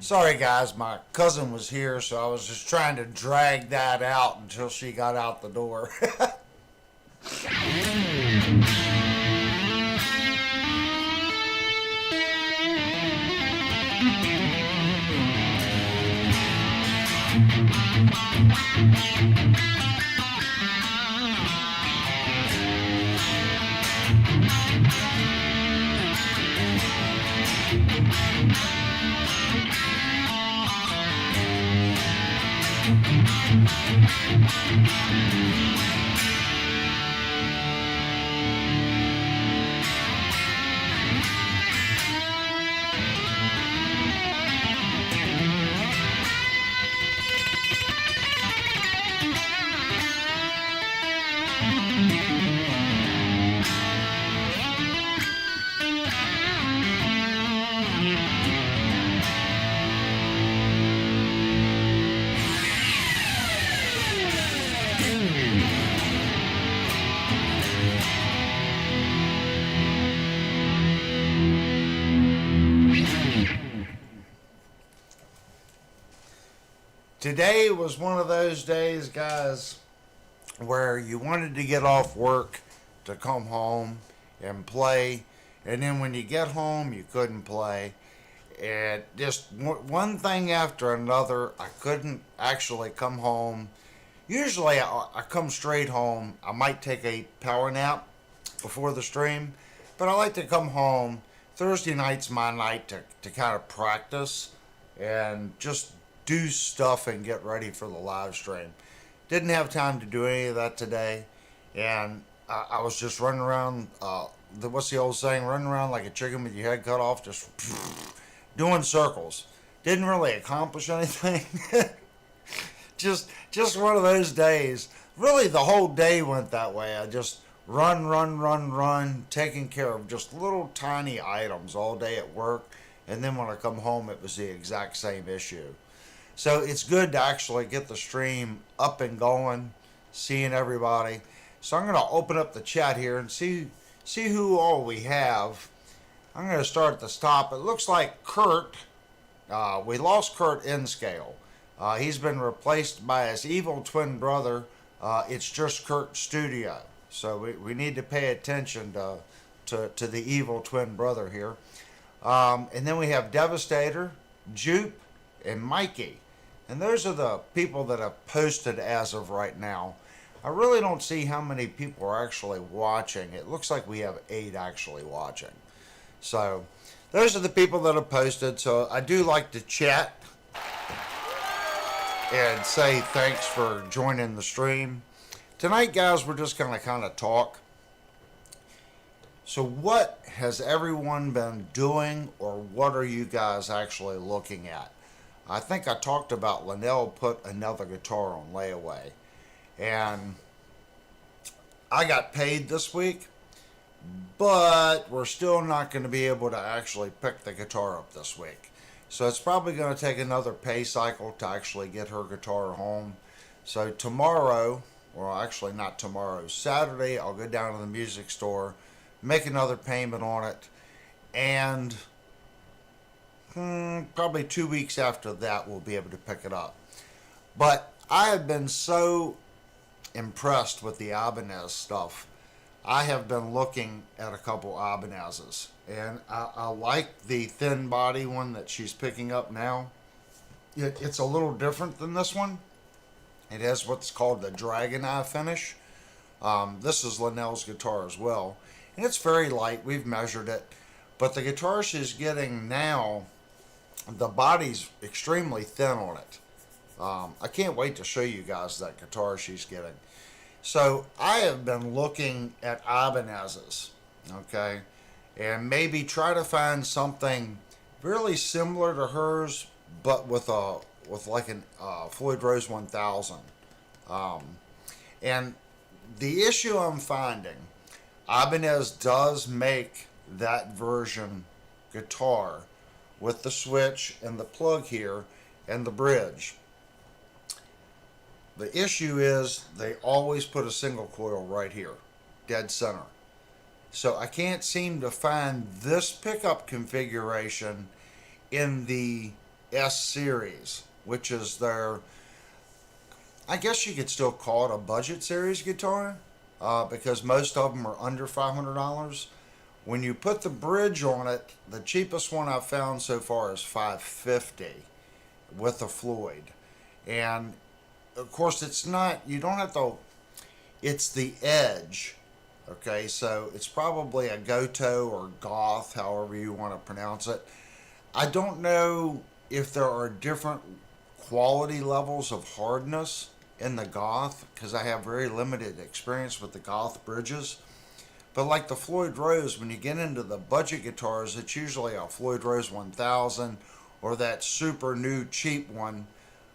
Sorry, guys, my cousin was here, so I was just trying to drag that out until she got out the door. Today was one of those days, guys, where you wanted to get off work to come home and play, and then when you get home, you couldn't play. And just one thing after another, I couldn't actually come home. Usually, I come straight home. I might take a power nap before the stream, but I like to come home. Thursday night's my night to kind of practice and just do stuff and get ready for the live stream. Didn't have time to do any of that today, and I was just running around. What's the old saying? Running around like a chicken with your head cut off, just doing circles. Didn't really accomplish anything. just one of those days. Really, the whole day went that way. I just run, taking care of just little tiny items all day at work, and then when I come home, it was the exact same issue. So it's good to actually get the stream up and going, seeing everybody. So I'm going to open up the chat here and see who all we have. I'm going to start at the top. It looks like Kurt. We lost Kurt Inscale. He's been replaced by his evil twin brother. It's just Kurt Studio. So we need to pay attention to the evil twin brother here. And then we have Devastator, Jupe, and Mikey. And those are the people that have posted as of right now. I really don't see how many people are actually watching. It looks like we have 8 actually watching. So those are the people that have posted. So I do like to chat and say thanks for joining the stream. Tonight, guys, we're just going to kind of talk. So what has everyone been doing, or what are you guys actually looking at? I think I talked about Linnell put another guitar on layaway. And I got paid this week, but we're still not going to be able to actually pick the guitar up this week. So it's probably going to take another pay cycle to actually get her guitar home. So tomorrow, well, actually not tomorrow, Saturday, I'll go down to the music store, make another payment on it, and probably 2 weeks after that we'll be able to pick it up. But I have been so impressed with the Ibanez stuff. I have been looking at a couple Ibanez's, and I like the thin body one that she's picking up now. It's a little different than this one. It has what's called the Dragon Eye finish. This is Linnell's guitar as well, and it's very light. We've measured it, but the guitar she's getting now, the body's extremely thin on it. I can't wait to show you guys that guitar she's getting. So I have been looking at Ibanez's, okay, and maybe try to find something really similar to hers, but with like an Floyd Rose 1000. And the issue I'm finding, Ibanez does make that version guitar with the switch and the plug here and the bridge. The issue is they always put a single coil right here, dead center. So I can't seem to find this pickup configuration in the S series, which is their, I guess you could still call it a budget series guitar, because most of them are under $500. When you put the bridge on it, the cheapest one I've found so far is $550 with a Floyd. And of course, it's not, you don't have to, it's the Edge. Okay, so it's probably a Goto or Goth, however you want to pronounce it. I don't know if there are different quality levels of hardness in the Goth, because I have very limited experience with the Goth bridges. But like the Floyd Rose, when you get into the budget guitars, it's usually a Floyd Rose 1000 or that super new cheap one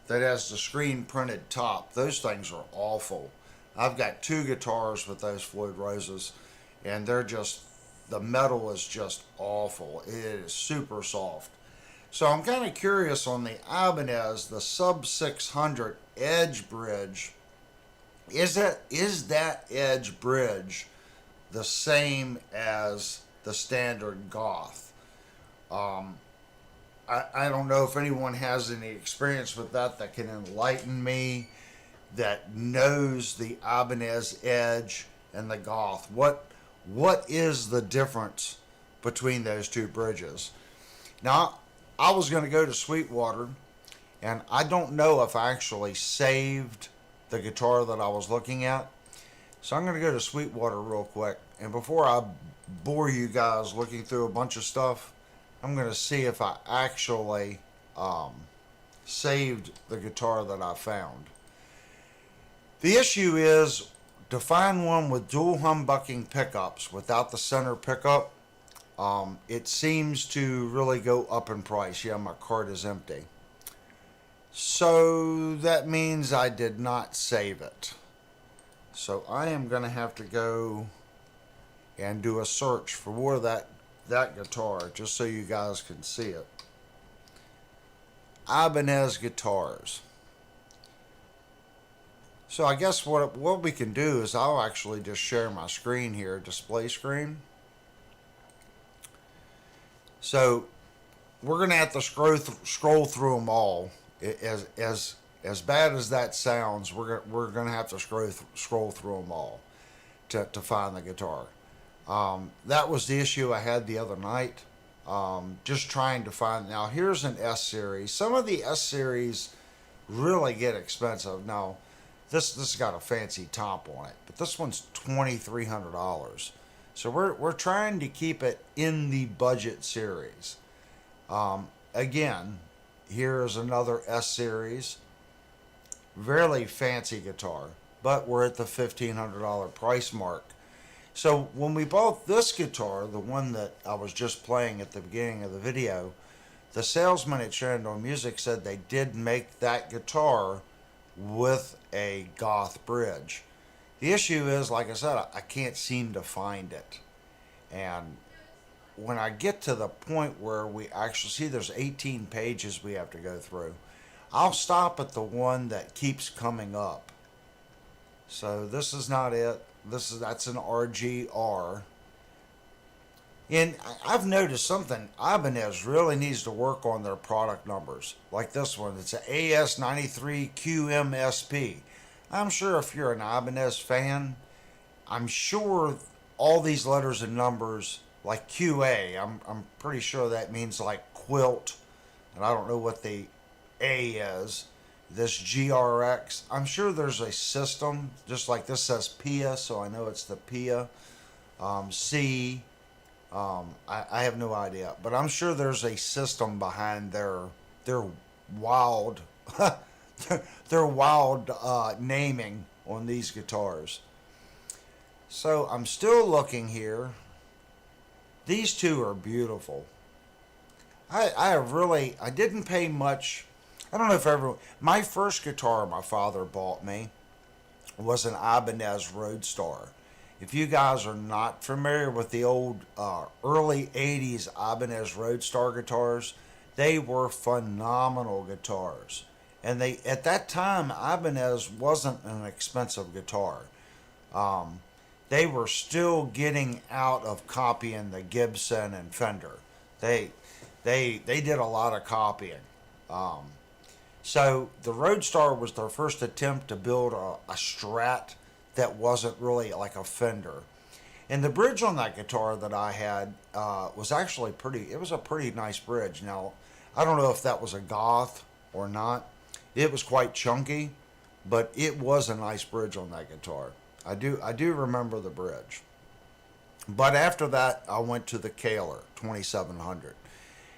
that has the screen printed top. Those things are awful. I've got two guitars with those Floyd Roses, and they're just, the metal is just awful. It is super soft. So I'm kind of curious on the Ibanez, the sub 600 Edge bridge. Is that Edge bridge the same as the standard Goth? I don't know if anyone has any experience with that can enlighten me, that knows the Ibanez Edge and the Goth. What is the difference between those two bridges? Now, I was going to go to Sweetwater, and I don't know if I actually saved the guitar that I was looking at. So I'm going to go to Sweetwater real quick, and before I bore you guys looking through a bunch of stuff, I'm going to see if I actually saved the guitar that I found. The issue is to find one with dual humbucking pickups without the center pickup. It seems to really go up in price. Yeah, my cart is empty. So that means I did not save it. So I am going to have to go and do a search for that guitar, just so you guys can see it. Ibanez guitars. So I guess what we can do is I'll actually just share my screen here, display screen. So we're going to have to scroll through them all. As bad as that sounds, we're going to have to scroll through them all to find the guitar. That was the issue I had the other night. Just trying to find. Now here's an S series. Some of the S series really get expensive. Now this got a fancy top on it, but this one's $2,300. So we're trying to keep it in the budget series. Again, here's another S series. Really fancy guitar, but we're at the $1,500 price mark. So when we bought this guitar, the one that I was just playing at the beginning of the video, the salesman at Shenandoah Music said they did make that guitar with a Goth bridge. The issue is, like I said, I can't seem to find it. And when I get to the point where we actually see there's 18 pages we have to go through, I'll stop at the one that keeps coming up. So this is not it. That's an RGR. And I've noticed something. Ibanez really needs to work on their product numbers. Like this one, it's an AS93QMSP. I'm sure if you're an Ibanez fan, I'm sure all these letters and numbers, like QA, I'm pretty sure that means like quilt, and I don't know what the A is. This GRX, I'm sure there's a system, just like this says PIA, so I know it's the PIA. C, I have no idea, but I'm sure there's a system behind their wild their wild naming on these guitars. So I'm still looking here. These two are beautiful. I didn't pay much. I don't know if everyone. My first guitar my father bought me was an Ibanez Roadstar. If you guys are not familiar with the old early 80s Ibanez Roadstar guitars, they were phenomenal guitars. And they at that time Ibanez wasn't an expensive guitar. Um, they were still getting out of copying the Gibson and Fender. They they did a lot of copying. Um, so the Roadstar was their first attempt to build a Strat that wasn't really like a Fender. And the bridge on that guitar that I had was actually pretty. It was a pretty nice bridge. Now, I don't know if that was a Goth or not. It was quite chunky, but it was a nice bridge on that guitar. I do remember the bridge. But after that, I went to the Kahler 2700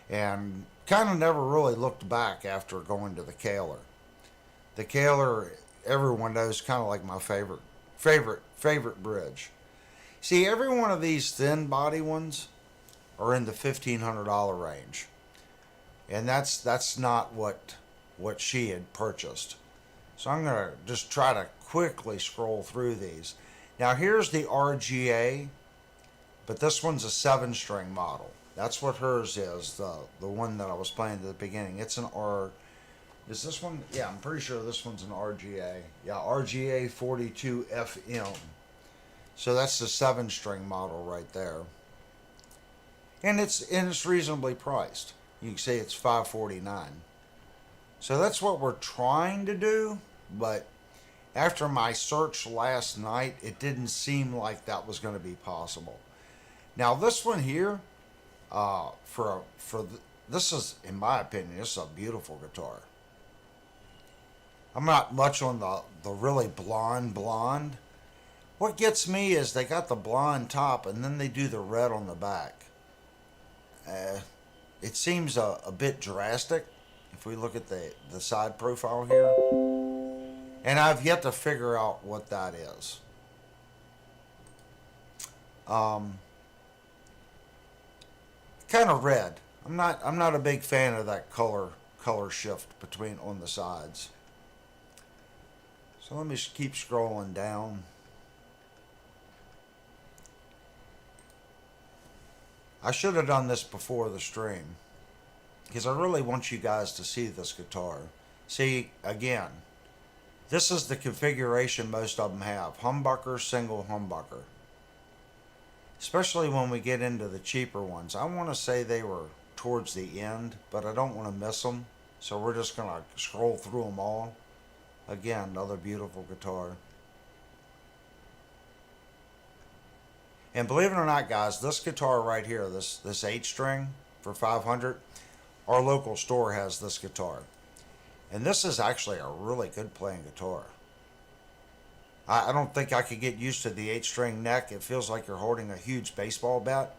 and kind of never really looked back after going to the Kahler. The Kahler, everyone knows, kind of like my favorite bridge. See, every one of these thin body ones are in the $1,500 range, and that's not what she had purchased. So I'm gonna just try to quickly scroll through these. Now here's the RGA, but this one's a 7 string model. That's what hers is. The one that I was playing at the beginning. It's an R. Is this one? Yeah, I'm pretty sure this one's an RGA. Yeah, RGA 42 FM. So that's the 7 string model right there, and it's reasonably priced. You can say it's 549. So that's what we're trying to do, but after my search last night, it didn't seem like that was going to be possible. Now this one here, this is, in my opinion, this is a beautiful guitar. I'm not much on the really blonde. What gets me is they got the blonde top and then they do the red on the back. Uh, it seems a bit drastic if we look at the side profile here. And I've yet to figure out what that is. Um, Kind of red. I'm not a big fan of that color shift between on the sides. So let me keep scrolling down. I should have done this before the stream because I really want you guys to see this guitar. See, again, this is the configuration most of them have. Humbucker, single humbucker. Especially when we get into the cheaper ones. I want to say they were towards the end, but I don't want to miss them. So we're just going to scroll through them all. Again, another beautiful guitar. And believe it or not, guys, this guitar right here, this 8 string for 500, our local store has this guitar. And this is actually a really good playing guitar. I don't think I could get used to the 8 string neck. It feels like you're holding a huge baseball bat.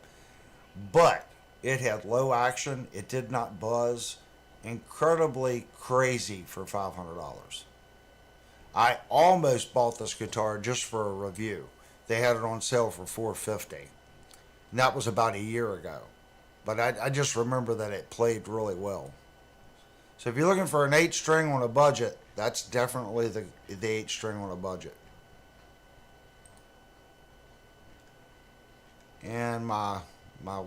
But it had low action. It did not buzz. Incredibly crazy for $500. I almost bought this guitar just for a review. They had it on sale for $450. And that was about a year ago. But I just remember that it played really well. So if you're looking for an 8 string on a budget, that's definitely the 8 string on a budget. And my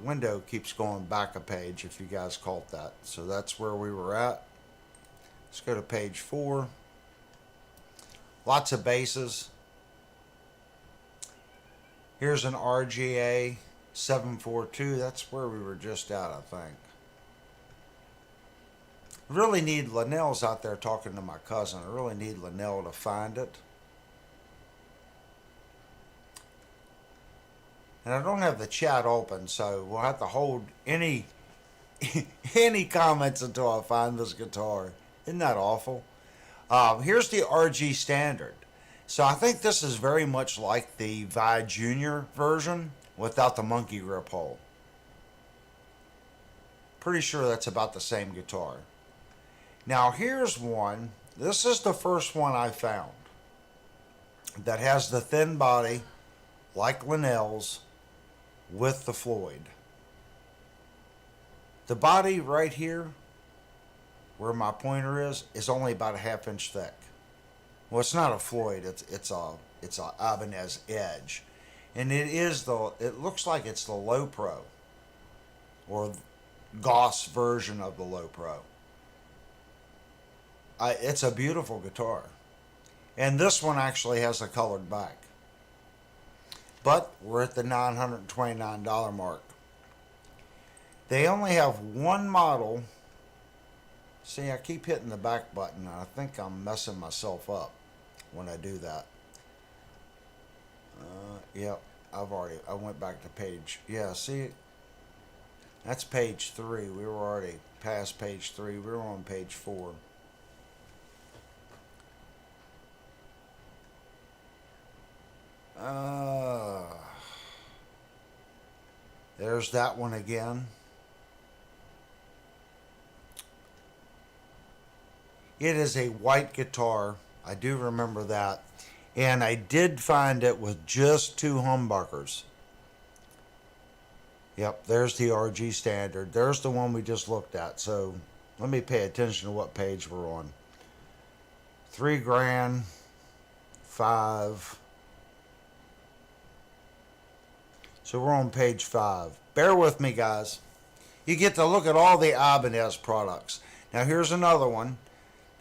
window keeps going back a page, if you guys caught that. So that's where we were at. Let's go to page 4. Lots of basses. Here's an RGA 742. That's where we were just at, I think. Really need Linnell's out there talking to my cousin. I really need Linnell to find it. And I don't have the chat open, so we'll have to hold any any comments until I find this guitar. Isn't that awful? Here's the RG Standard. So I think this is very much like the Vi Junior version without the monkey grip hole. Pretty sure that's about the same guitar. Now here's one. This is the first one I found that has the thin body like Linnell's with the Floyd. The body right here, where my pointer is only about a half inch thick. Well, it's not a Floyd. It's a Ibanez Edge, and it looks like it's the Low Pro, or Goss version of the Low Pro. It's a beautiful guitar, and this one actually has a colored back. But we're at the $929 mark. They only have one model. See, I keep hitting the back button. I think I'm messing myself up when I do that. Yep, I went back to page. Yeah, see, that's page 3. We were already past page 3. We were on page 4. There's that one again. It is a white guitar. I do remember that. And I did find it with just 2 humbuckers. Yep, there's the RG Standard. There's the one we just looked at. So let me pay attention to what page we're on. 3 grand, 5. So we're on page 5. Bear with me, guys. You get to look at all the Ibanez products. Now here's another one.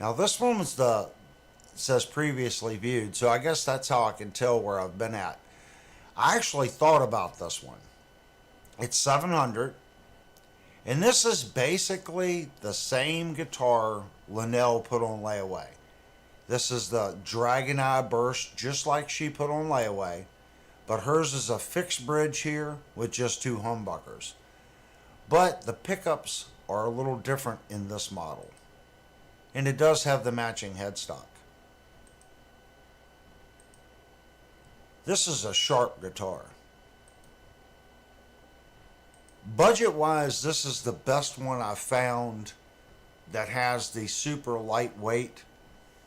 Now this one says previously viewed, so I guess that's how I can tell where I've been at. I actually thought about this one. It's 700, and this is basically the same guitar Linnell put on layaway. This is the Dragon Eye Burst, just like she put on layaway, but hers is a fixed bridge here with just 2 humbuckers. But the pickups are a little different in this model. And it does have the matching headstock. This is a sharp guitar. Budget-wise, this is the best one I've found that has the super lightweight.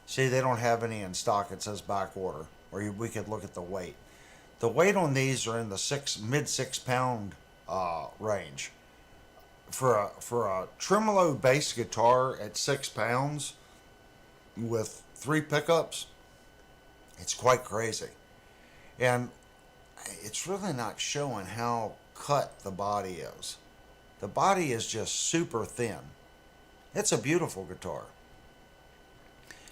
See, they don't have any in stock. It says back order, or we could look at the weight. The weight on these are in the mid 6 pound range. For a tremolo bass guitar at 6 pounds with 3 pickups, it's quite crazy. And it's really not showing how cut the body is. The body is just super thin. It's a beautiful guitar.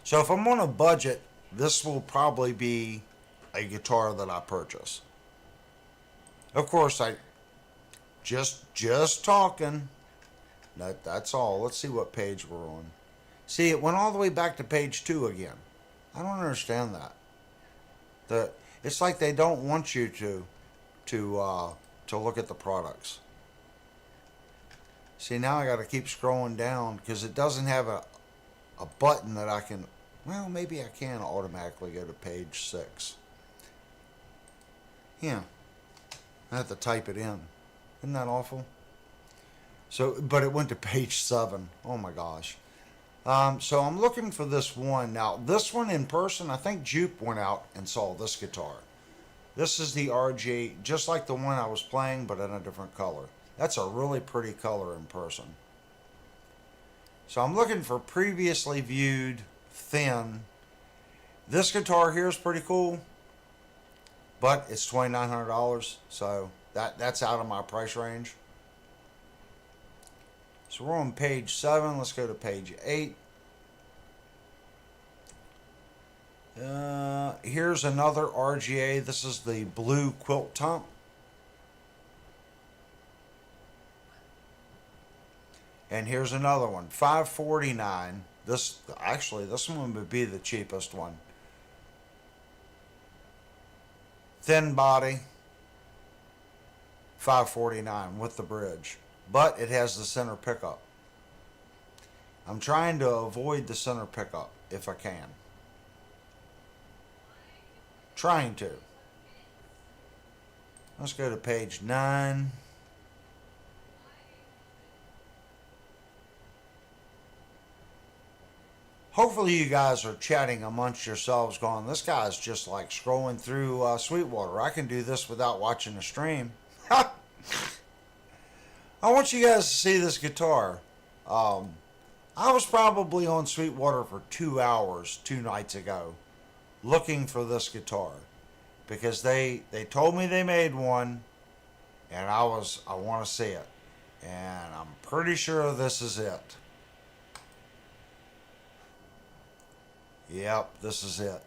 So if I'm on a budget, this will probably be a guitar that I purchase. Of course, I just talking. That's all. Let's see what page we're on. See, it went all the way back to page 2 again. I don't understand that. It's like they don't want you to look at the products. See, now I got to keep scrolling down because it doesn't have a button that I can. Well, maybe I can automatically go to page 6. Yeah, I have to type it in. Isn't that awful? So, but it went to page 7. Oh my gosh. So I'm looking for this one. Now, this one in person, I think Jupe went out and saw this guitar. This is the RG, just like the one I was playing, but in a different color. That's a really pretty color in person. So I'm looking for previously viewed thin. This guitar here is pretty cool, but it's $2,900, so that's out of my price range. So we're on page 7. Let's go to page 8. Here's another RGA. This is the blue quilt top. And here's another one, $549. This one would be the cheapest one. Thin body, $549 with the bridge, but it has the center pickup. I'm trying to avoid the center pickup if I can. Trying to. Let's go to page 9. Hopefully you guys are chatting amongst yourselves going, this guy's just like scrolling through Sweetwater. I can do this without watching the stream. I want you guys to see this guitar. I was probably on Sweetwater for 2 hours 2 nights ago looking for this guitar because they told me they made one and I want to see it. And I'm pretty sure this is it. Yep, this is it.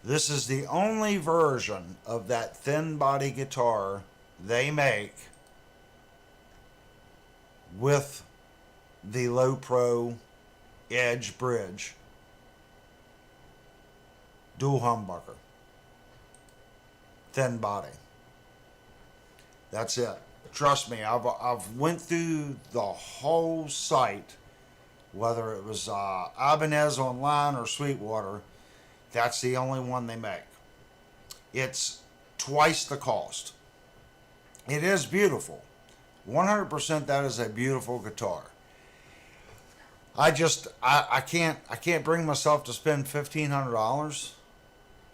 This is the only version of that thin body guitar they make with the Low Pro Edge bridge. Dual humbucker. Thin body. That's it. Trust me, I've went through the whole site, whether it was Ibanez Online or Sweetwater. That's the only one they make. It's twice the cost. It is beautiful. 100% that is a beautiful guitar. I can't bring myself to spend $1,500,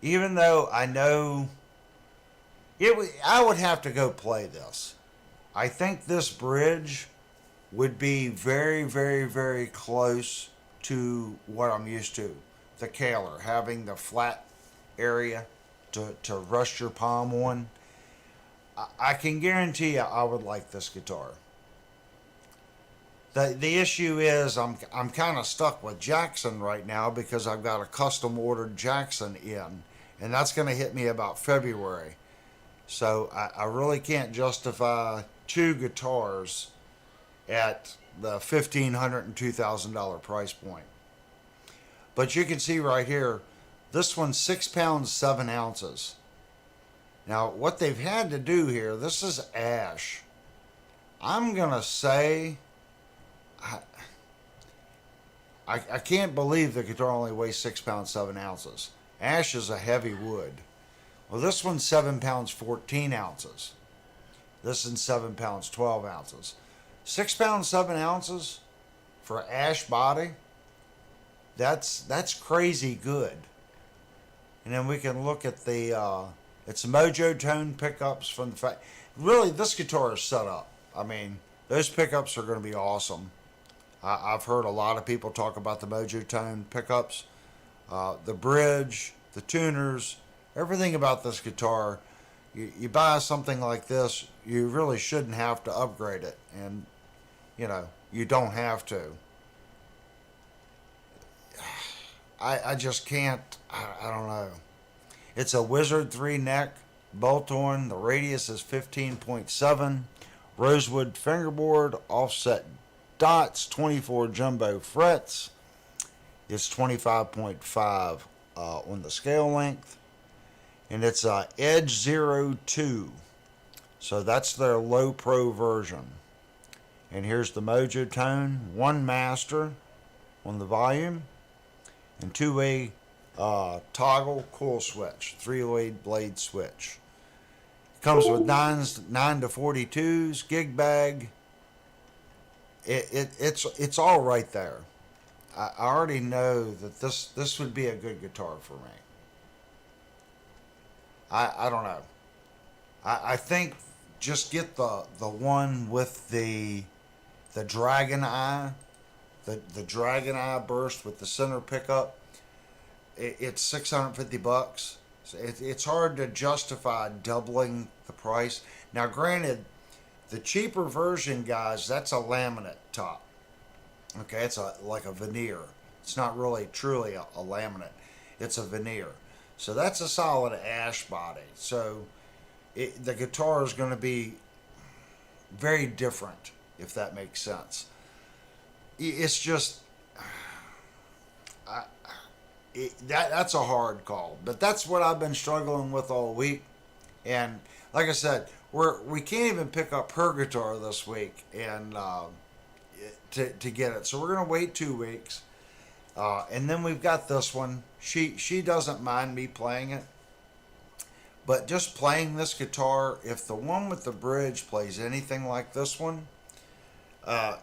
even though I know I would have to go play this. I think this bridge would be very, very, very close to what I'm used to. The Kahler, having the flat area to rest your palm on. I can guarantee you I would like this guitar. The issue is I'm kind of stuck with Jackson right now because I've got a custom ordered Jackson in, and that's going to hit me about February. So I really can't justify 2 guitars at the $1,500 and $2,000 price point. But you can see right here, this one's 6 pounds 7 ounces. Now what they've had to do here, this is ash. I'm gonna say I can't believe the guitar only weighs 6 pounds 7 ounces. Ash is a heavy wood. Well, this one's 7 pounds 14 ounces. This one's 7 pounds 12 ounces. 6 pounds 7 ounces for ash body. That's crazy good. And then we can look at the it's Mojo Tone pickups from the fact. Really, this guitar is set up. I mean, those pickups are going to be awesome. I've heard a lot of people talk about the Mojo Tone pickups, the bridge, the tuners, everything about this guitar. You buy something like this, you really shouldn't have to upgrade it, and you don't have to. I just can't. I don't know. It's a Wizard 3 neck, bolt-on. The radius is 15.7. Rosewood fingerboard, offset dots, 24 jumbo frets. It's 25.5 on the scale length. And it's a Edge 02. So that's their low pro version. And here's the Mojo Tone, 1 master on the volume, and 2-way toggle coil switch, 3-way blade switch. Comes with 9 to 42s, gig bag. It's all right there. I already know that this would be a good guitar for me. I don't know. I think just get the one with the Dragon Eye, the Dragon Eye burst with the center pickup. It's $650. So it's hard to justify doubling the price. Now, granted, the cheaper version, guys, that's a laminate top. Okay, it's like a veneer. It's not really truly a laminate. It's a veneer. So that's a solid ash body. So the guitar is going to be very different, if that makes sense. it's just that's a hard call. But that's what I've been struggling with all week. And like I said, we can't even pick up her guitar this week and to get it. So we're gonna wait 2 weeks, and then we've got this one. She doesn't mind me playing it, but just playing this guitar, if the one with the bridge plays anything like this one,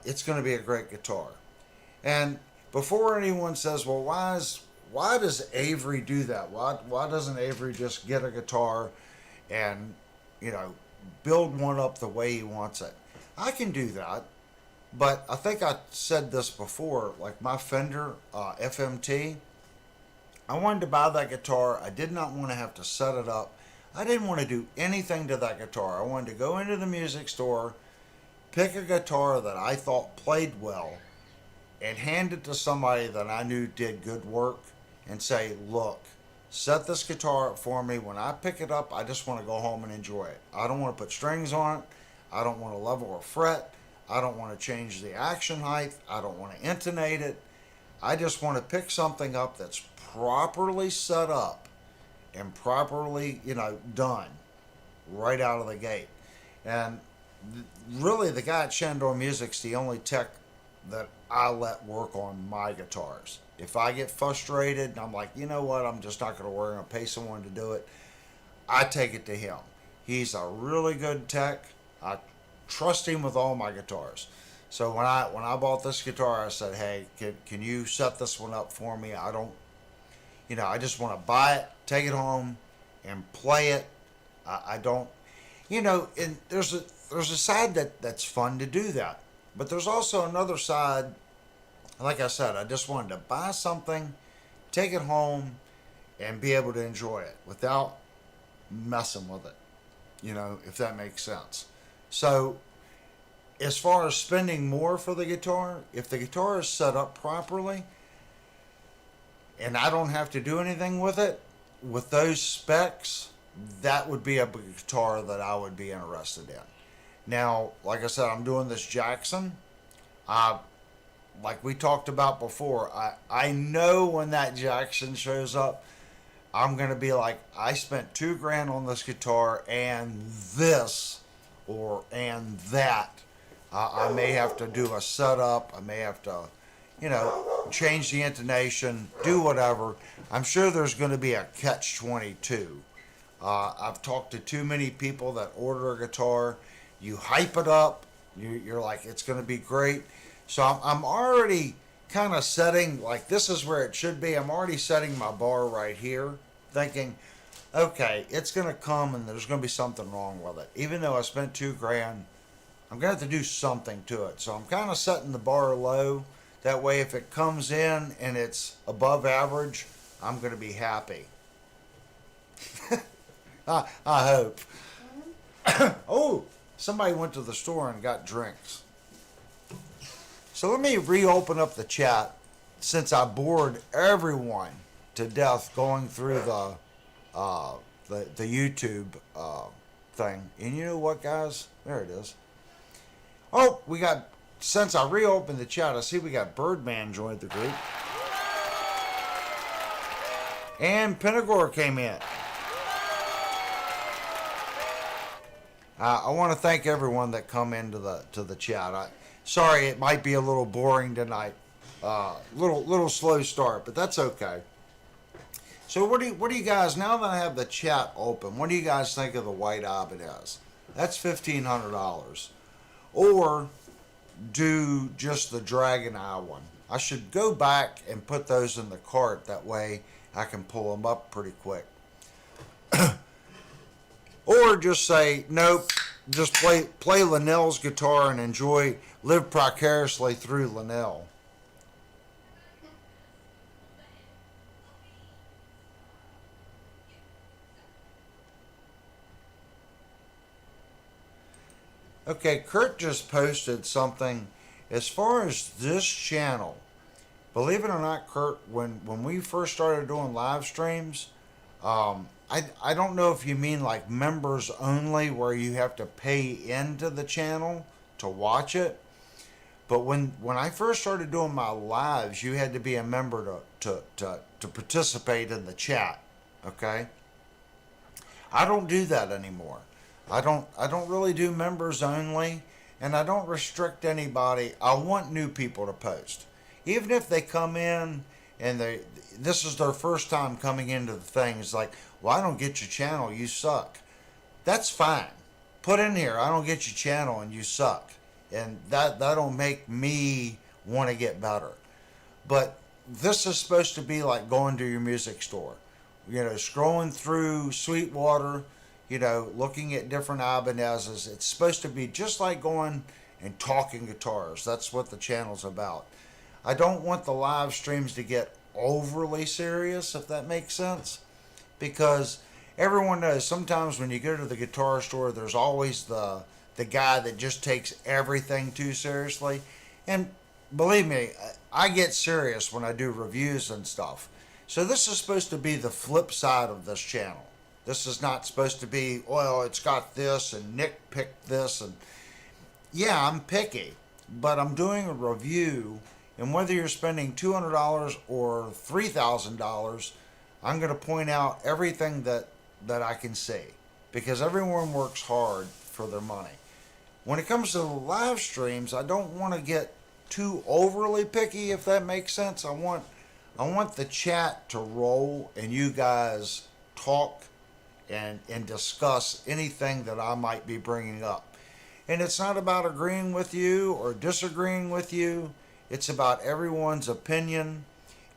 it's going to be a great guitar. And before anyone says, well, why does Avery do that? Why doesn't Avery just get a guitar and, you know, build one up the way he wants it? I can do that, but I think I said this before. Like my Fender FMT, I wanted to buy that guitar. I did not want to have to set it up. I didn't want to do anything to that guitar. I wanted to go into the music store, pick a guitar that I thought played well, and hand it to somebody that I knew did good work and say, look, set this guitar up for me. When I pick it up, I just want to go home and enjoy it. I don't want to put strings on it. I don't want to level or fret. I don't want to change the action height. I don't want to intonate it. I just want to pick something up that's properly set up and properly, done right out of the gate. And really, the guy at Shandor Music's the only tech that I let work on my guitars. If I get frustrated and I'm like, you know what, I'm just not going to worry, I'm going to pay someone to do it, I take it to him. He's a really good tech. I trust him with all my guitars. So when I bought this guitar, I said, hey, can you set this one up for me? I just want to buy it, take it home, and play it. I don't, and there's a side that's fun to do that. But there's also another side, like I said, I just wanted to buy something, take it home, and be able to enjoy it without messing with it, if that makes sense. So, as far as spending more for the guitar, if the guitar is set up properly, and I don't have to do anything with it, with those specs, that would be a guitar that I would be interested in. Now, like I said, I'm doing this Jackson. Like we talked about before, I know when that Jackson shows up, I'm going to be like, I spent $2,000 on this guitar and this and that. I may have to do a setup. I may have to, change the intonation, do whatever. I'm sure there's going to be a catch-22. I've talked to too many people that order a guitar. You hype it up. You're like, it's going to be great. So I'm already kind of setting, like, this is where it should be. I'm already setting my bar right here, thinking, okay, it's going to come and there's going to be something wrong with it. Even though I spent $2,000, I'm going to have to do something to it. So I'm kind of setting the bar low. That way, if it comes in and it's above average, I'm going to be happy. I hope. Oh, somebody went to the store and got drinks. So let me reopen up the chat since I bored everyone to death going through the YouTube thing. And you know what, guys? There it is. Oh, since I reopened the chat, I see we got Birdman joined the group. And Pentagore came in. I want to thank everyone that come into the chat. Sorry, it might be a little boring tonight. Little slow start, but that's okay. So what do you guys, now that I have the chat open, what do you guys think of the white Ibanez? That's $1,500. Or do just the Dragon Eye one. I should go back and put those in the cart. That way I can pull them up pretty quick. Or just say, nope, just play Linnell's guitar and live precariously through Linnell. Okay, Kurt just posted something. As far as this channel, believe it or not, Kurt, when we first started doing live streams, I don't know if you mean like members only where you have to pay into the channel to watch it, But when I first started doing my lives, you had to be a member to participate in the chat. Okay, I don't do that anymore. I don't really do members only, and I don't restrict anybody. I want new people to post, even if they come in and this is their first time coming into the thing. It's like, well, I don't get your channel, you suck. That's fine. Put in here, I don't get your channel and you suck, and that'll make me want to get better. But this is supposed to be like going to your music store, scrolling through Sweetwater, looking at different Ibanez's. It's supposed to be just like going and talking guitars. That's what the channel's about. I don't want the live streams to get overly serious, if that makes sense, because everyone knows sometimes when you go to the guitar store, there's always the guy that just takes everything too seriously. And believe me, I get serious when I do reviews and stuff. So this is supposed to be the flip side of this channel. This is not supposed to be, well, it's got this and Nick picked this. And yeah, I'm picky, but I'm doing a review, and whether you're spending $200 or $3,000, I'm going to point out everything that I can see, because everyone works hard for their money. When it comes to the live streams, I don't want to get too overly picky, if that makes sense. I want the chat to roll and you guys talk and discuss anything that I might be bringing up. And it's not about agreeing with you or disagreeing with you. It's about everyone's opinion,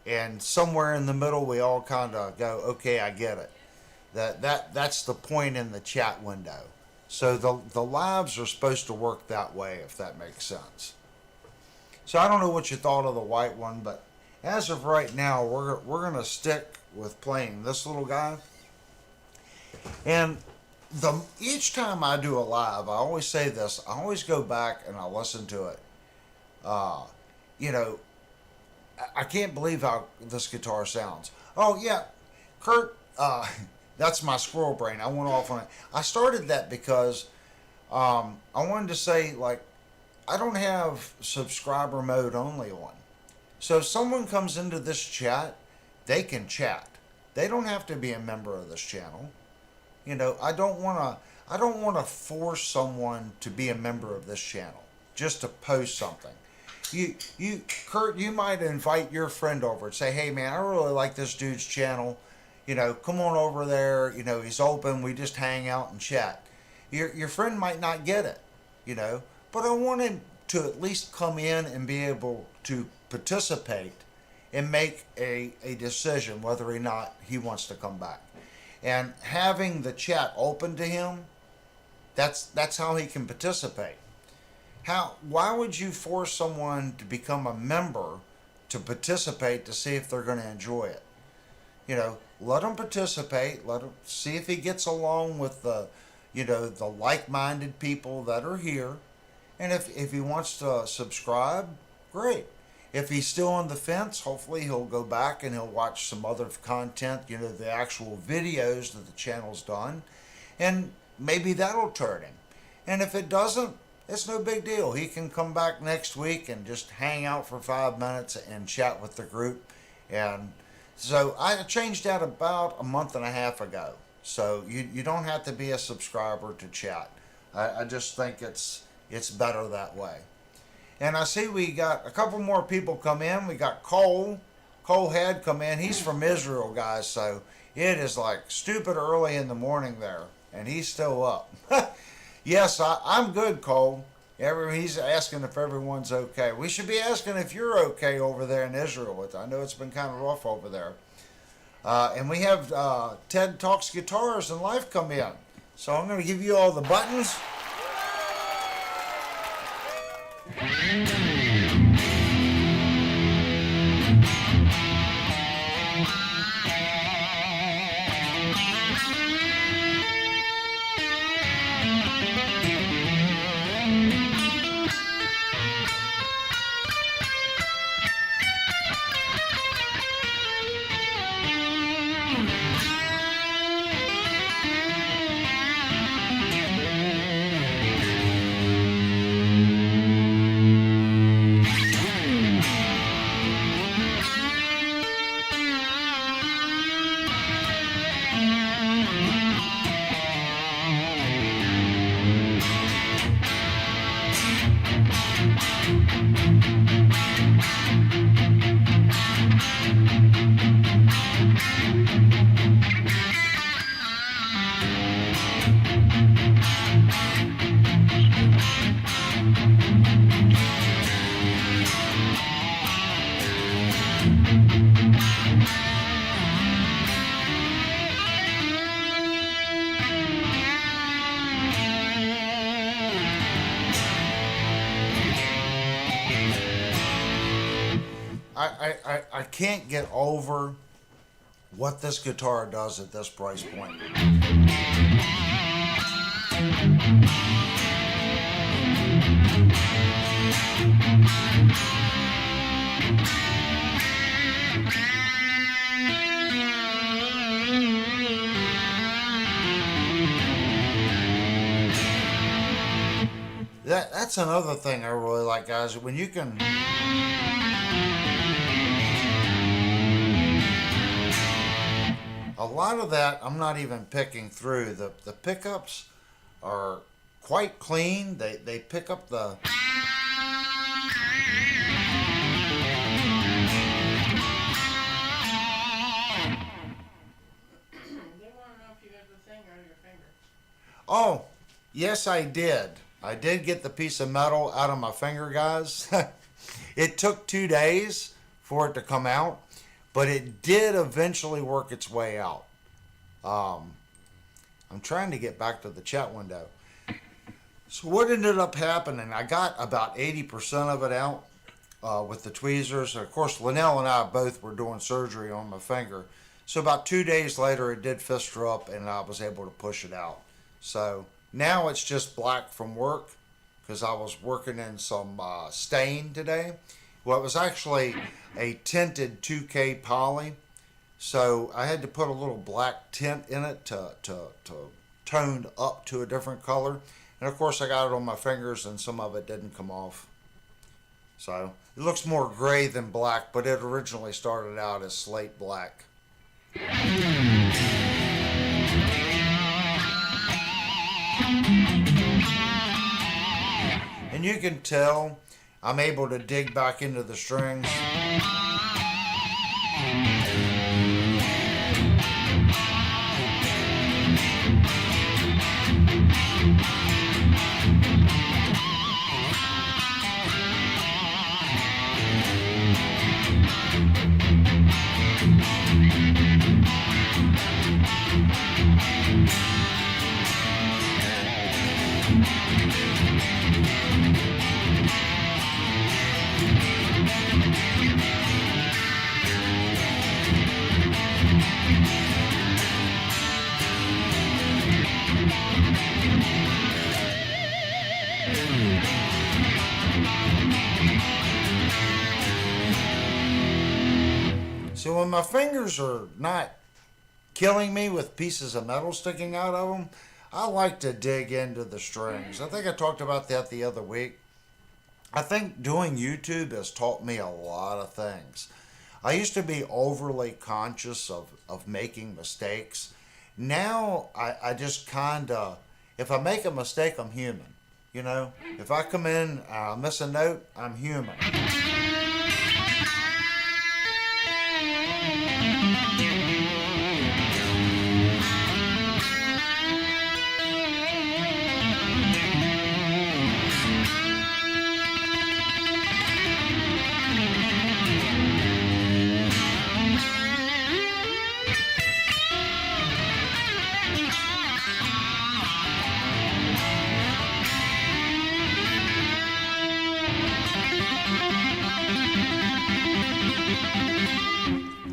and somewhere in the middle we all kind of go, okay, I get it. That's the point in the chat window. So the lives are supposed to work that way, if that makes sense. So I don't know what you thought of the white one, but as of right now, we're going to stick with playing this little guy. And each time I do a live, I always say this. I always go back and I listen to it. I can't believe how this guitar sounds. Oh yeah, Kurt. That's my squirrel brain. I went off on it. I started that because I wanted to say, like, I don't have subscriber mode only on. So if someone comes into this chat, they can chat. They don't have to be a member of this channel. I don't want to force someone to be a member of this channel just to post something. Kurt, you might invite your friend over and say, hey man, I really like this dude's channel. Come on over there. He's open. We just hang out and chat. Your friend might not get it, but I want him to at least come in and be able to participate and make a decision whether or not he wants to come back. And having the chat open to him, that's how he can participate. Why would you force someone to become a member to participate to see if they're going to enjoy it? Let him participate. Let him see if he gets along with the like-minded people that are here. And if he wants to subscribe, great. If he's still on the fence, hopefully he'll go back and he'll watch some other content, the actual videos that the channel's done, and maybe that'll turn him. And if it doesn't, it's no big deal. He can come back next week and just hang out for 5 minutes and chat with the group. And so I changed that about a month and a half ago. So you don't have to be a subscriber to chat. I just think it's better that way. And I see we got a couple more people come in. We got Cole. Cole had come in. He's from Israel, guys. So it is like stupid early in the morning there. And he's still up. Yes, I'm good, Cole. He's asking if everyone's okay. We should be asking if you're okay over there in Israel. I know it's been kind of rough over there. And we have Ted Talks Guitars and Life come in. So I'm going to give you all the buttons. I can't get over what this guitar does at this price point. That's another thing I really like, guys. When you can, a lot of that I'm not even picking through. The pickups are quite clean. They pick up the. They want to know if you got the thing out of your finger. Oh, yes, I did. I did get the piece of metal out of my finger, guys. It took 2 days for it to come out, but it did eventually work its way out. I'm trying to get back to the chat window. So what ended up happening, I got about 80% of it out with the tweezers. Of course, Linnell and I both were doing surgery on my finger. So about 2 days later, it did fester up and I was able to push it out. So now it's just black from work because I was working in some stain today. Well, it was actually a tinted 2K poly. So I had to put a little black tint in it to tone up to a different color. And of course I got it on my fingers and some of it didn't come off. So it looks more gray than black, but it originally started out as slate black. And you can tell I'm able to dig back into the strings. So when my fingers are not killing me with pieces of metal sticking out of them, I like to dig into the strings. I think I talked about that the other week. I think doing YouTube has taught me a lot of things. I used to be overly conscious of making mistakes. Now I just kind of, if I make a mistake, I'm human. You know, if I come in, miss a note, I'm human.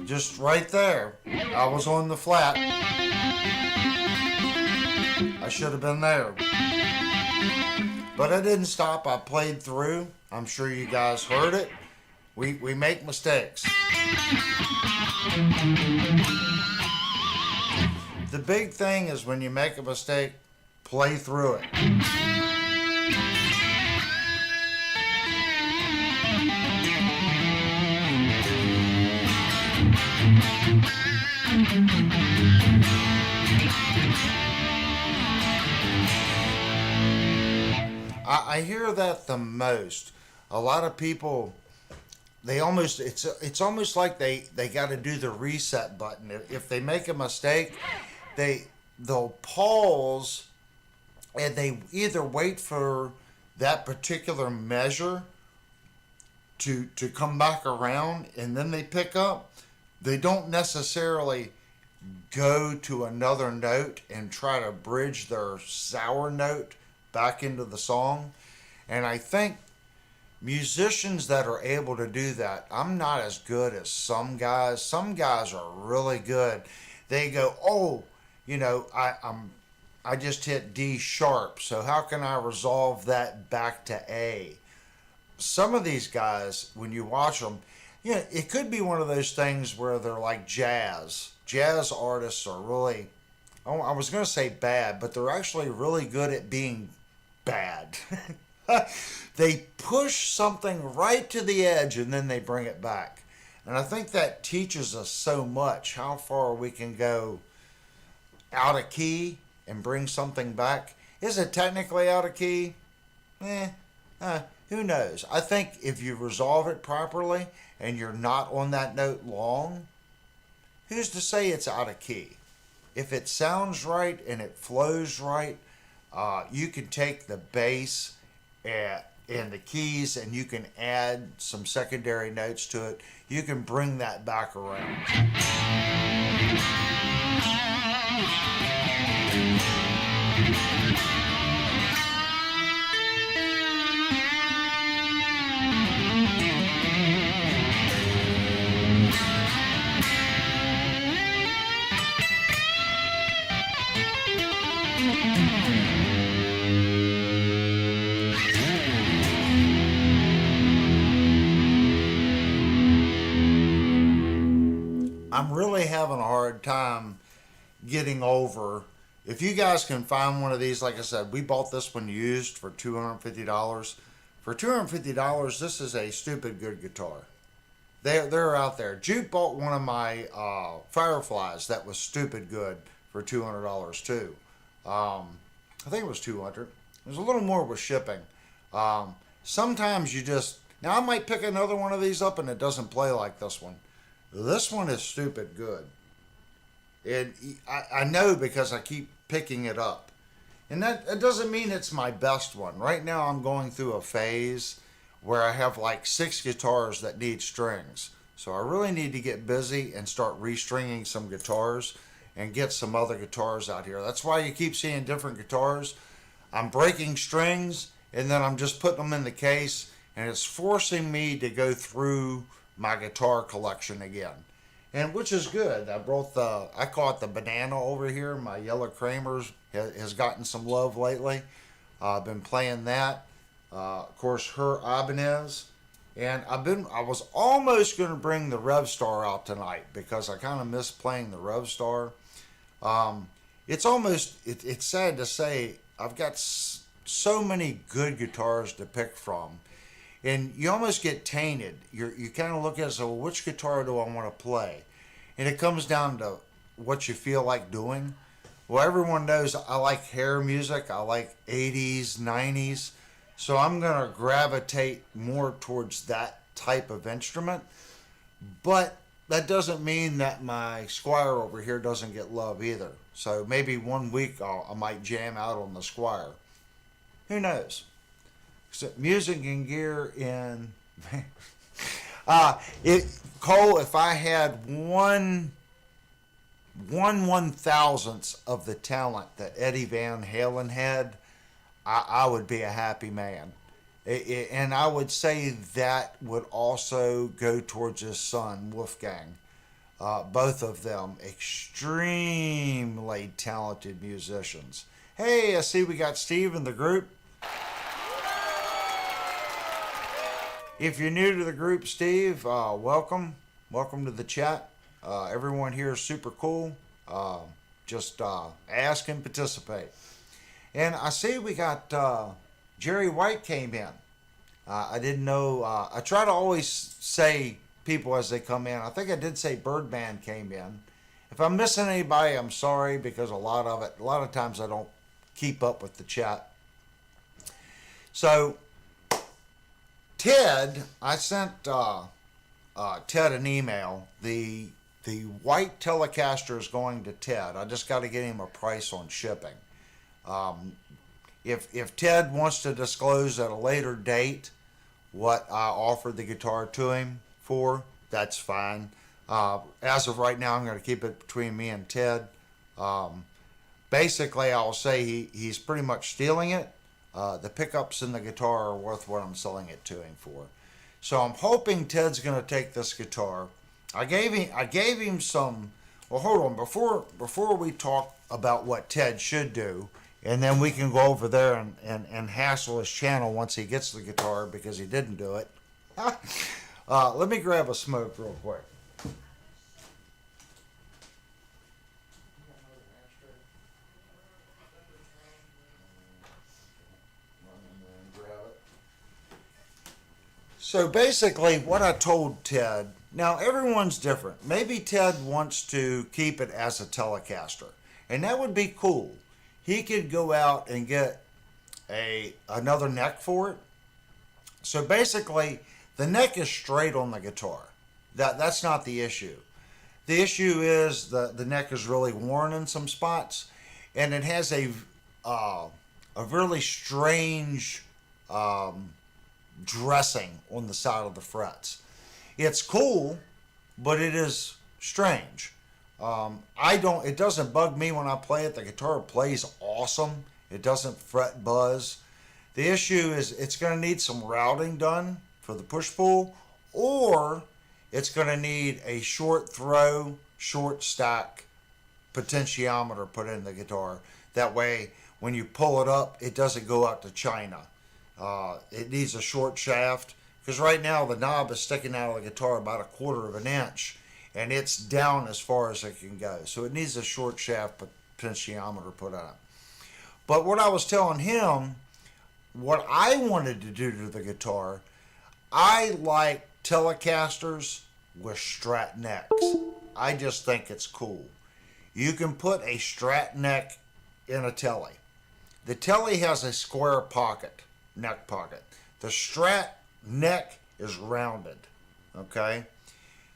Just right there. I was on the flat. I should have been there. But I didn't stop. I played through. I'm sure you guys heard it. We make mistakes. The big thing is when you make a mistake, play through it. I hear that the most. A lot of people, they almost, it's almost like they got to do the reset button. If they make a mistake, they'll pause and they either wait for that particular measure to come back around and then they pick up. They don't necessarily go to another note and try to bridge their sour note back into the song. And I think musicians that are able to do that, I'm not as good as some guys. Some guys are really good. They go, oh, I just hit D sharp, so how can I resolve that back to A? Some of these guys, when you watch them, it could be one of those things where they're like jazz. Jazz artists are really, I was going to say bad, but they're actually really good at being bad. They push something right to the edge and then they bring it back. And I think that teaches us so much how far we can go out of key and bring something back. Is it technically out of key? Eh, who knows? I think if you resolve it properly and you're not on that note long, who's to say it's out of key? If it sounds right and it flows right, you can take the bass and the keys and you can add some secondary notes to it. You can bring that back around. I'm really having a hard time getting over. If you guys can find one of these, like I said, we bought this one used for $250. For $250, this is a stupid good guitar. They're out there. Jude bought one of my Fireflies that was stupid good for $200 too. I think it was $200. It was a little more with shipping. Sometimes you just, now I might pick another one of these up and it doesn't play like this one. This one is stupid good. And I know because I keep picking it up. And that doesn't mean it's my best one. Right now I'm going through a phase where I have like 6 guitars that need strings. So I really need to get busy and start restringing some guitars and get some other guitars out here. That's why you keep seeing different guitars. I'm breaking strings and then I'm just putting them in the case, and it's forcing me to go through my guitar collection again, and which is good. I call it the banana over here. My yellow Kramer's has gotten some love lately. I've been playing that. Of course, her Ibanez, and I was almost going to bring the Revstar out tonight because I kind of miss playing the Revstar. It's sad to say I've got so many good guitars to pick from. And you almost get tainted. You kind of look at it and say, well, which guitar do I want to play? And it comes down to what you feel like doing. Well, everyone knows I like hair music. I like 80s, 90s. So I'm going to gravitate more towards that type of instrument. But that doesn't mean that my Squire over here doesn't get love either. So maybe one week I might jam out on the Squire. Who knows? So music and gear in Cole, if I had one 1/1000th of the talent that Eddie Van Halen had, I would be a happy man. And I would say that would also go towards his son Wolfgang. Both of them extremely talented musicians. Hey, I see we got Steve in the group. If you're new to the group, Steve, welcome. Welcome to the chat. Everyone here is super cool. Just ask and participate. And I see we got Jerry White came in. I didn't know. I try to always say people as they come in. I think I did say Birdman came in. If I'm missing anybody, I'm sorry, because a lot of times I don't keep up with the chat. So Ted, I sent Ted an email. The white Telecaster is going to Ted. I just got to get him a price on shipping. If Ted wants to disclose at a later date what I offered the guitar to him for, that's fine. As of right now, I'm going to keep it between me and Ted. Basically, I'll say he's pretty much stealing it. The pickups in the guitar are worth what I'm selling it to him for. So I'm hoping Ted's going to take this guitar. I gave him some. Well, hold on. Before we talk about what Ted should do, and then we can go over there and hassle his channel once he gets the guitar because he didn't do it. Let me grab a smoke real quick. So basically, what I told Ted, now everyone's different. Maybe Ted wants to keep it as a Telecaster, and that would be cool. He could go out and get another neck for it. So basically, the neck is straight on the guitar. That's not the issue. The issue is the neck is really worn in some spots, and it has a really strange dressing on the side of the frets. It's cool, but it is strange. It doesn't bug me when I play it. The guitar plays awesome. It doesn't fret buzz. The issue is it's going to need some routing done for the push pull, or it's going to need a short throw, short stack potentiometer put in the guitar. That way, when you pull it up, it doesn't go out to China. It needs a short shaft, because right now the knob is sticking out of the guitar about 1/4 of an inch, and it's down as far as it can go. So it needs a short shaft potentiometer put on it. But what I was telling him, what I wanted to do to the guitar, I like Telecasters with Strat necks. I just think it's cool. You can put a Strat neck in a Tele. The Tele has a square pocket. Neck pocket. The Strat neck is rounded. Okay?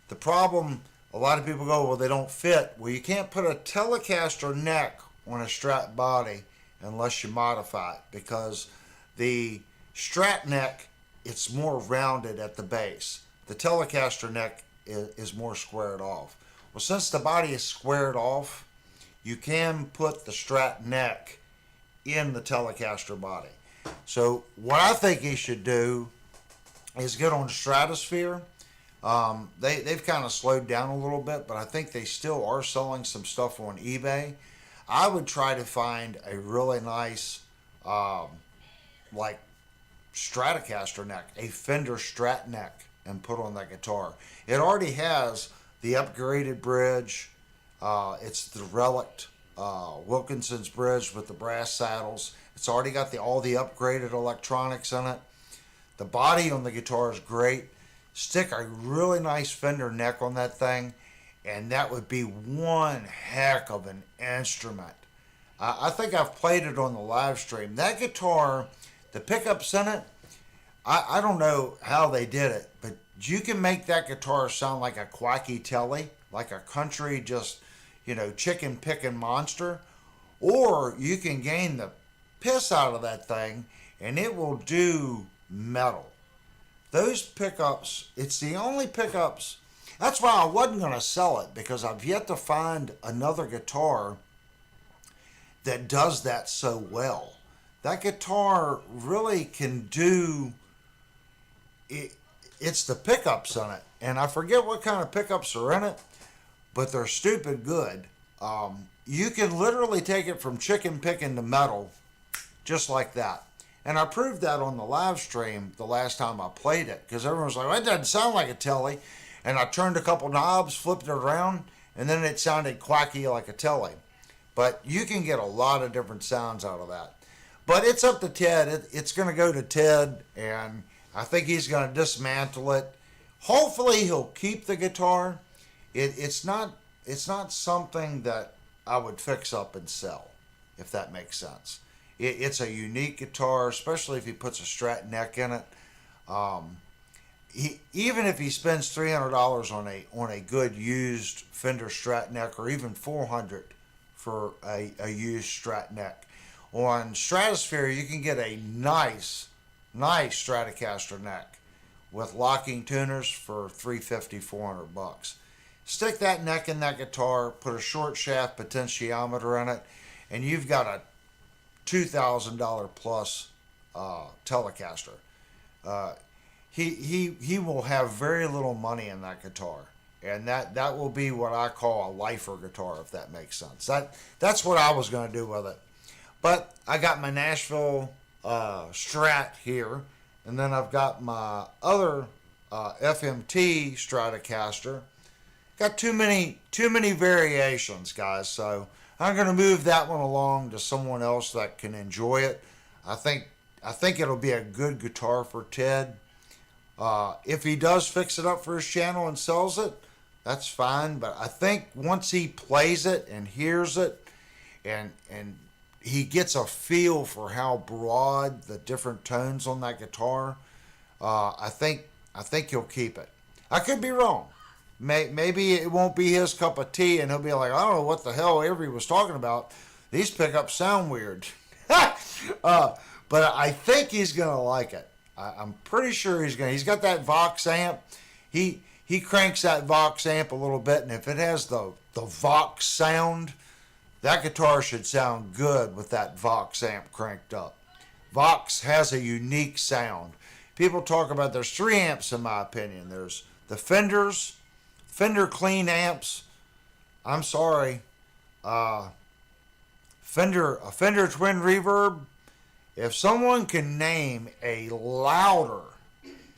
The problem, a lot of people go, well, they don't fit. Well, you can't put a Telecaster neck on a Strat body unless you modify it, because the Strat neck, it's more rounded at the base. The Telecaster neck is more squared off. Well, since the body is squared off, you can put the Strat neck in the Telecaster body. So what I think he should do is get on Stratosphere. They've kind of slowed down a little bit, but I think they still are selling some stuff on eBay. I would try to find a really nice, like Stratocaster neck, a Fender Strat neck, and put on that guitar. It already has the upgraded bridge. It's the relict Wilkinson's bridge with the brass saddles. It's already got all the upgraded electronics in it. The body on the guitar is great. Stick a really nice Fender neck on that thing, and that would be one heck of an instrument. I think I've played it on the live stream. That guitar, the pickups in it, I don't know how they did it, but you can make that guitar sound like a quacky Tele, like a country just, chicken picking monster, or you can gain the piss out of that thing and it will do metal. Those pickups, it's the only pickups. That's why I wasn't going to sell it, because I've yet to find another guitar that does that so well. That guitar really can do it. It's the pickups on it, and I forget what kind of pickups are in it, but they're stupid good. You can literally take it from chicken picking to metal just like that. And I proved that on the live stream the last time I played it, because everyone was like, well, that doesn't sound like a Tele. And I turned a couple knobs, flipped it around, and then it sounded quacky like a Tele. But you can get a lot of different sounds out of that. But it's up to Ted. It's going to go to Ted, and I think he's going to dismantle it. Hopefully he'll keep the guitar. It's not something that I would fix up and sell, if that makes sense. It's a unique guitar, especially if he puts a Strat neck in it. Even if he spends $300 on a good used Fender Strat neck, or even $400 for a used Strat neck, on Stratosphere you can get a nice Stratocaster neck with locking tuners for $350, $400. Stick that neck in that guitar, put a short shaft potentiometer in it, and you've got a $2,000 plus Telecaster. Uh, he will have very little money in that guitar, and that will be what I call a lifer guitar, if that makes sense. That's what I was going to do with it. But I got my Nashville Strat here, and then I've got my other FMT Stratocaster. Got too many variations, guys. So I'm going to move that one along to someone else that can enjoy it. I think it'll be a good guitar for Ted. If he does fix it up for his channel and sells it, that's fine. But I think once he plays it and hears it, and he gets a feel for how broad the different tones on that guitar, I think he'll keep it. I could be wrong. Maybe it won't be his cup of tea, and he'll be like, I don't know what the hell Avery was talking about. These pickups sound weird. But I think he's gonna like it. I'm pretty sure he's gonna. He's got that Vox amp. He cranks that Vox amp a little bit, and if it has the Vox sound, that guitar should sound good with that Vox amp cranked up. Vox has a unique sound. People talk about there's 3 amps in my opinion. There's the Fender clean amps. I'm sorry, Fender Twin Reverb. If someone can name a louder,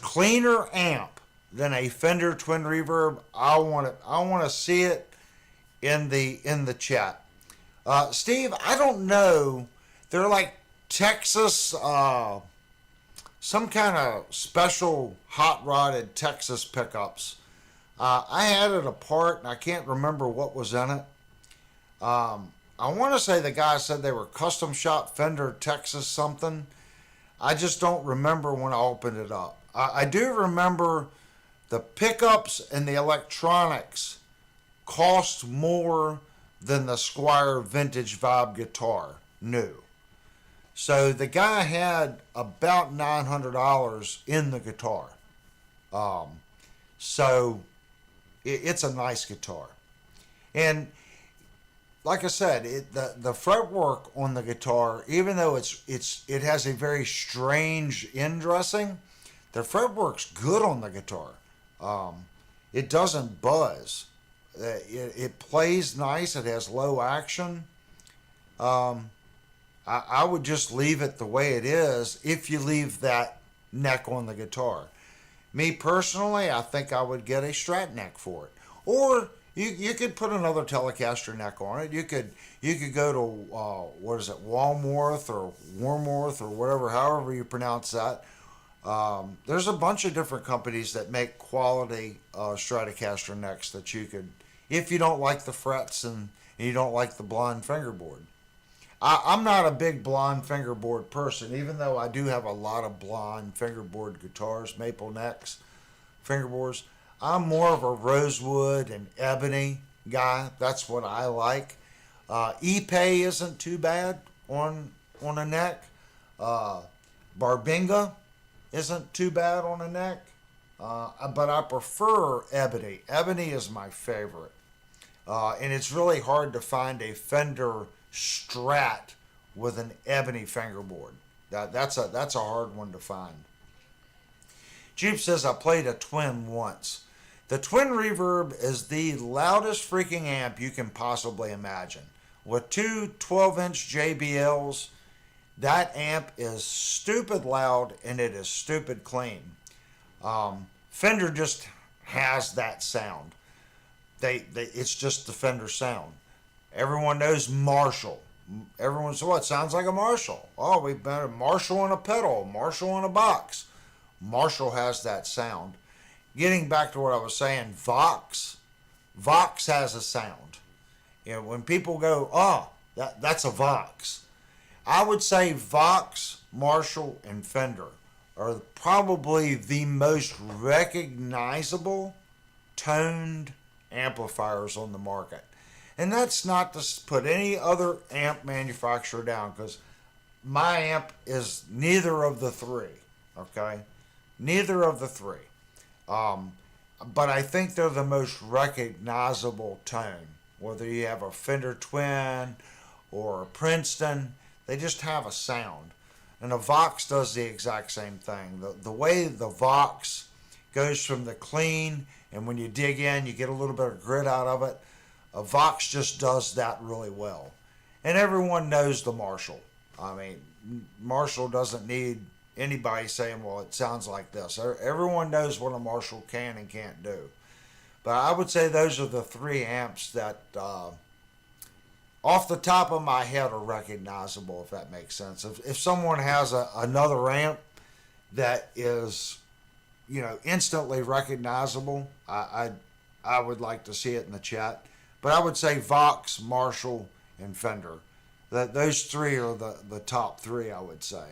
cleaner amp than a Fender Twin Reverb, I want it. I want to see it in the chat. Steve, I don't know. They're like Texas, some kind of special hot rodded Texas pickups. I had it apart and I can't remember what was in it. I want to say the guy said they were custom shop Fender Texas something. I just don't remember when I opened it up. I do remember the pickups and the electronics cost more than the Squier Vintage Vibe guitar new. So the guy had about $900 in the guitar. So it's a nice guitar. And like I said, the fretwork on the guitar, even though it has a very strange end dressing, the fretwork's good on the guitar. It doesn't buzz. It plays nice. It has low action. I would just leave it the way it is if you leave that neck on the guitar. Me personally, I think I would get a Strat neck for it. Or you could put another Telecaster neck on it. You could go to Walmworth or Warmworth or whatever, however you pronounce that. There's a bunch of different companies that make quality Stratocaster necks that you could, if you don't like the frets and you don't like the blonde fingerboard. I'm not a big blonde fingerboard person, even though I do have a lot of blonde fingerboard guitars, maple necks, fingerboards. I'm more of a rosewood and ebony guy. That's what I like. Ipe isn't too bad on a neck. Barbinga isn't too bad on a neck. But I prefer ebony. Ebony is my favorite. And it's really hard to find a Fender Strat with an ebony fingerboard. That's a hard one to find. Jeep says I played a Twin once. The Twin Reverb is the loudest freaking amp you can possibly imagine. With two 12-inch JBLs, that amp is stupid loud and it is stupid clean. Fender just has that sound. It's just the Fender sound. Everyone knows Marshall. Everyone says, well, it sounds like a Marshall. Oh, we've been a Marshall on a pedal, Marshall on a box. Marshall has that sound. Getting back to what I was saying, Vox has a sound. You know, when people go, oh, that's a Vox. I would say Vox, Marshall, and Fender are probably the most recognizable toned amplifiers on the market. And that's not to put any other amp manufacturer down, because my amp is neither of the three, okay? Neither of the three. But I think they're the most recognizable tone. Whether you have a Fender Twin or a Princeton, they just have a sound. and a Vox does the exact same thing. The way the Vox goes from the clean, and when you dig in, you get a little bit of grit out of it. A Vox just does that really well. And everyone knows the Marshall. I mean, Marshall doesn't need anybody saying, well, it sounds like this. Everyone knows what a Marshall can and can't do. But I would say those are the three amps that, off the top of my head, are recognizable, if that makes sense. If someone has another amp that is, instantly recognizable, I would like to see it in the chat. But I would say Vox, Marshall, and Fender. Those three are the top three, I would say.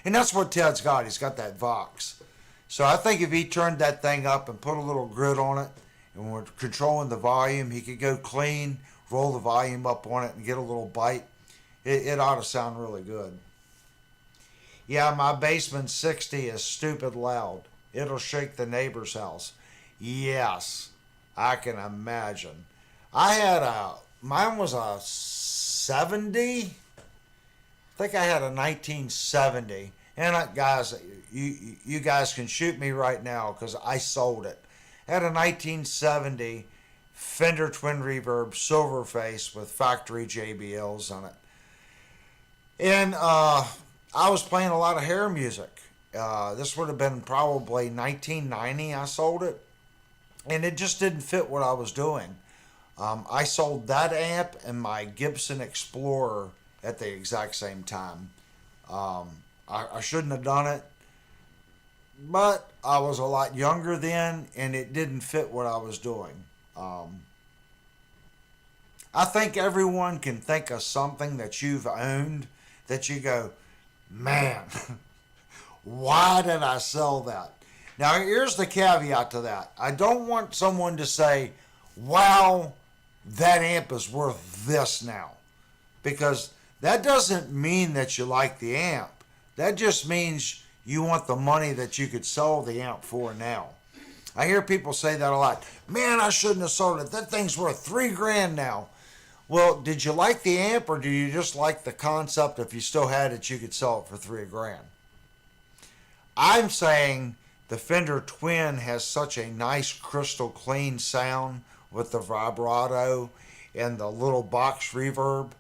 And that's what Ted's got. He's got that Vox. So I think if he turned that thing up and put a little grit on it, and we're controlling the volume, he could go clean, roll the volume up on it, and get a little bite. It ought to sound really good. Yeah, my Bassman 60 is stupid loud. It'll shake the neighbor's house. Yes, I can imagine. Mine was a 70. I think I had a 1970. And guys, you guys can shoot me right now because I sold it. I had a 1970 Fender Twin Reverb Silverface with factory JBLs on it. And I was playing a lot of hair music. This would have been probably 1990 I sold it. And it just didn't fit what I was doing. I sold that amp and my Gibson Explorer at the exact same time. I shouldn't have done it, but I was a lot younger then and it didn't fit what I was doing. I think everyone can think of something that you've owned that you go, man, why did I sell that? Now, here's the caveat to that. I don't want someone to say, wow, that amp is worth this now. Because that doesn't mean that you like the amp. That just means you want the money that you could sell the amp for now. I hear people say that a lot. Man, I shouldn't have sold it. That thing's worth $3,000 now. Well, did you like the amp or do you just like the concept if you still had it, you could sell it for $3,000? I'm saying the Fender Twin has such a nice crystal clean sound with the vibrato and the little box reverb.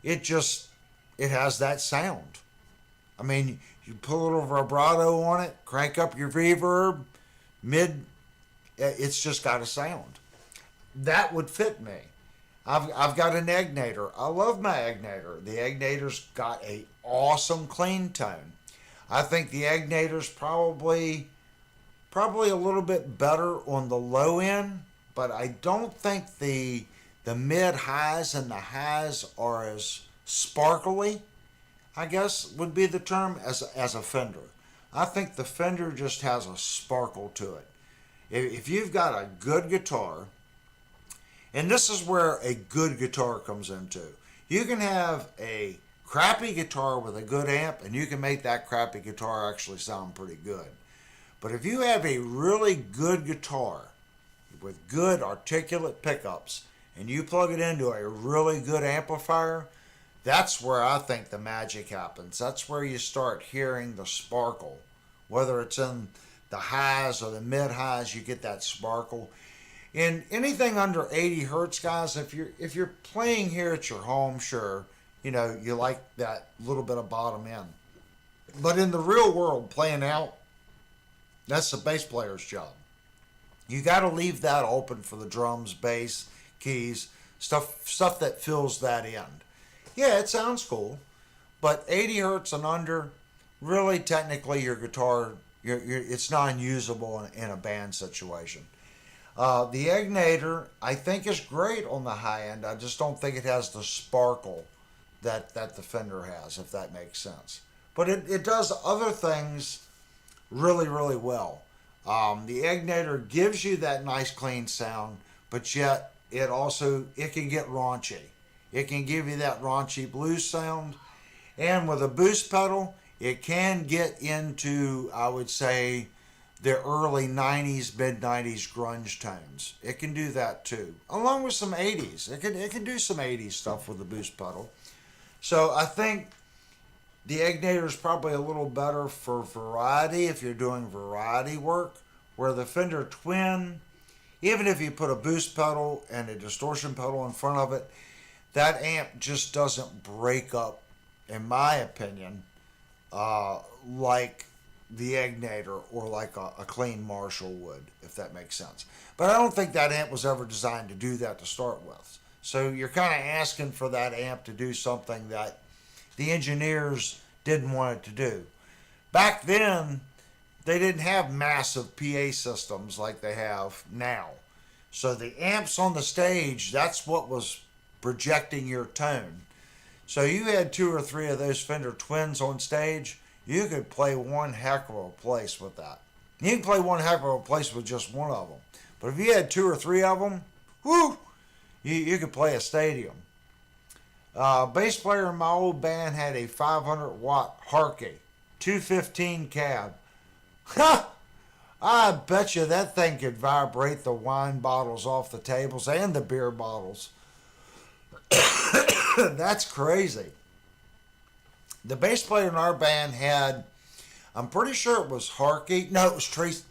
It has that sound. I mean, you put a little vibrato on it, crank up your reverb, it's just got a sound. That would fit me. I've got an Egnator. I love my Egnator. The Egnator's got a awesome clean tone. I think the Egnator's probably a little bit better on the low end, but I don't think the mid highs and the highs are as sparkly, I guess would be the term, as a Fender. I think the Fender just has a sparkle to it. If you've got a good guitar, and this is where a good guitar comes into. You can have a crappy guitar with a good amp, and you can make that crappy guitar actually sound pretty good. But if you have a really good guitar with good articulate pickups, and you plug it into a really good amplifier, that's where I think the magic happens. That's where you start hearing the sparkle. Whether it's in the highs or the mid highs, you get that sparkle. In anything under 80 hertz, guys, if you're playing here at your home, sure, you like that little bit of bottom end. But in the real world, playing out, that's the bass player's job. You got to leave that open for the drums, bass, keys, stuff that fills that end. Yeah, it sounds cool, but 80 hertz and under, really technically your guitar, it's not unusable in a band situation. The Egnator, I think, is great on the high end. I just don't think it has the sparkle that the Fender has, if that makes sense. But it does other things really, really well. The Egnator gives you that nice clean sound, but yet it can get raunchy. It can give you that raunchy blues sound. And with a boost pedal, it can get into, I would say, the early 90s, mid-90s grunge tones. It can do that too, along with some 80s. It can do some 80s stuff with the boost pedal. So I think The Egnator is probably a little better for variety if you're doing variety work, where the Fender Twin, even if you put a boost pedal and a distortion pedal in front of it, that amp just doesn't break up, in my opinion, like the Egnator or like a clean Marshall would, if that makes sense. But I don't think that amp was ever designed to do that to start with. So you're kind of asking for that amp to do something that the engineers didn't want it to do. Back then, they didn't have massive PA systems like they have now. So the amps on the stage, that's what was projecting your tone. So you had two or three of those Fender Twins on stage, you could play one heck of a place with that. You can play one heck of a place with just one of them. But if you had two or three of them, whoo, you could play a stadium. Bass player in my old band had a 500-watt Harkey, 215 cab. Ha! I bet you that thing could vibrate the wine bottles off the tables and the beer bottles. That's crazy. The bass player in our band had, I'm pretty sure it was Harkey. No, it was Trace.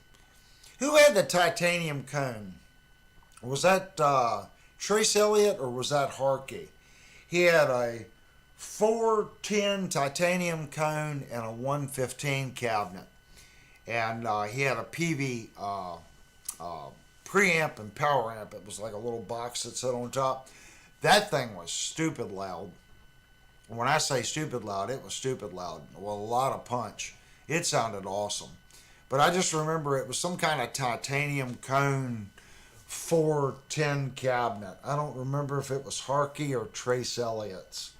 Who had the titanium cone? Was that Trace Elliott or was that Harkey? He had a 410 titanium cone and a 115 cabinet. And he had a PV preamp and power amp. It was like a little box that sat on top. That thing was stupid loud. When I say stupid loud, it was stupid loud. Well, a lot of punch. It sounded awesome. But I just remember it was some kind of titanium cone 410 cabinet. I don't remember if it was Harkey or Trace Elliott's.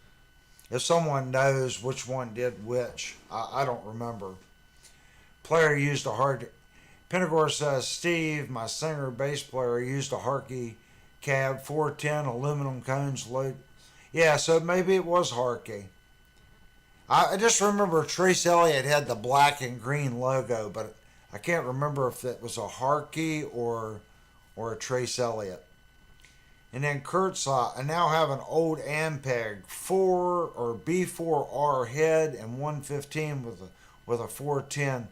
If someone knows which one did which, I don't remember. Player used a hard. Pentagore says, Steve, my singer bass player, used a Harkey cab 410 aluminum cones load. Yeah, so maybe it was Harkey. I just remember Trace Elliott had the black and green logo, but I can't remember if it was a Harkey or a Trace Elliott. And then Kurt's, I now have an old Ampeg 4 or B4R head and 115 with a 410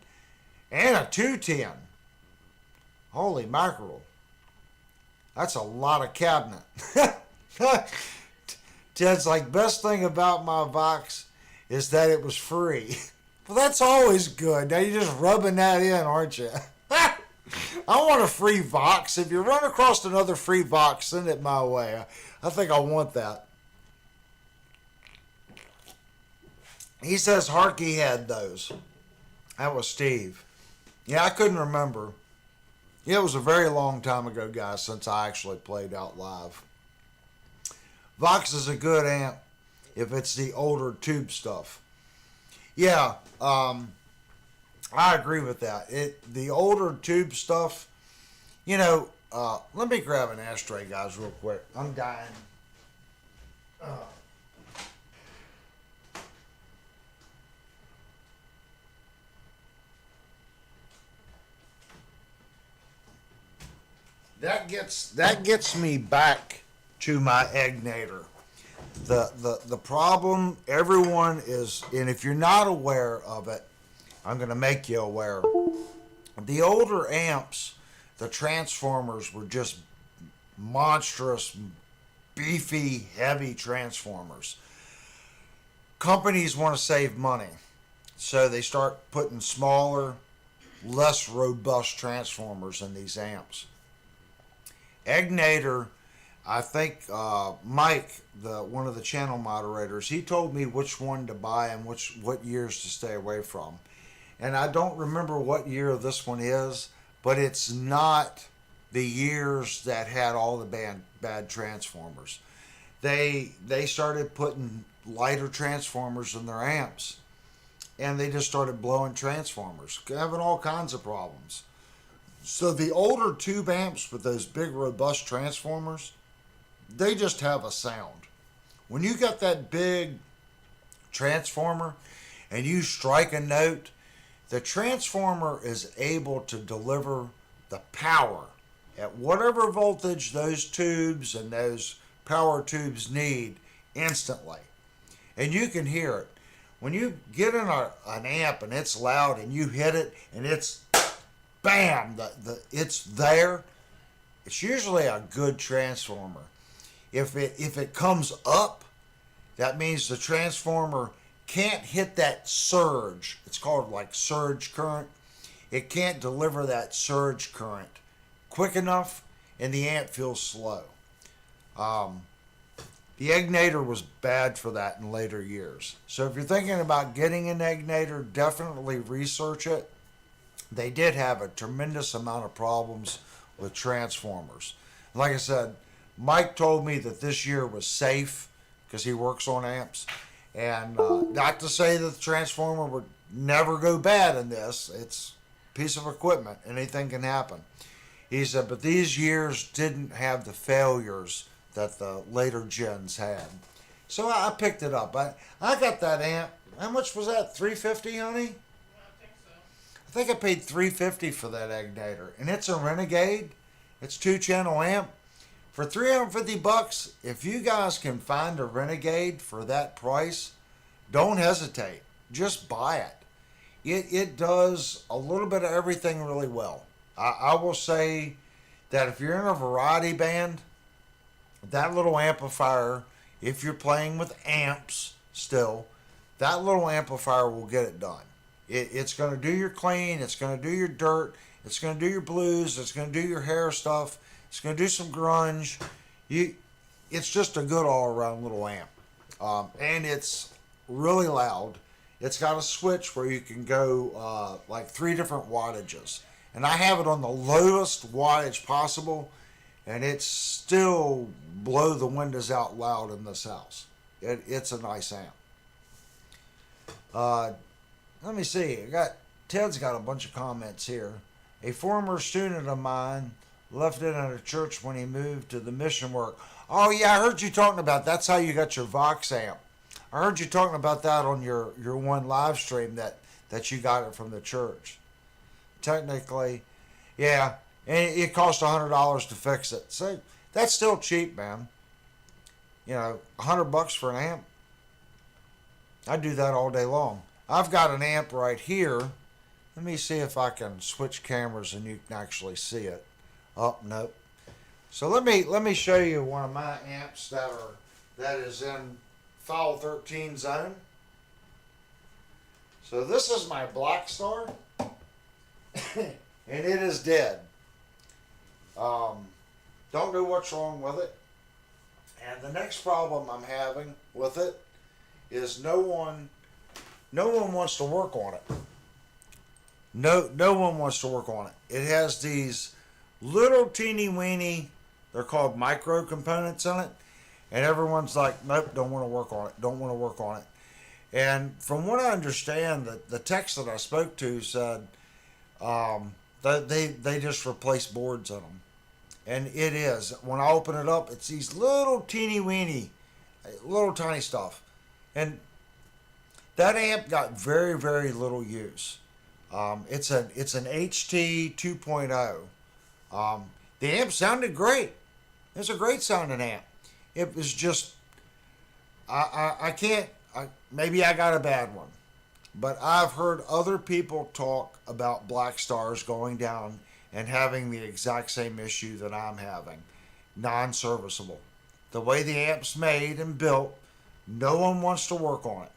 and a 210. Holy mackerel. That's a lot of cabinet. Ted's like, best thing about my Vox is that it was free. Well, that's always good. Now you're just rubbing that in, aren't you? I want a free Vox. If you run across another free Vox, send it my way. I think I want that. He says Harkey had those. That was Steve. Yeah, I couldn't remember. Yeah, it was a very long time ago, guys, since I actually played out live. Vox is a good amp if it's the older tube stuff. Yeah, I agree with that. The older tube stuff, let me grab an ashtray, guys, real quick. I'm dying. That gets me back to my Egnator. The problem, everyone is, and if you're not aware of it, I'm going to make you aware. The older amps, the transformers were just monstrous, beefy, heavy transformers. Companies want to save money, so they start putting smaller, less robust transformers in these amps. Egnator, I think Mike, one of the channel moderators, he told me which one to buy and what years to stay away from. And I don't remember what year this one is, but it's not the years that had all the bad transformers. They started putting lighter transformers in their amps, and they just started blowing transformers, having all kinds of problems. So the older tube amps with those big robust transformers, they just have a sound. When you got that big transformer and you strike a note, the transformer is able to deliver the power at whatever voltage those tubes and those power tubes need instantly. And you can hear it. when you get in an amp and it's loud and you hit it and it's bam, it's there, it's usually a good transformer. If it comes up, that means the transformer can't hit that surge. It's called like surge current. It can't deliver that surge current quick enough, and the amp feels slow. Um, the Egnator was bad for that in later years. So if you're thinking about getting an Egnator, definitely research it. They did have a tremendous amount of problems with transformers. Like I said, Mike told me that this year was safe because he works on amps. And not to say that the transformer would never go bad in this. It's a piece of equipment. Anything can happen. He said, but these years didn't have the failures that the later gens had. So I picked it up. I got that amp. How much was that? $350, honey? I think so. I think I paid $350 for that Egnator. And it's a Renegade. It's 2-channel amp. For $350, if you guys can find a Renegade for that price, don't hesitate. Just buy it. It does a little bit of everything really well. I will say that if you're in a variety band, that little amplifier, if you're playing with amps still, that little amplifier will get it done. It's going to do your clean, it's going to do your dirt, it's going to do your blues, it's going to do your hair stuff, it's going to do some grunge. It's just a good all-around little amp. And it's really loud. It's got a switch where you can go like 3 different wattages. And I have it on the lowest wattage possible, and it's still blow the windows out loud in this house. It's a nice amp. Let me see. Ted's got a bunch of comments here. A former student of mine left it at a church when he moved to the mission work. Oh yeah, I heard you talking about that's how you got your Vox amp. I heard you talking about that on your one live stream that you got it from the church. Technically, yeah, and it cost $100 to fix it. So that's still cheap, man. You know, $100 for an amp. I do that all day long. I've got an amp right here. Let me see if I can switch cameras and you can actually see it. Oh, nope. So let me show you one of my amps that is in file 13 zone. So this is my Black Star, and it is dead. Don't know what's wrong with it. And the next problem I'm having with it is no one wants to work on it. No one wants to work on it. It has these little teeny weeny, they're called micro components in it, and everyone's like, nope, don't want to work on it, don't want to work on it. And from what I understand, the text that I spoke to said that they just replace boards in them. And it is. When I open it up, it's these little teeny weeny, little tiny stuff. And that amp got very, very little use. It's an HT 2.0. The amp sounded great. It's a great sounding amp. It was just, maybe I got a bad one. But I've heard other people talk about Black Stars going down and having the exact same issue that I'm having. Non-serviceable. The way the amp's made and built, no one wants to work on it.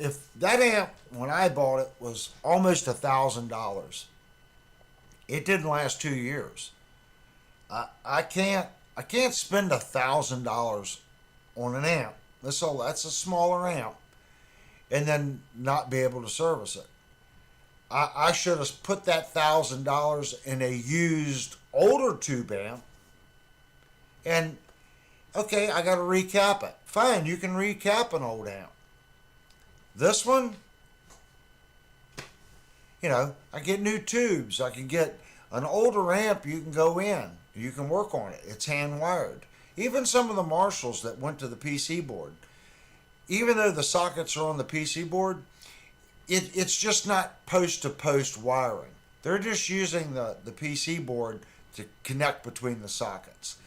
If that amp, when I bought it, was almost $1,000, it didn't last 2 years. I can't spend $1,000 on an amp. That's a smaller amp, and then not be able to service it. I should have put that $1,000 in a used older tube amp. And okay, I got to recap it. Fine, you can recap an old amp. This one, I get new tubes. I can get an older amp you can go in. You can work on it. It's hand wired. Even some of the Marshalls that went to the PC board, even though the sockets are on the PC board, it's just not post-to-post wiring. They're just using the PC board to connect between the sockets.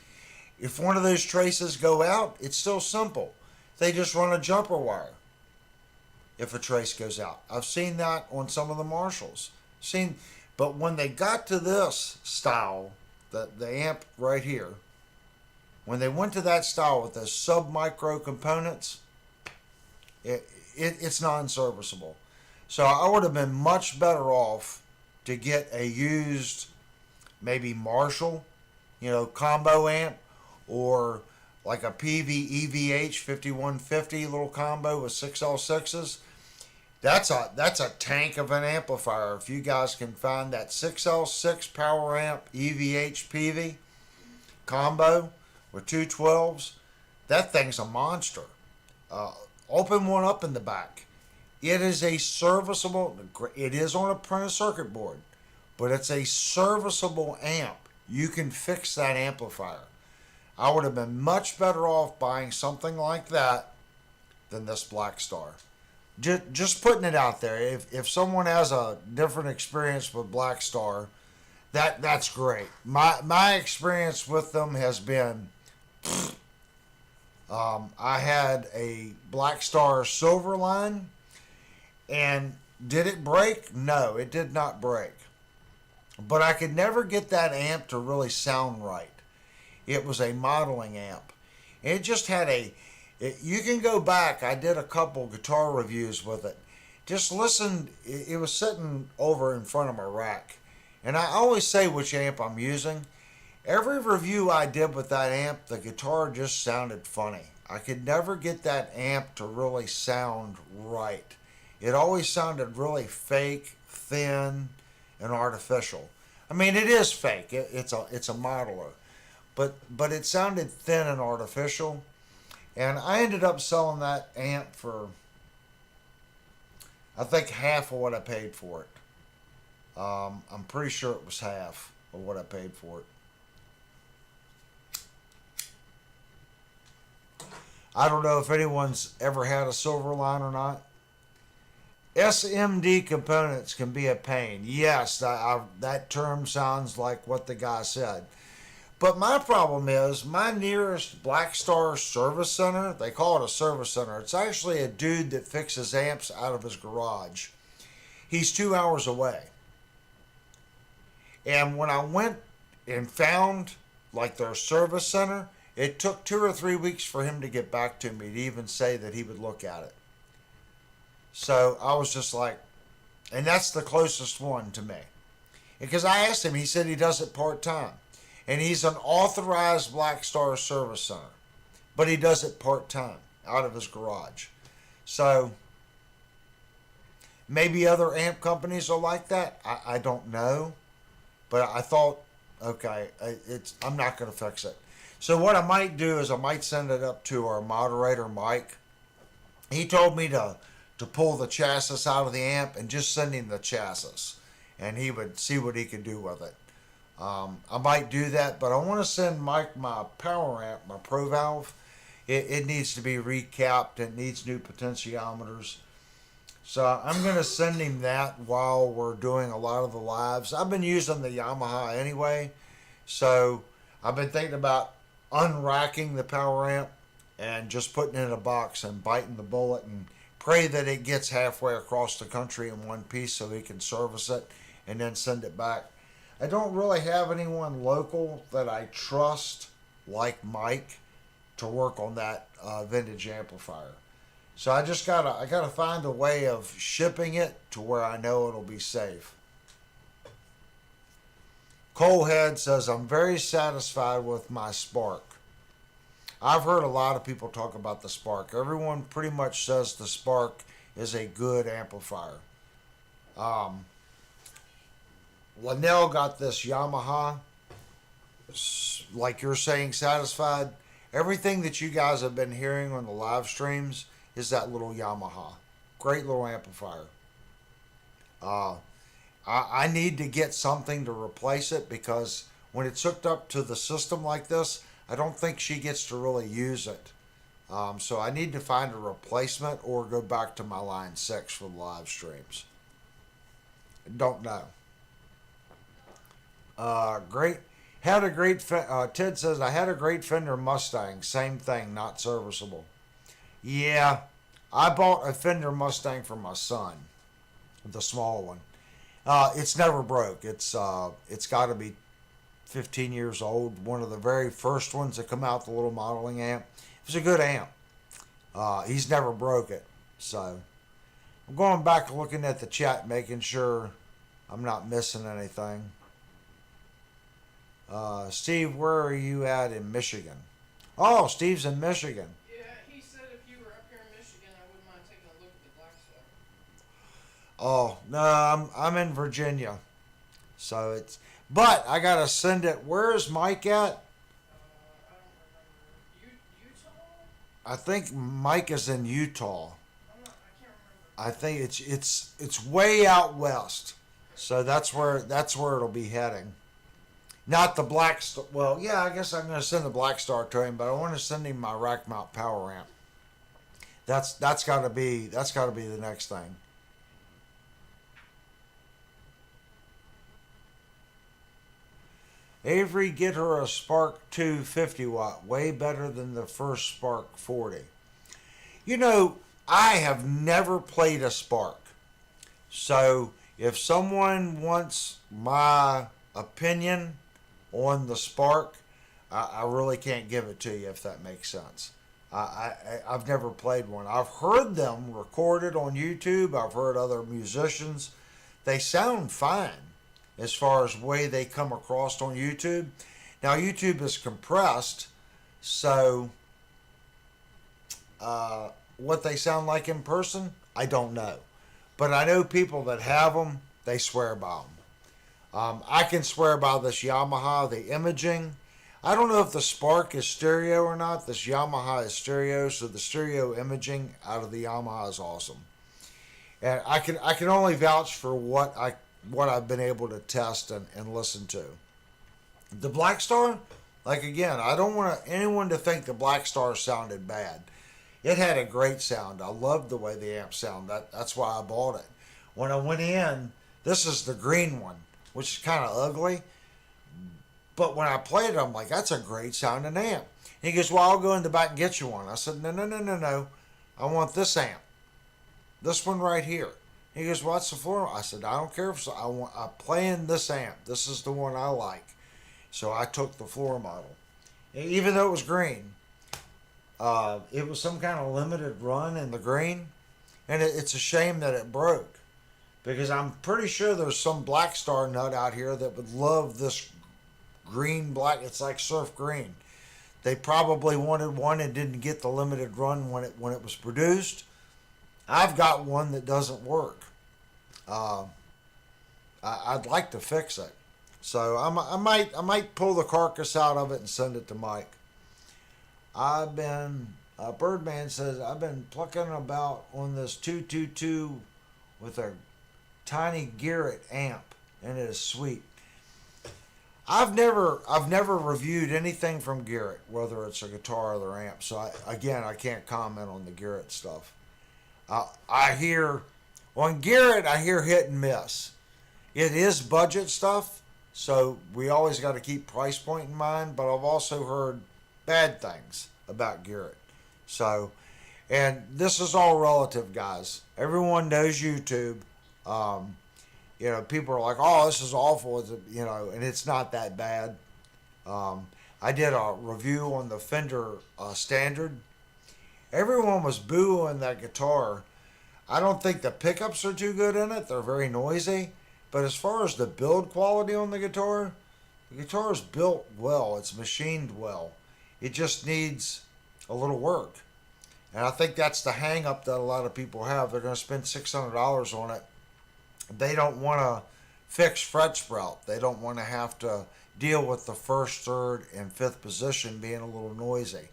If one of those traces go out, it's still simple. They just run a jumper wire. if a trace goes out. I've seen that on some of the Marshalls. But when they got to this style, the amp right here, when they went to that style with those sub micro components, it's non-serviceable. So I would have been much better off to get a used, maybe Marshall, combo amp, or like a PV EVH 5150 little combo with 6L6s. That's a tank of an amplifier. If you guys can find that 6L6 power amp EVH PV combo with 212s, that thing's a monster. Open one up in the back. It is a serviceable, it is on a printed circuit board, but it's a serviceable amp. You can fix that amplifier. I would have been much better off buying something like that than this Black Star. Just putting it out there. If someone has a different experience with Black Star, that's great. My experience with them has been, I had a Black Star Silverline, and did it break? No, it did not break. But I could never get that amp to really sound right. It was a modeling amp. It just had you can go back. I did a couple guitar reviews with it. Just listen. It was sitting over in front of my rack. And I always say which amp I'm using. Every review I did with that amp, the guitar just sounded funny. I could never get that amp to really sound right. It always sounded really fake, thin, and artificial. I mean, it is fake. It's a modeler, but it sounded thin and artificial. And I ended up selling that amp for, I think, half of what I paid for it. I'm pretty sure it was half of what I paid for it. I don't know if anyone's ever had a Silverline or not. SMD components can be a pain. Yes, that term sounds like what the guy said. But my problem is, my nearest Black Star service center, they call it a service center. It's actually a dude that fixes amps out of his garage. He's 2 hours away. And when I went and found like their service center, it took 2 or 3 weeks for him to get back to me to even say that he would look at it. So I was just like, and that's the closest one to me. Because I asked him, he said he does it part-time. And he's an authorized Black Star service center. But he does it part-time out of his garage. So maybe other amp companies are like that. I don't know. But I thought, okay, I'm not going to fix it. So what I might do is I might send it up to our moderator, Mike. He told me to pull the chassis out of the amp and just send him the chassis. And he would see what he could do with it. I might do that, but I want to send Mike my power amp, my Pro Valve. It needs to be recapped. It needs new potentiometers. So I'm going to send him that while we're doing a lot of the lives. I've been using the Yamaha anyway. So I've been thinking about unracking the power amp and just putting it in a box and biting the bullet and pray that it gets halfway across the country in one piece so he can service it and then send it back. I don't really have anyone local that I trust like Mike to work on that vintage amplifier. So I gotta find a way of shipping it to where I know it'll be safe. Colehead says, I'm very satisfied with my Spark. I've heard a lot of people talk about the Spark. Everyone pretty much says the Spark is a good amplifier. Linnell got this Yamaha, like you're saying, satisfied. Everything that you guys have been hearing on the live streams is that little Yamaha. Great little amplifier. I need to get something to replace it because when it's hooked up to the system like this, I don't think she gets to really use it. So I need to find a replacement or go back to my Line 6 for the live streams. Don't know. Ted says, I had a great Fender Mustang. Same thing, not serviceable. Yeah, I bought a Fender Mustang for my son, the small one. It's never broke. It's got to be 15 years old. One of the very first ones that come out, the little modeling amp. It was a good amp. He's never broke it. So I'm going back looking at the chat, making sure I'm not missing anything. Steve, where are you at in Michigan? Oh, Steve's in Michigan. Yeah, he said if you were up here in Michigan, I wouldn't mind taking a look at the Black Star. Oh no, I'm in Virginia. So it's, but I gotta send it. Where is Mike at? I don't remember. Utah? I think Mike is in Utah. I can't remember. I think it's way out west. So that's where it'll be heading. Not the Black Star. Well, yeah, I guess I'm going to send the Black Star to him, but I want to send him my rack mount power amp. That's got to be the next thing. Avery, get her a Spark 2 50 watt, way better than the first Spark 40. You know, I have never played a Spark. So if someone wants my opinion on the Spark, I really can't give it to you, if that makes sense. I've never played one. I've heard them recorded on YouTube. I've heard other musicians. They sound fine as far as way they come across on YouTube. Now YouTube is compressed, so what they sound like in person, I don't know. But I know people that have them, they swear by them. I can swear by this Yamaha, the imaging. I don't know if the Spark is stereo or not. This Yamaha is stereo, so the stereo imaging out of the Yamaha is awesome. And I can only vouch for what I've been able to test and listen to. The Black Star, like again, I don't want anyone to think the Black Star sounded bad. It had a great sound. I loved the way the amp sounded. That's why I bought it. When I went in, this is the green one, which is kind of ugly. But when I played it, I'm like, that's a great sounding amp. And he goes, well, I'll go in the back and get you one. I said, no. I want this amp. This one right here. He goes, what's the floor? I said, I don't care if I'm playing this amp. This is the one I like. So I took the floor model. Even though it was green, it was some kind of limited run in the green. And it's a shame that it broke. Because I'm pretty sure there's some Black Star nut out here that would love this green black. It's like surf green. They probably wanted one and didn't get the limited run when it was produced. I've got one that doesn't work. I'd like to fix it, so I might pull the carcass out of it and send it to Mike. Birdman says I've been plucking about on this 222 with a tiny Garrett amp, and it is sweet. I've never reviewed anything from Garrett, whether it's a guitar or their amp. So I can't comment on the Garrett stuff. I hear on Garrett, I hear hit and miss. It is budget stuff, so we always got to keep price point in mind. But I've also heard bad things about Garrett. So, and this is all relative, guys. Everyone knows YouTube. People are like, oh, this is awful, and it's not that bad. I did a review on the Fender Standard. Everyone was booing that guitar. I don't think the pickups are too good in it. They're very noisy. But as far as the build quality on the guitar is built well. It's machined well. It just needs a little work. And I think that's the hang up that a lot of people have. They're going to spend $600 on it. They don't want to fix fret sprout. They don't want to have to deal with the first, third, and fifth position being a little noisy.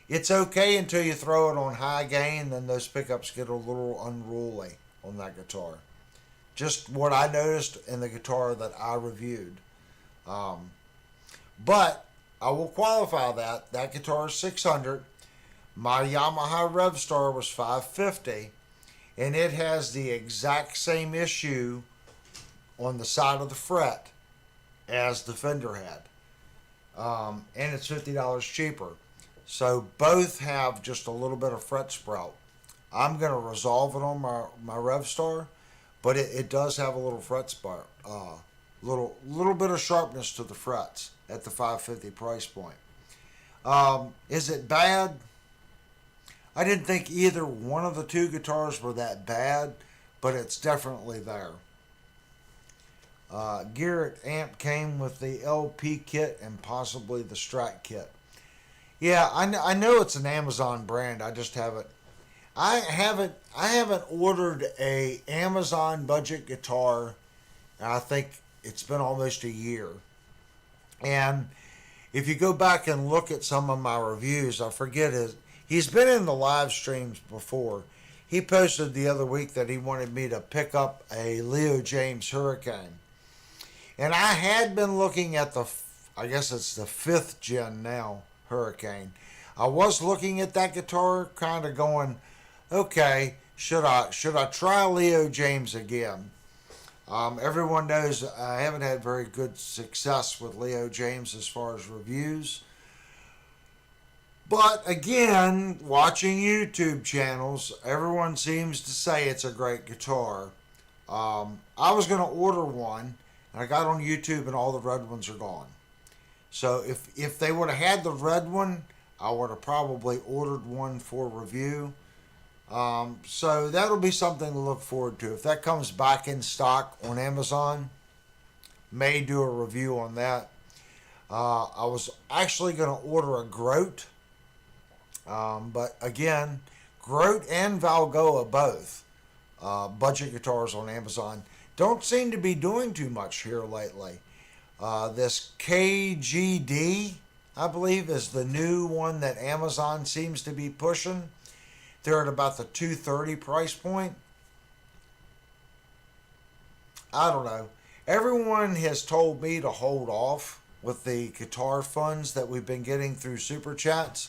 It's okay until you throw it on high gain, then those pickups get a little unruly on that guitar. Just what I noticed in the guitar that I reviewed. But I will qualify that. That guitar is $600. My Yamaha Revstar was $550. And it has the exact same issue on the side of the fret as the Fender had. And it's $50 cheaper. So both have just a little bit of fret sprout. I'm gonna resolve it on my RevStar, but it does have a little fret spot, little bit of sharpness to the frets at the 550 price point. Is it bad? I didn't think either one of the two guitars were that bad, but it's definitely there. Garrett Amp came with the LP kit and possibly the Strat kit. Yeah, I know it's an Amazon brand. I just haven't. I haven't ordered a Amazon budget guitar. I think it's been almost a year. And if you go back and look at some of my reviews, I forget his. He's been in the live streams before. He posted the other week that he wanted me to pick up a Leo James Hurricane. And I had been looking at I guess it's the 5th gen now, Hurricane. I was looking at that guitar, kind of going, okay, should I try Leo James again? Everyone knows I haven't had very good success with Leo James as far as reviews. But again, watching YouTube channels, everyone seems to say it's a great guitar. I was going to order one, and I got on YouTube, and all the red ones are gone. So if they would have had the red one, I would have probably ordered one for review. So that'll be something to look forward to. If that comes back in stock on Amazon, may do a review on that. I was actually going to order a Grote, but again, Grote and Valgoa both, budget guitars on Amazon, don't seem to be doing too much here lately. This KGD, I believe, is the new one that Amazon seems to be pushing. They're at about the $230 price point. I don't know. Everyone has told me to hold off with the guitar funds that we've been getting through Super Chats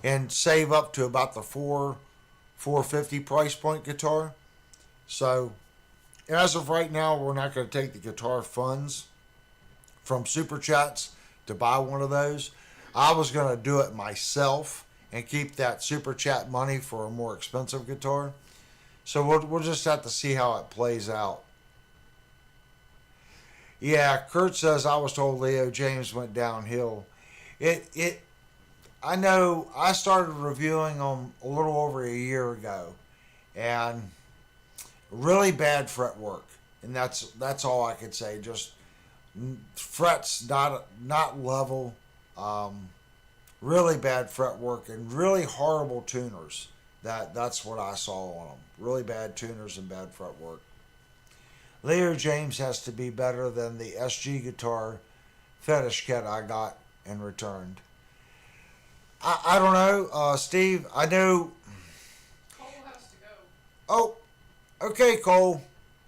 and save up to about the $450 price point guitar. So, as of right now, we're not going to take the guitar funds from Super Chats to buy one of those. I was going to do it myself and keep that Super Chat money for a more expensive guitar. So we'll just have to see how it plays out. Yeah, Kurt says I was told Leo James went downhill. I know I started reviewing them a little over a year ago, and really bad fretwork, and that's all I could say. Just frets not level. Really bad fretwork and really horrible tuners. That's what I saw on them. Really bad tuners and bad fretwork. Leo James has to be better than the SG guitar fetish kit I got and returned. I don't know, Steve. I know. Cole has to go. Oh, okay, Cole.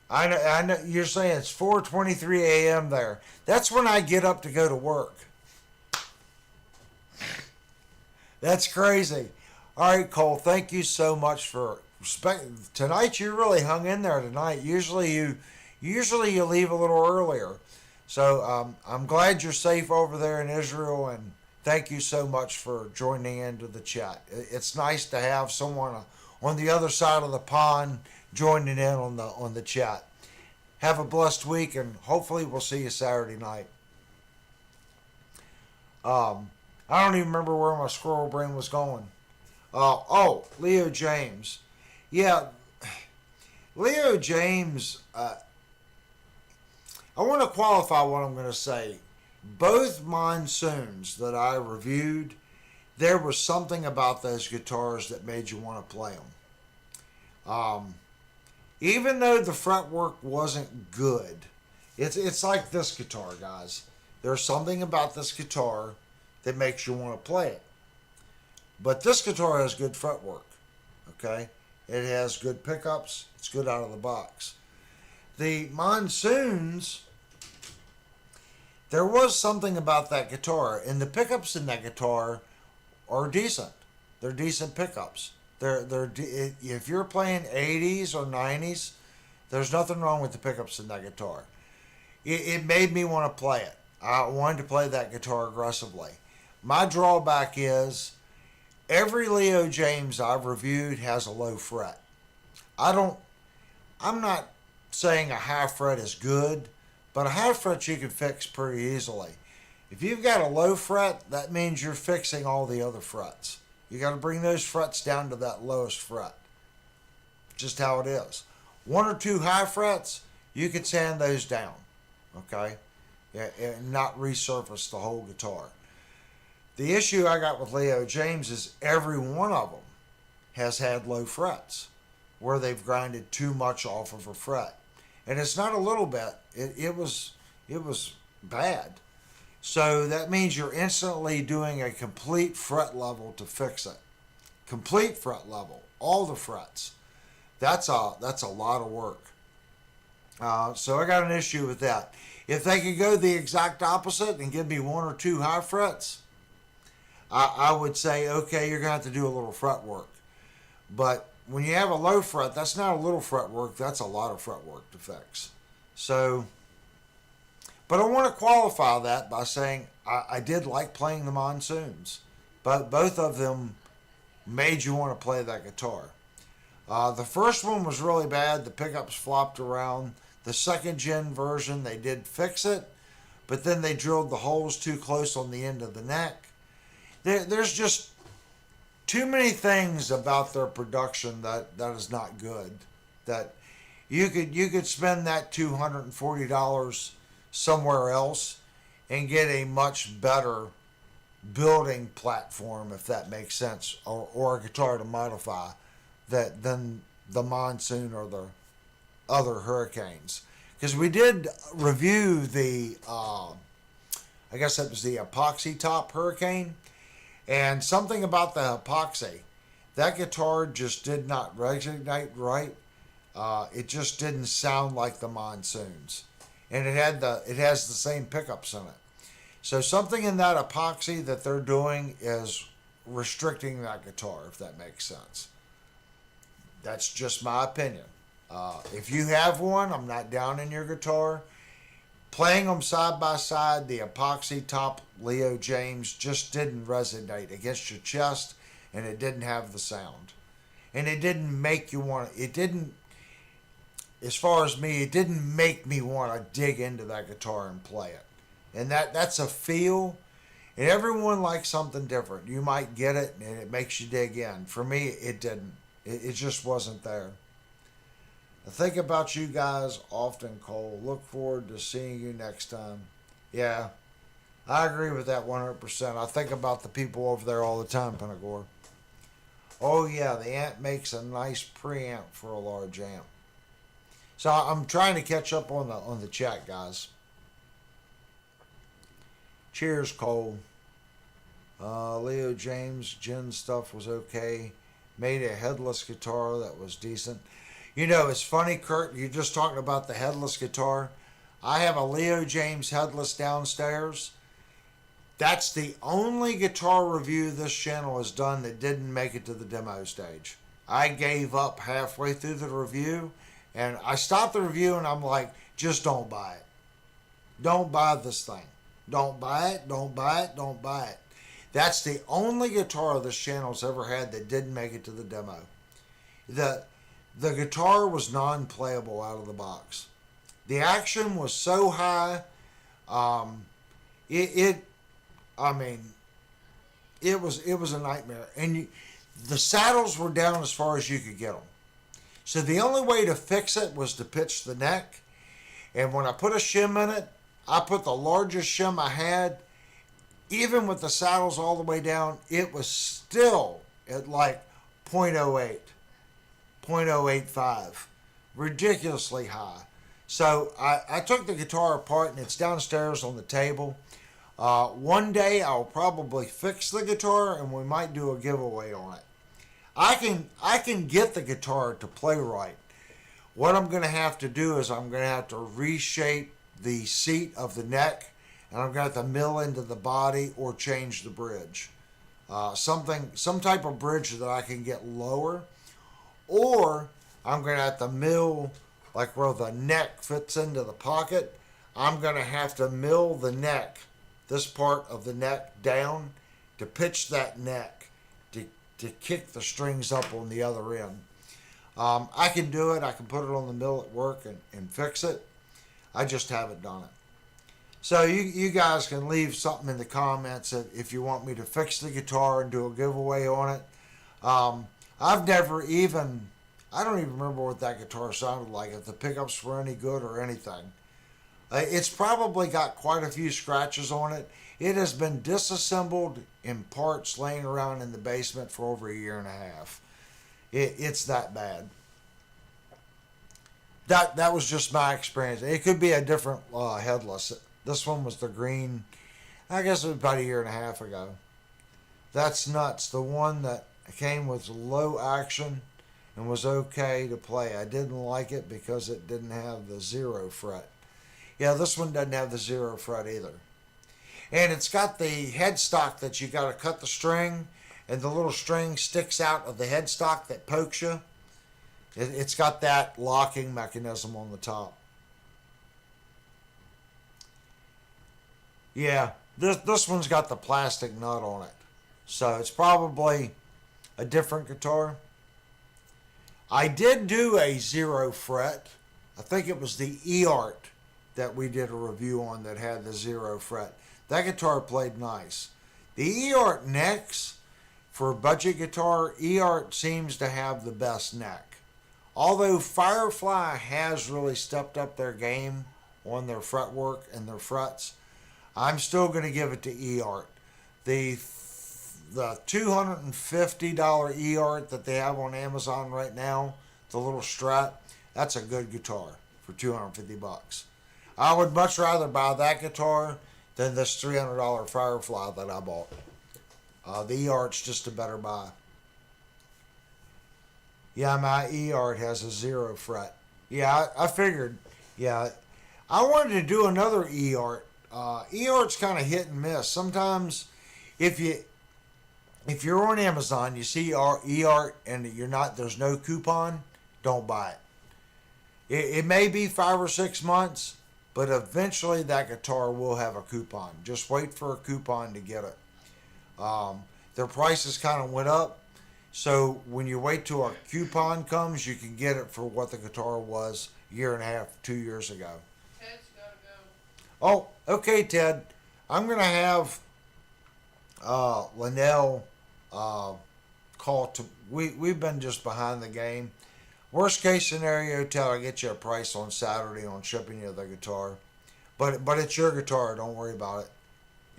I know. You're saying it's 4:23 a.m. there. That's when I get up to go to work. That's crazy. All right, Cole. Thank you so much for tonight. You really hung in there tonight. Usually you leave a little earlier. So I'm glad you're safe over there in Israel, and thank you so much for joining into the chat. It's nice to have someone on the other side of the pond joining in on the chat. Have a blessed week, and hopefully we'll see you Saturday night. I don't even remember where my squirrel brain was going. Leo James. Yeah, Leo James, I want to qualify what I'm going to say. Both monsoons that I reviewed, there was something about those guitars that made you want to play them. Even though the fretwork wasn't good, it's like this guitar, guys. There's something about this guitar that makes you want to play it. But this guitar has good fretwork, okay? It has good pickups. It's good out of the box. The monsoons, there was something about that guitar, and the pickups in that guitar are decent. They're decent pickups. If you're playing 80s or 90s, there's nothing wrong with the pickups in that guitar. It made me want to play it. I wanted to play that guitar aggressively. My drawback is Every Leo James I've reviewed has a low fret. I don't, I'm not saying a high fret is good, but a high fret you can fix pretty easily. If you've got a low fret, that means you're fixing all the other frets. You got to bring those frets down to that lowest fret. Just how it is. One or two high frets, you can sand those down, okay? Yeah, and not resurface the whole guitar. The issue I got with Leo James is every one of them has had low frets where they've grinded too much off of a fret. And it's not a little bit, it was bad. So that means you're instantly doing a complete fret level to fix it. Complete fret level, all the frets. That's a lot of work. So I got an issue with that. If they could go the exact opposite and give me one or two high frets, I would say, okay, you're going to have to do a little fret work. But when you have a low fret, that's not a little fret work, that's a lot of fret work to fix. So, but I want to qualify that by saying I did like playing the Monsoons. But both of them made you want to play that guitar. The first one was really bad. The pickups flopped around. The second gen version, they did fix it, but then they drilled the holes too close on the end of the neck. There's just too many things about their production that is not good. That you could spend that $240 somewhere else and get a much better building platform, if that makes sense, or a guitar to modify that than the Monsoon or the other Hurricanes. Because we did review the, I guess that was the epoxy top Hurricane, and something about the epoxy, that guitar just did not resonate right. It just didn't sound like the Monsoons, and it has the same pickups in it. So something in that epoxy that they're doing is restricting that guitar, if that makes sense. That's just my opinion. If you have one, I'm not down in your guitar. Playing them side by side, the epoxy top Leo James just didn't resonate against your chest, and it didn't have the sound. And it didn't make you want to, it didn't, as far as me, it didn't make me want to dig into that guitar and play it. And that's a feel, and everyone likes something different. You might get it, and it makes you dig in. For me, it didn't. It just wasn't there. I think about you guys often, Cole. Look forward to seeing you next time. Yeah, I agree with that 100%. I think about the people over there all the time, Penagore. Oh yeah, the amp makes a nice preamp for a large amp. So I'm trying to catch up on the chat, guys. Cheers, Cole. Leo James, Jen stuff was okay. Made a headless guitar that was decent. You know, it's funny, Kurt, you're just talking about the headless guitar. I have a Leo James headless downstairs. That's the only guitar review this channel has done that didn't make it to the demo stage. I gave up halfway through the review, and I stopped the review and I'm like, just don't buy it. Don't buy this thing. Don't buy it, don't buy it, don't buy it. That's the only guitar this channel's ever had that didn't make it to the demo. The guitar was non-playable out of the box. The action was so high, I mean, it was a nightmare. And the saddles were down as far as you could get them. So the only way to fix it was to pitch the neck. And when I put a shim in it, I put the largest shim I had. Even with the saddles all the way down, it was still at like 0.08, 0.085. Ridiculously high. So I took the guitar apart and it's downstairs on the table. One day I'll probably fix the guitar and we might do a giveaway on it. I can get the guitar to play right. What I'm going to have to do is I'm going to have to reshape the seat of the neck, and I'm going to have to mill into the body or change the bridge. Some type of bridge that I can get lower, or I'm going to have to mill like where the neck fits into the pocket. I'm going to have to mill the neck, this part of the neck down, to pitch that neck, to kick the strings up on the other end. I can do it. I can put it on the mill at work and fix it. I just haven't done it. So you guys can leave something in the comments if you want me to fix the guitar and do a giveaway on it. I've never even, I don't even remember what that guitar sounded like, if the pickups were any good or anything. It's probably got quite a few scratches on it. It has been disassembled in parts laying around in the basement for over a year and a half. It's that bad. That was just my experience. It could be a different headless. This one was the green. I guess it was about a year and a half ago. That's nuts. The one that came with low action and was okay to play. I didn't like it because it didn't have the 0 fret. Yeah, this one doesn't have the 0 fret either. And it's got the headstock that you got to cut the string, and the little string sticks out of the headstock that pokes you. It's got that locking mechanism on the top. Yeah, this one's got the plastic nut on it. So it's probably a different guitar. I did do a 0 fret. I think it was the E-Art that we did a review on that had the 0 fret. That guitar played nice. The E-Art necks, for a budget guitar, E-Art seems to have the best neck. Although Firefly has really stepped up their game on their fretwork and their frets, I'm still going to give it to E-Art. The $250 E-Art that they have on Amazon right now, the little Strat, that's a good guitar for $250. I would much rather buy that guitar than this $300 Firefly that I bought. The E-Art's just a better buy. Yeah, my E-Art has a 0 fret. Yeah, I figured. Yeah, I wanted to do another E-Art. E-Art's kind of hit and miss. Sometimes, if you're on Amazon, you see E-Art and there's no coupon, don't buy it. It may be 5 or 6 months, but eventually that guitar will have a coupon. Just wait for a coupon to get it. Their prices kind of went up, so when you wait till a coupon comes, you can get it for what the guitar was a year and a half, 2 years ago. Ted's gotta go. Oh, okay, Ted. I'm going to have Linnell call to. We've been just behind the game. Worst case scenario, Ted, I'll get you a price on Saturday on shipping you the guitar. But it's your guitar. Don't worry about it.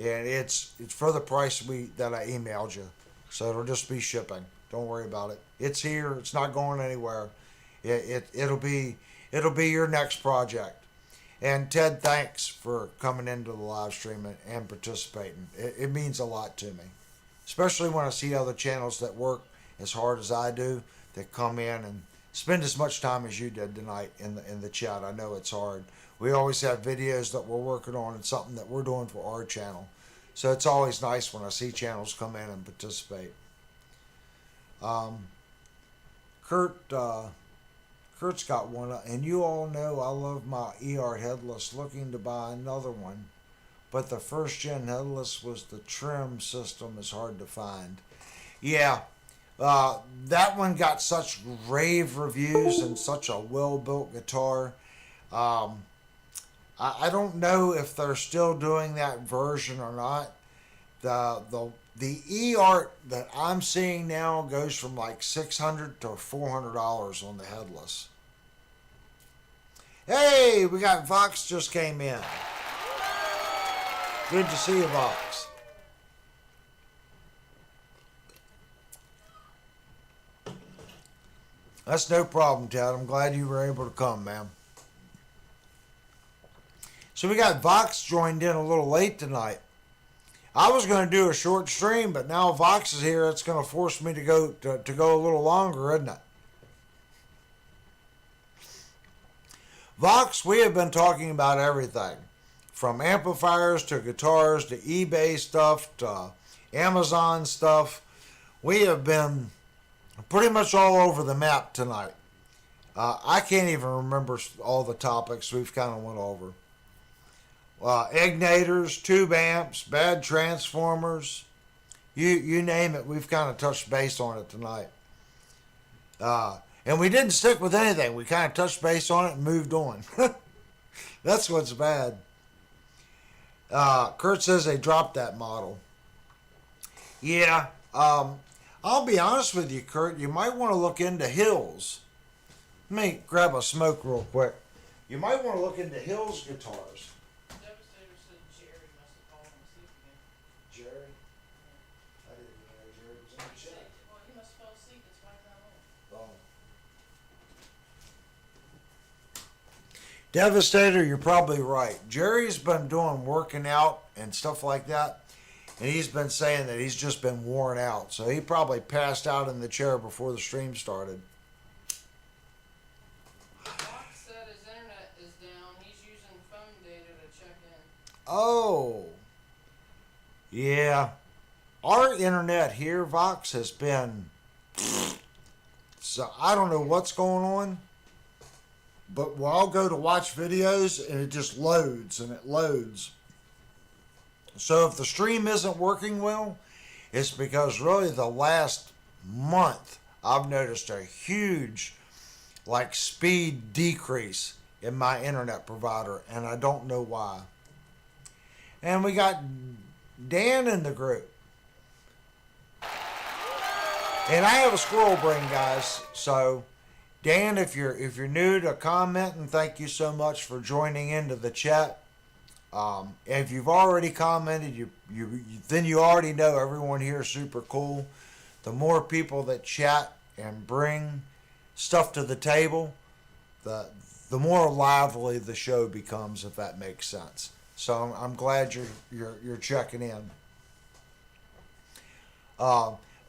And it's for the price that I emailed you. So it'll just be shipping. Don't worry about it. It's here. It's not going anywhere. It'll be your next project. And Ted, thanks for coming into the live stream and participating. It means a lot to me, especially when I see other channels that work as hard as I do that come in and spend as much time as you did tonight in the chat. I know it's hard. We always have videos that we're working on and something that we're doing for our channel. So it's always nice when I see channels come in and participate. Kurt's got one, and you all know I love my E-Art headless, looking to buy another one. But the first gen headless was the trim system is hard to find. Yeah, that one got such rave reviews and such a well-built guitar. I don't know if they're still doing that version or not. The E-Art that I'm seeing now goes from like $600 to $400 on the headless. Hey, we got Vox just came in. Good to see you, Vox. That's no problem, Ted. I'm glad you were able to come, man. So we got Vox joined in a little late tonight. I was going to do a short stream, but now Vox is here. It's going to force me to go a little longer, isn't it? Vox, we have been talking about everything, from amplifiers to guitars to eBay stuff to Amazon stuff. We have been pretty much all over the map tonight. I can't even remember all the topics we've kind of went over. Ignators, tube amps, bad transformers, You name it, we've kind of touched base on it tonight. And we didn't stick with anything. We kind of touched base on it and moved on. That's what's bad. Kurt says they dropped that model. Yeah. I'll be honest with you, Kurt. You might want to look into Hills. Let me grab a smoke real quick. You might want to look into Hills guitars. Devastator said Jerry must have fallen asleep again. Jerry? I didn't know Jerry was in the chat. Well, he must have fell asleep, that's why he's not on. Oh. Devastator, you're probably right. Jerry's been doing working out and stuff like that, and he's been saying that he's just been worn out. So he probably passed out in the chair before the stream started. Fox said his internet is down. He's using phone data to check in. Oh. Yeah. Our internet here, Vox, has been... So I don't know what's going on. But I'll go to watch videos and it just loads and it loads. So if the stream isn't working well, it's because really the last month I've noticed a huge speed decrease in my internet provider, and I don't know why. And we got Dan in the group. And I have a squirrel brain, guys, so Dan, if you're new to commenting, thank you so much for joining into the chat. If you've already commented, then you already know everyone here is super cool. The more people that chat and bring stuff to the table, the more lively the show becomes, if that makes sense. So I'm glad you're checking in.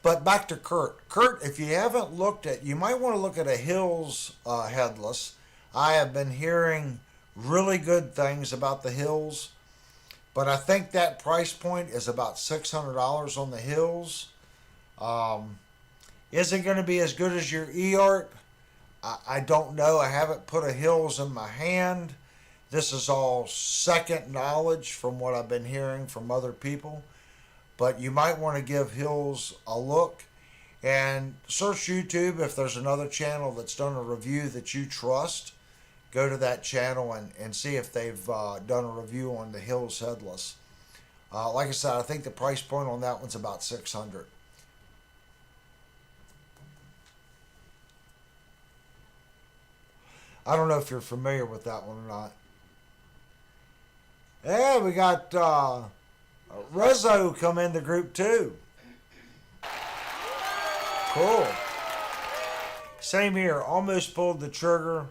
But back to Kurt. Kurt, if you haven't looked at, you might want to look at a Hills headless. I have been hearing really good things about the Hills, but I think that price point is about $600 on the Hills. Is it going to be as good as your eArt? I don't know. I haven't put a Hills in my hand. This is all second knowledge from what I've been hearing from other people. But you might want to give Hills a look and search YouTube. If there's another channel that's done a review that you trust, go to that channel and see if they've done a review on the Hills headless. Like I said, I think the price point on that one's about $600. I don't know if you're familiar with that one or not. Yeah, we got Rezo come in the group too. Cool. Same here. Almost pulled the trigger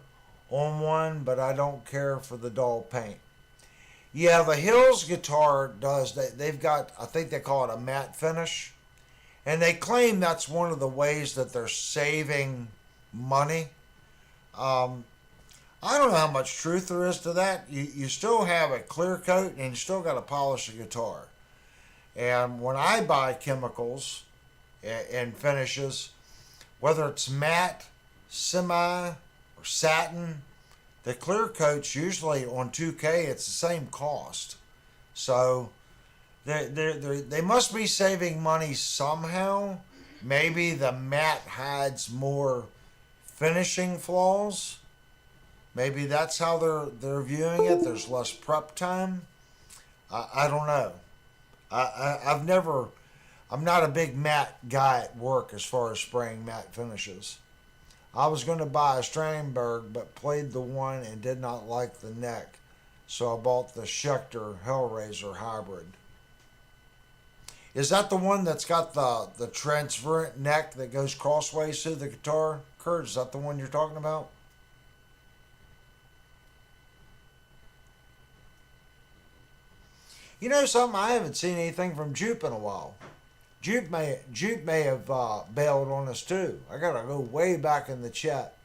on one, but I don't care for the dull paint. Yeah, the Hills guitar does. They've got, I think they call it a matte finish. And they claim that's one of the ways that they're saving money. I don't know how much truth there is to that. You still have a clear coat and you still got to polish the guitar. And when I buy chemicals and finishes, whether it's matte, semi, or satin, the clear coats usually on 2K, it's the same cost. So they must be saving money somehow. Maybe the matte hides more finishing flaws. Maybe that's how they're viewing it. There's less prep time. I don't know. I'm not a big matte guy at work as far as spraying matte finishes. I was going to buy a Strandberg, but played the one and did not like the neck. So I bought the Schecter Hellraiser Hybrid. Is that the one that's got the transparent neck that goes crossways through the guitar? Kurt, is that the one you're talking about? You know something? I haven't seen anything from Jupe in a while. Jupe may have bailed on us too. I gotta go way back in the chat.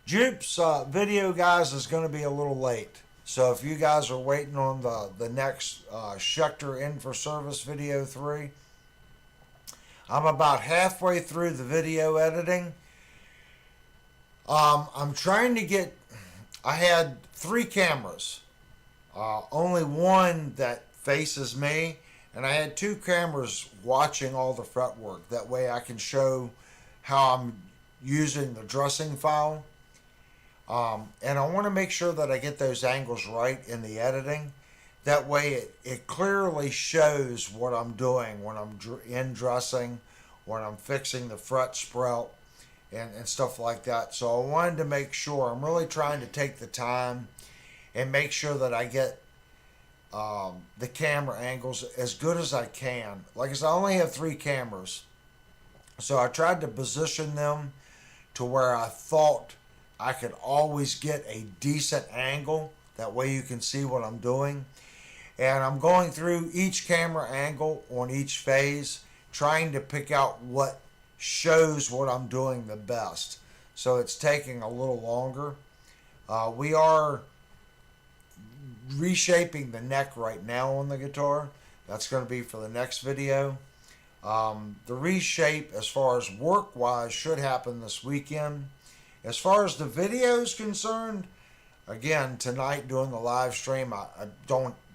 Jupe's video, guys, is going to be a little late. So if you guys are waiting on the next Schecter In For Service video 3, I'm about halfway through the video editing. I'm trying to get... I had 3 cameras. only one that faces me, and I had two cameras watching all the fretwork. That way I can show how I'm using the dressing file. And I want to make sure that I get those angles right in the editing. That way it clearly shows what I'm doing when I'm in dressing, when I'm fixing the fret sprout, and stuff like that. So I wanted to make sure, I'm really trying to take the time and make sure that I get the camera angles as good as I can. Like I said, I only have three cameras. So I tried to position them to where I thought I could always get a decent angle. That way you can see what I'm doing. And I'm going through each camera angle on each phase, trying to pick out what shows what I'm doing the best. So it's taking a little longer. We are reshaping the neck right now on the guitar. That's going to be for the next video. The reshape, as far as work wise, should happen this weekend. As far as the video is concerned, again, tonight doing the live stream, I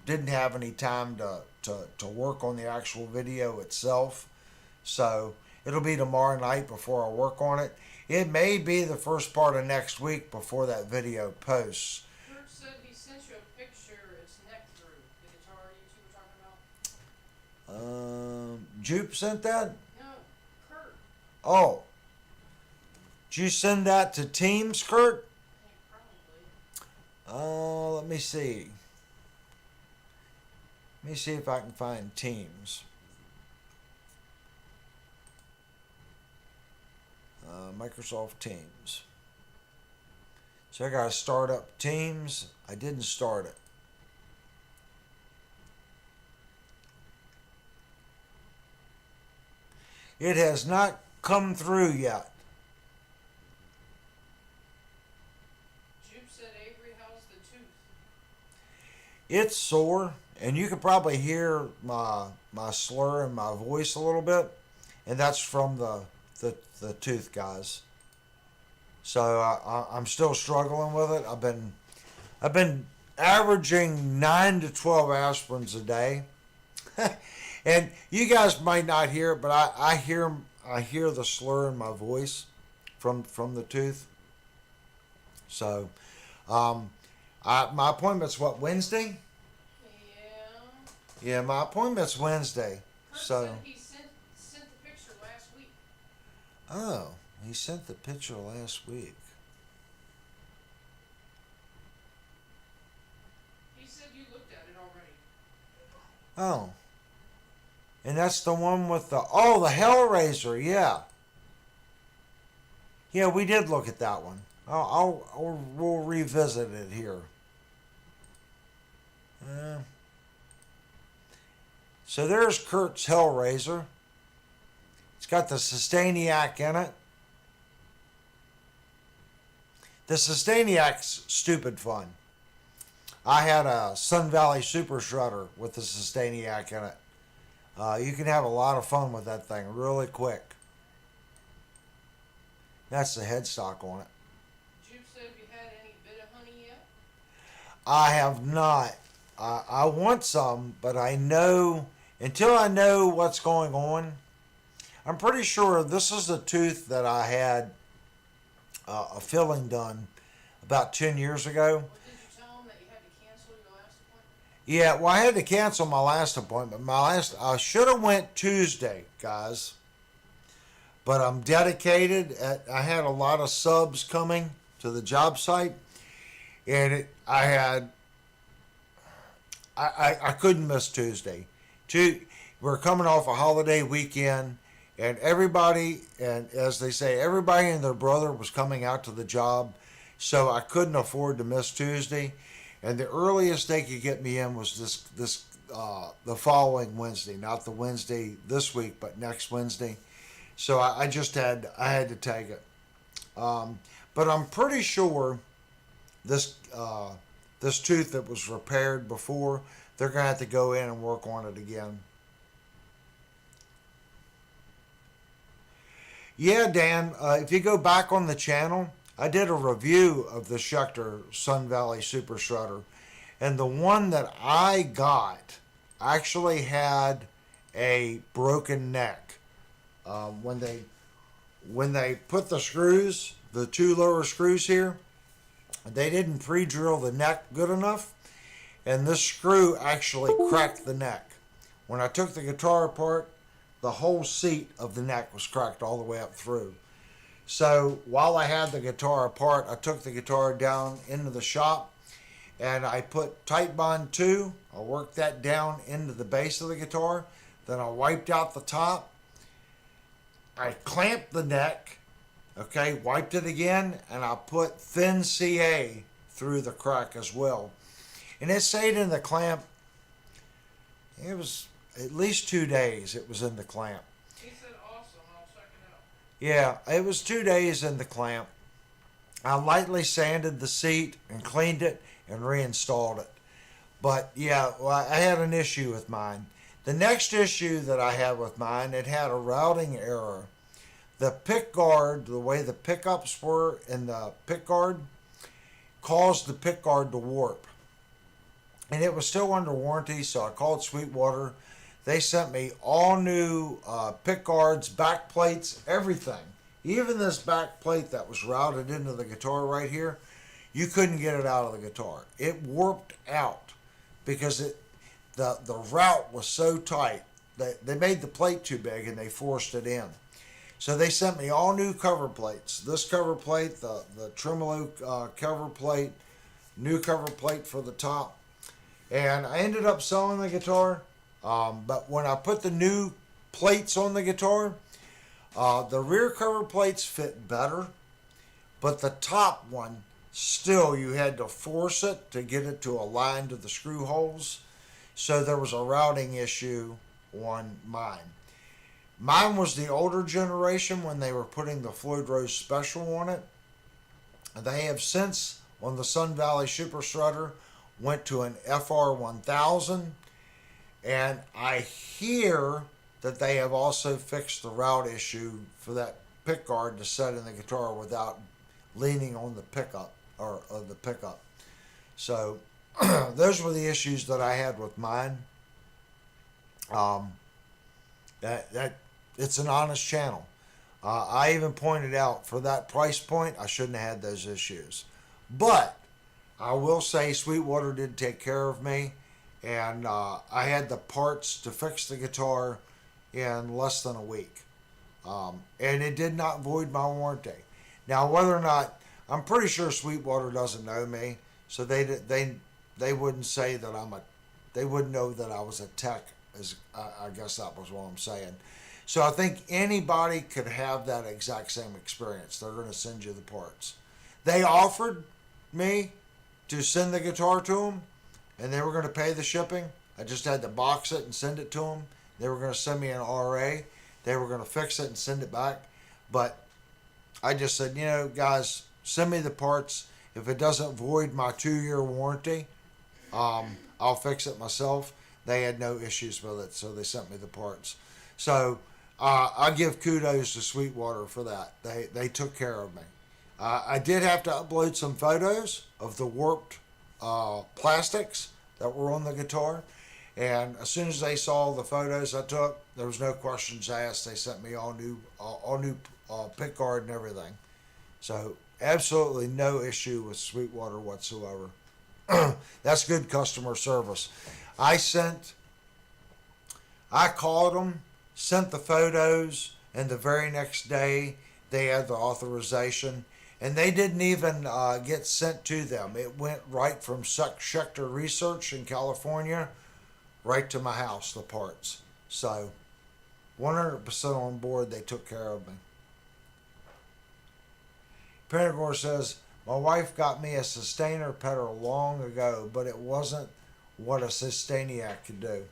didn't have any time to work on the actual video itself. So it'll be tomorrow night before I work on it. It may be the first part of next week before that video posts. Kurt said he sent you a picture, it's neck through, the guitar you two were talking about. Jupe sent that? No, Kurt. Oh. Did you send that to Teams, Kurt? I think probably. Let me see. Let me see if I can find Teams. Microsoft Teams. So I gotta start up Teams. I didn't start it. It has not come through yet. Jupe said, Avery, how's the tooth? It's sore, and you can probably hear my slur in my voice a little bit, and that's from the tooth, guys. So I'm still struggling with it. I've been averaging 9 to 12 aspirins a day, and you guys might not hear it, but I hear the slur in my voice from the tooth. So my appointment's what, Wednesday? Yeah. Yeah, my appointment's Wednesday. Kurt So said he sent the picture last week. oh, he sent the picture last week. He said you looked at it already. Oh. And that's the one with the Hellraiser, yeah. Yeah, we did look at that one. We'll revisit it here. So there's Kurt's Hellraiser. It's got the Sustainiac in it. The Sustainiac's stupid fun. I had a Sun Valley Super Shredder with the Sustainiac in it. You can have a lot of fun with that thing really quick. That's the headstock on it. Jupe said, have you had any bit of honey yet? I have not. I want some, but until I know what's going on, I'm pretty sure this is the tooth that I had a filling done about 10 years ago. Well, did you tell him that you had to cancel your last appointment? Yeah, well, I had to cancel my last appointment. I should have went Tuesday, guys. But I'm dedicated. I had a lot of subs coming to the job site, and I couldn't miss Tuesday. We're coming off a holiday weekend, and everybody, and as they say, everybody and their brother was coming out to the job, so I couldn't afford to miss Tuesday. And the earliest they could get me in was the following Wednesday, not the Wednesday this week, but next Wednesday. So I had to take it. But I'm pretty sure this tooth that was repaired before, they're gonna have to go in and work on it again. Yeah, Dan, if you go back on the channel, I did a review of the Schecter Sun Valley Super Shredder, And the one that I got actually had a broken neck. When they put the screws, the two lower screws here, they didn't pre-drill the neck good enough, and this screw actually cracked the neck. When I took the guitar apart, the whole seat of the neck was cracked all the way up through. So while I had the guitar apart, I took the guitar down into the shop and I put Titebond 2. I worked that down into the base of the guitar. Then I wiped out the top. I clamped the neck, okay, wiped it again, and I put thin CA through the crack as well. And it stayed in the clamp. It was at least 2 days it was in the clamp. He said awesome, I'll check it out. Yeah, it was 2 days in the clamp. I lightly sanded the seat and cleaned it and reinstalled it. But yeah, well, I had an issue with mine. The next issue that I had with mine, it had a routing error. The pick guard, the way the pickups were in the pick guard, caused the pick guard to warp. And it was still under warranty, so I called Sweetwater. They sent me all new pick guards, back plates, everything. Even this back plate that was routed into the guitar right here, you couldn't get it out of the guitar. It warped out because the route was so tight. They made the plate too big and they forced it in. So they sent me all new cover plates. This cover plate, the tremolo cover plate, new cover plate for the top. And I ended up selling the guitar. But when I put the new plates on the guitar, the rear cover plates fit better. But the top one, still you had to force it to get it to align to the screw holes. So there was a routing issue on mine. Mine was the older generation when they were putting the Floyd Rose Special on it. They have since, on the Sun Valley Super Shredder, went to an FR1000. And I hear that they have also fixed the route issue for that pick guard to set in the guitar without leaning on the pickup or the pickup. So those were the issues that I had with mine. That it's an honest channel. I even pointed out for that price point, I shouldn't have had those issues. But I will say Sweetwater did take care of me, and I had the parts to fix the guitar in less than a week. And it did not void my warranty. Now, whether or not, I'm pretty sure Sweetwater doesn't know me, so they wouldn't say that they wouldn't know that I was a tech, as I guess that was what I'm saying. So I think anybody could have that exact same experience. They're going to send you the parts. They offered me to send the guitar to them, and they were going to pay the shipping. I just had to box it and send it to them. They were going to send me an RA. They were going to fix it and send it back. But I just said, guys, send me the parts. If it doesn't void my 2-year warranty, I'll fix it myself. They had no issues with it, so they sent me the parts. So I give kudos to Sweetwater for that. They took care of me. I did have to upload some photos of the warped plastics that were on the guitar. And as soon as they saw the photos I took, there was no questions asked. They sent me all new pick guard and everything. So absolutely no issue with Sweetwater whatsoever. That's good customer service. I called them, sent the photos, and the very next day they had the authorization. And they didn't even get sent to them. It went right from Schechter Research in California right to my house, the parts. So 100% on board, they took care of me. Penagore says, my wife got me a sustainer pedal long ago, but it wasn't what a Sustainiac could do.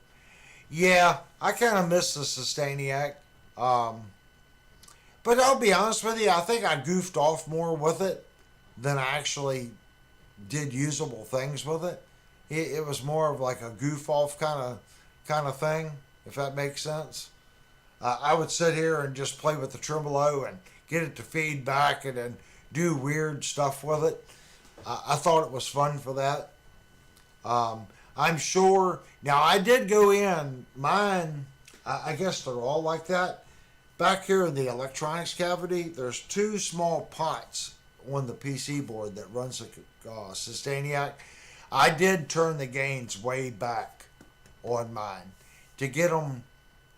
Yeah, I kind of miss the Sustainiac. But I'll be honest with you, I think I goofed off more with it than I actually did usable things with it. It was more of like a goof off kind of thing, if that makes sense. I would sit here and just play with the tremolo and get it to feed back and then do weird stuff with it. I thought it was fun for that. I'm sure. Now, I did go in mine. I guess they're all like that. Back here in the electronics cavity, there's two small pots on the PC board that runs the Sustainiac. I did turn the gains way back on mine to get them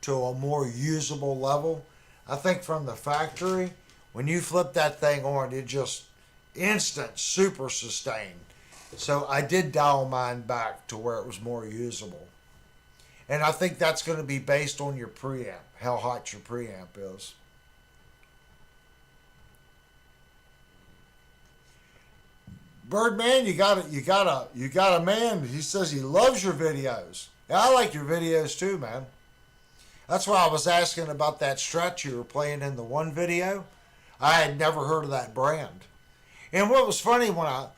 to a more usable level. I think from the factory, when you flip that thing on, it just instant super sustain. So I did dial mine back to where it was more usable. And I think that's going to be based on your preamp, how hot your preamp is. Birdman, you got a man. He says he loves your videos. Yeah, I like your videos too, man. That's why I was asking about that Stretch you were playing in the one video. I had never heard of that brand. And what was funny when I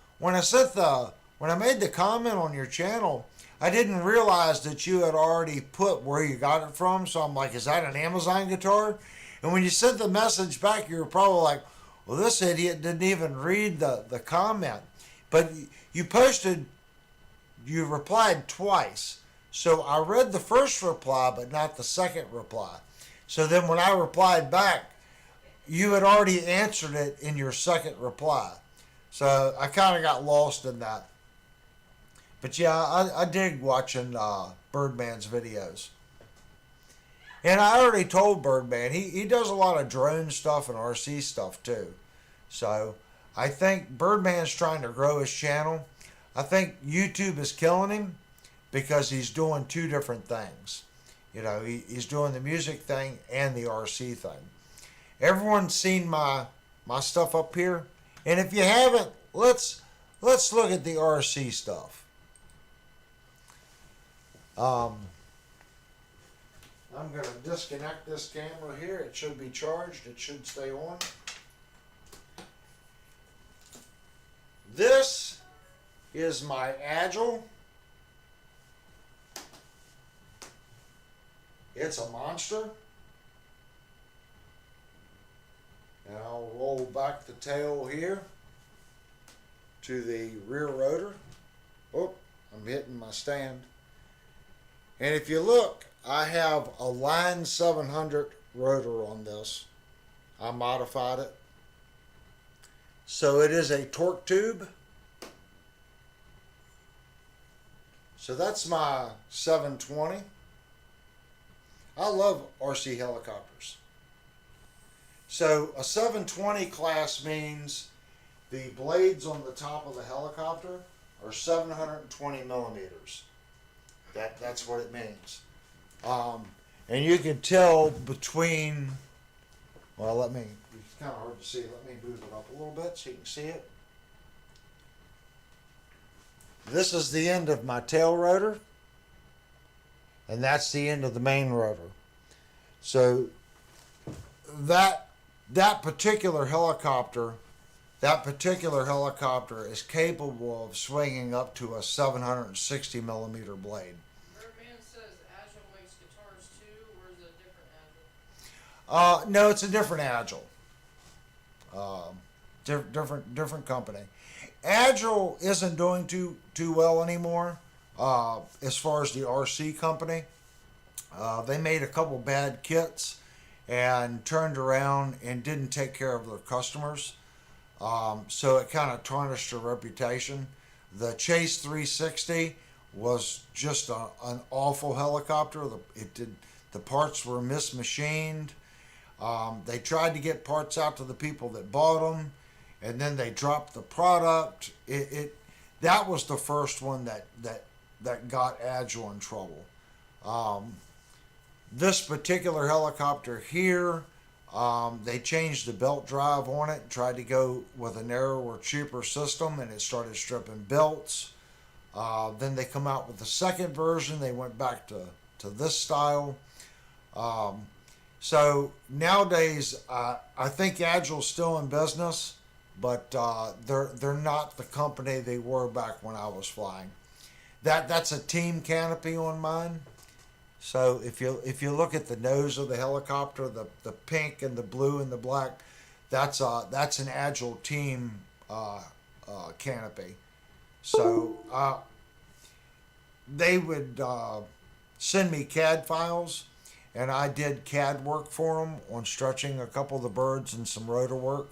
made the comment on your channel, I didn't realize that you had already put where you got it from. So I'm like, is that an Amazon guitar? And when you sent the message back, you were probably like, well, this idiot didn't even read the comment. But you replied twice. So I read the first reply, but not the second reply. So then when I replied back, you had already answered it in your second reply. So I kind of got lost in that. But yeah, I dig watching Birdman's videos. And I already told Birdman, he does a lot of drone stuff and RC stuff too. So I think Birdman's trying to grow his channel. I think YouTube is killing him because he's doing two different things. You know, he's doing the music thing and the RC thing. Everyone's seen my stuff up here. And if you haven't, let's look at the RC stuff. I'm going to disconnect this camera here. It should be charged. It should stay on. This is my Agile. It's a monster. And I'll roll back the tail here to the rear rotor. Oh, I'm hitting my stand. And if you look, I have a Line 700 rotor on this. I modified it. So it is a torque tube. So that's my 720. I love RC helicopters. So a 720 class means the blades on the top of the helicopter are 720 millimeters. That's what it means. And you can tell between, well, it's kind of hard to see. Let me move it up a little bit so you can see it. This is the end of my tail rotor, and that's the end of the main rotor. So that particular helicopter is capable of swinging up to a 760 millimeter blade. Birdman says Agile makes guitars too, or is it a different Agile? No, it's a different Agile. Different company. Agile isn't doing too well anymore. As far as the RC company, they made a couple bad kits and turned around and didn't take care of their customers. So it kind of tarnished their reputation. The Chase 360 was just an awful helicopter. The parts were mismachined. They tried to get parts out to the people that bought them, and then they dropped the product. That was the first one that got Agile in trouble. This particular helicopter here, they changed the belt drive on it, tried to go with a narrower, cheaper system, and it started stripping belts. Then they come out with the second version. They went back to this style. So nowadays, I think Agile's still in business, but they're not the company they were back when I was flying. That's a team canopy on mine. So if you look at the nose of the helicopter, the pink and the blue and the black, that's an Agile team canopy. So they would send me CAD files, and I did CAD work for them on stretching a couple of the birds and some rotor work.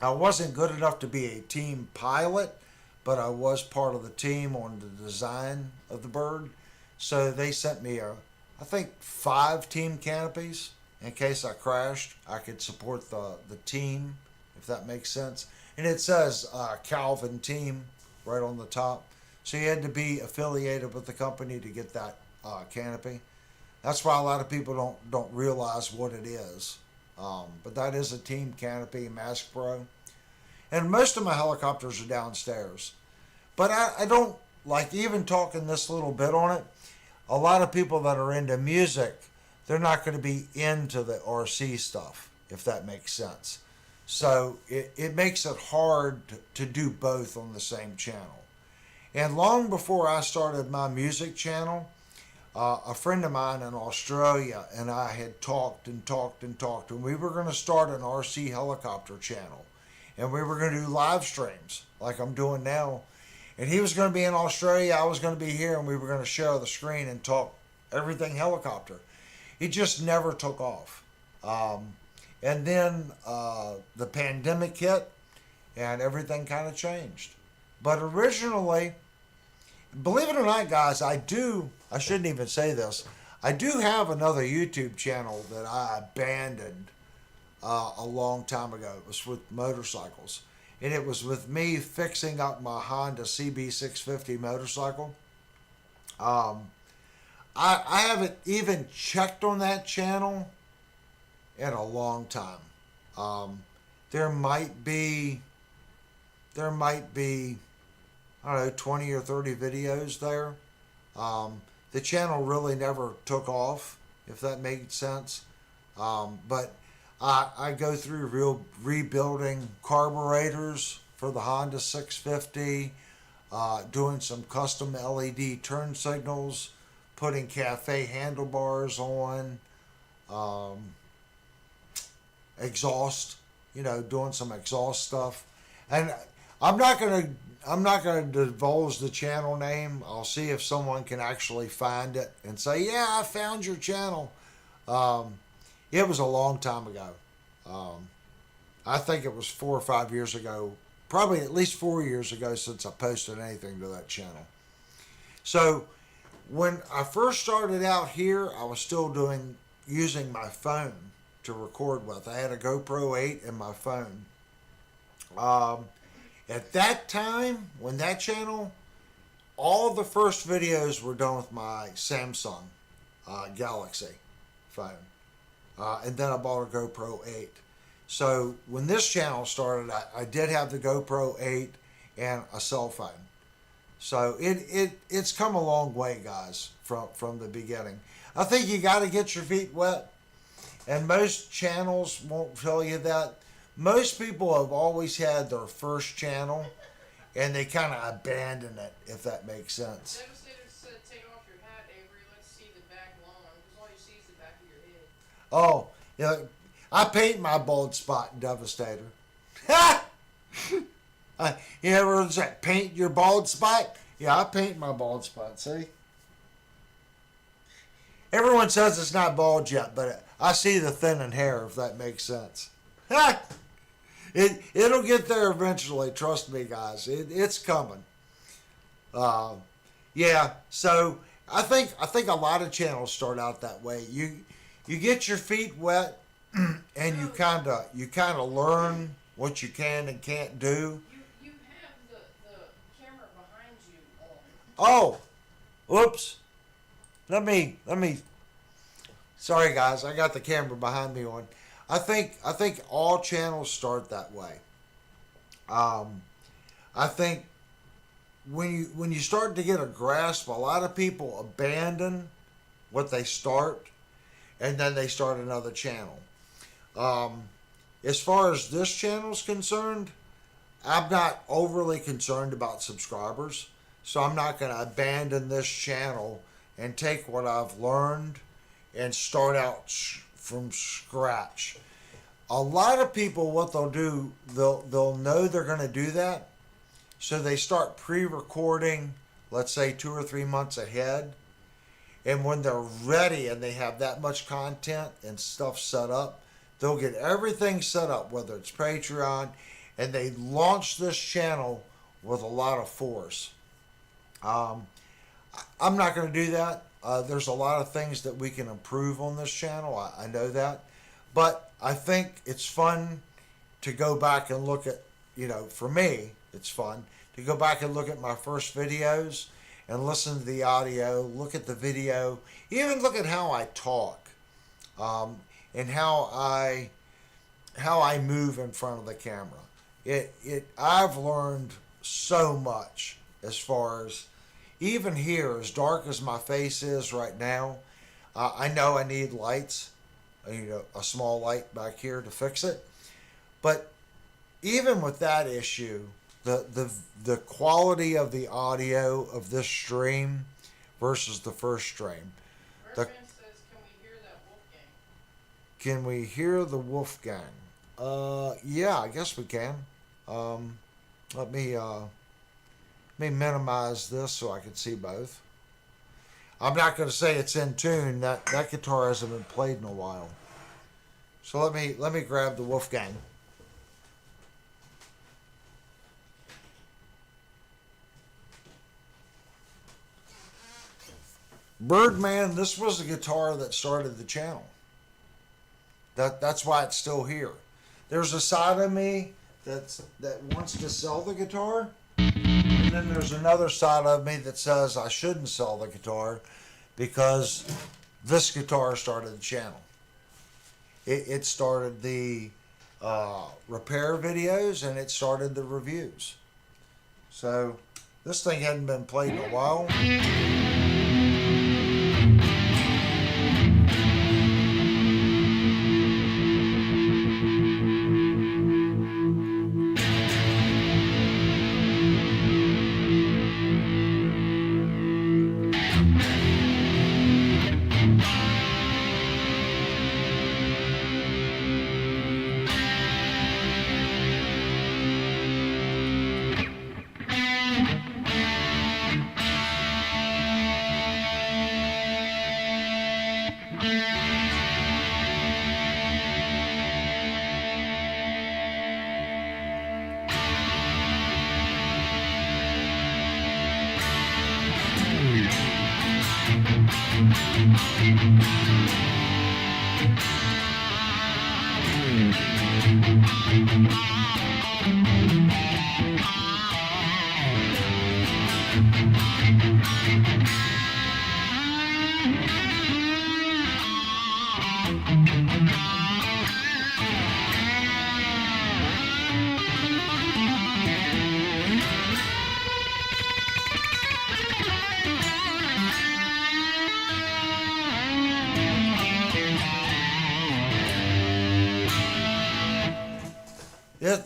I wasn't good enough to be a team pilot, but I was part of the team on the design of the bird. So they sent me I think 5 team canopies in case I crashed. I could support the team, if that makes sense. And it says Calvin Team right on the top. So you had to be affiliated with the company to get that canopy. That's why a lot of people don't realize what it is. But that is a team canopy, Mask Pro. And most of my helicopters are downstairs. But I don't like even talking this little bit on it. A lot of people that are into music, they're not going to be into the RC stuff, if that makes sense. So it makes it hard to do both on the same channel. And long before I started my music channel, a friend of mine in Australia and I had talked, and we were going to start an RC helicopter channel. And we were going to do live streams like I'm doing now. And he was going to be in Australia, I was going to be here, and we were going to share the screen and talk everything helicopter. It just never took off. And then the pandemic hit, and everything kind of changed. But originally, believe it or not, guys, I shouldn't even say this, I do have another YouTube channel that I abandoned a long time ago. It was with motorcycles. And it was with me fixing up my Honda CB650 motorcycle. I haven't even checked on that channel in a long time. There might be, I don't know, 20 or 30 videos there. The channel really never took off, if that made sense. But I go through rebuilding carburetors for the Honda 650, doing some custom LED turn signals, putting cafe handlebars on, exhaust, doing some exhaust stuff. And I'm not gonna divulge the channel name. I'll see if someone can actually find it and say, yeah, I found your channel. It was a long time ago. I think it was 4 or 5 years ago, probably at least 4 years ago since I posted anything to that channel. So when I first started out here, I was still using my phone to record with. I had a GoPro 8 in my phone. At that time, when that channel, all the first videos were done with my Samsung Galaxy phone. And then I bought a GoPro 8. So when this channel started, I did have the GoPro 8 and a cell phone. So it's come a long way, guys, from the beginning. I think you got to get your feet wet. And most channels won't tell you that. Most people have always had their first channel, and they kind of abandon it, if that makes sense. Devastator said, take off your hat, Avery. Let's see the back lawn, because all you see is the back of your head. Oh, yeah, I paint my bald spot in Devastator. You ever heard that? Paint your bald spot? Yeah, I paint my bald spot, see? Everyone says it's not bald yet, but I see the thinning hair, if that makes sense. It'll get there eventually, trust me, guys. It's coming. Yeah, so I think a lot of channels start out that way. You get your feet wet, and you kind of learn what you can and can't do. You have the camera behind you on. Oh, whoops. Let me. Sorry, guys. I got the camera behind me on. I think all channels start that way. I think when you start to get a grasp, a lot of people abandon what they start, and then they start another channel. As far as this channel is concerned, I'm not overly concerned about subscribers, so I'm not going to abandon this channel and take what I've learned and start out from scratch. A lot of people, what they'll do, they'll know they're going to do that, so they start pre-recording let's say 2 or 3 months ahead. And when they're ready and they have that much content and stuff set up, they'll get everything set up, whether it's Patreon, and they launch this channel with a lot of force. I'm not going to do that. There's a lot of things that we can improve on this channel. I know that. But I think it's fun to go back and look at, for me, it's fun to go back and look at my first videos and listen to the audio, look at the video, even look at how I talk, and how I move in front of the camera. I've learned so much as far as, even here, as dark as my face is right now, I know I need lights, a small light back here to fix it. But even with that issue, the quality of the audio of this stream versus the first stream. Our fan says, Can we hear the Wolfgang? Yeah, I guess we can. Let me minimize this so I can see both. I'm not going to say it's in tune. That guitar hasn't been played in a while. So let me grab the Wolfgang. Birdman, this was the guitar that started the channel. That's why it's still here. There's a side of me that wants to sell the guitar, and then there's another side of me that says I shouldn't sell the guitar because this guitar started the channel. It started the repair videos, and it started the reviews. So this thing hadn't been played in a while.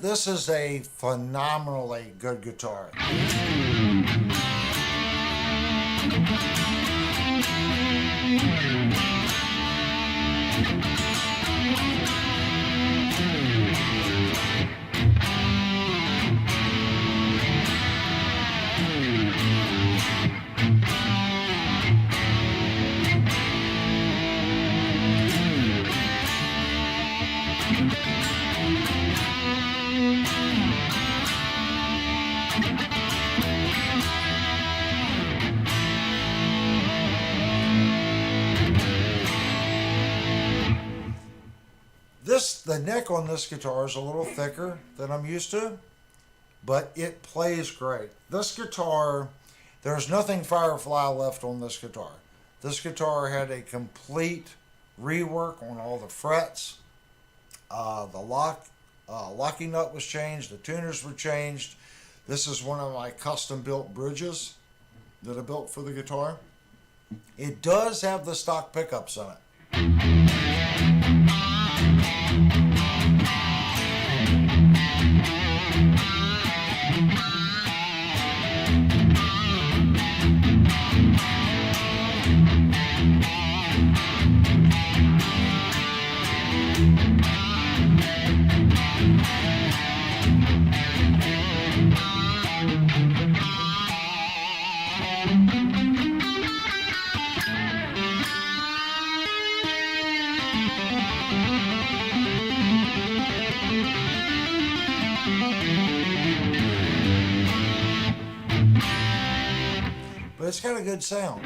This is a phenomenally good guitar. The neck on this guitar is a little thicker than I'm used to, but it plays great. This guitar, there's nothing Firefly left on this guitar. This guitar had a complete rework on all the frets. The locking nut was changed. The tuners were changed. This is one of my custom built bridges that I built for the guitar. It does have the stock pickups in it. But it's got a good sound.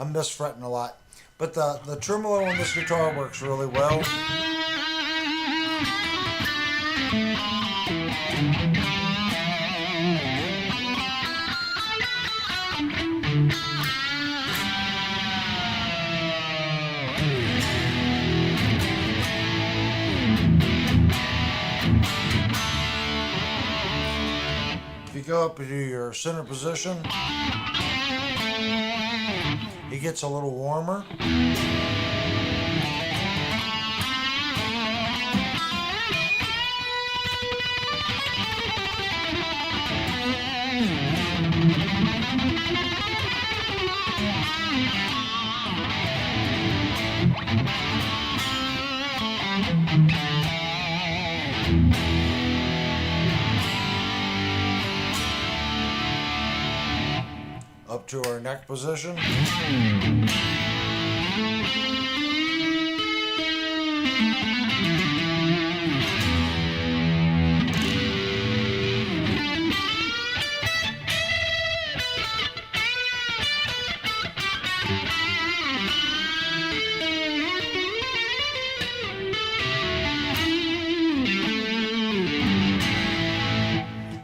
I'm just fretting a lot. But the tremolo on this guitar works really well. If you go up to your center position, it gets a little warmer. Up to our neck position.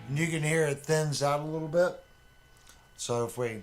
And you can hear it thins out a little bit. So if we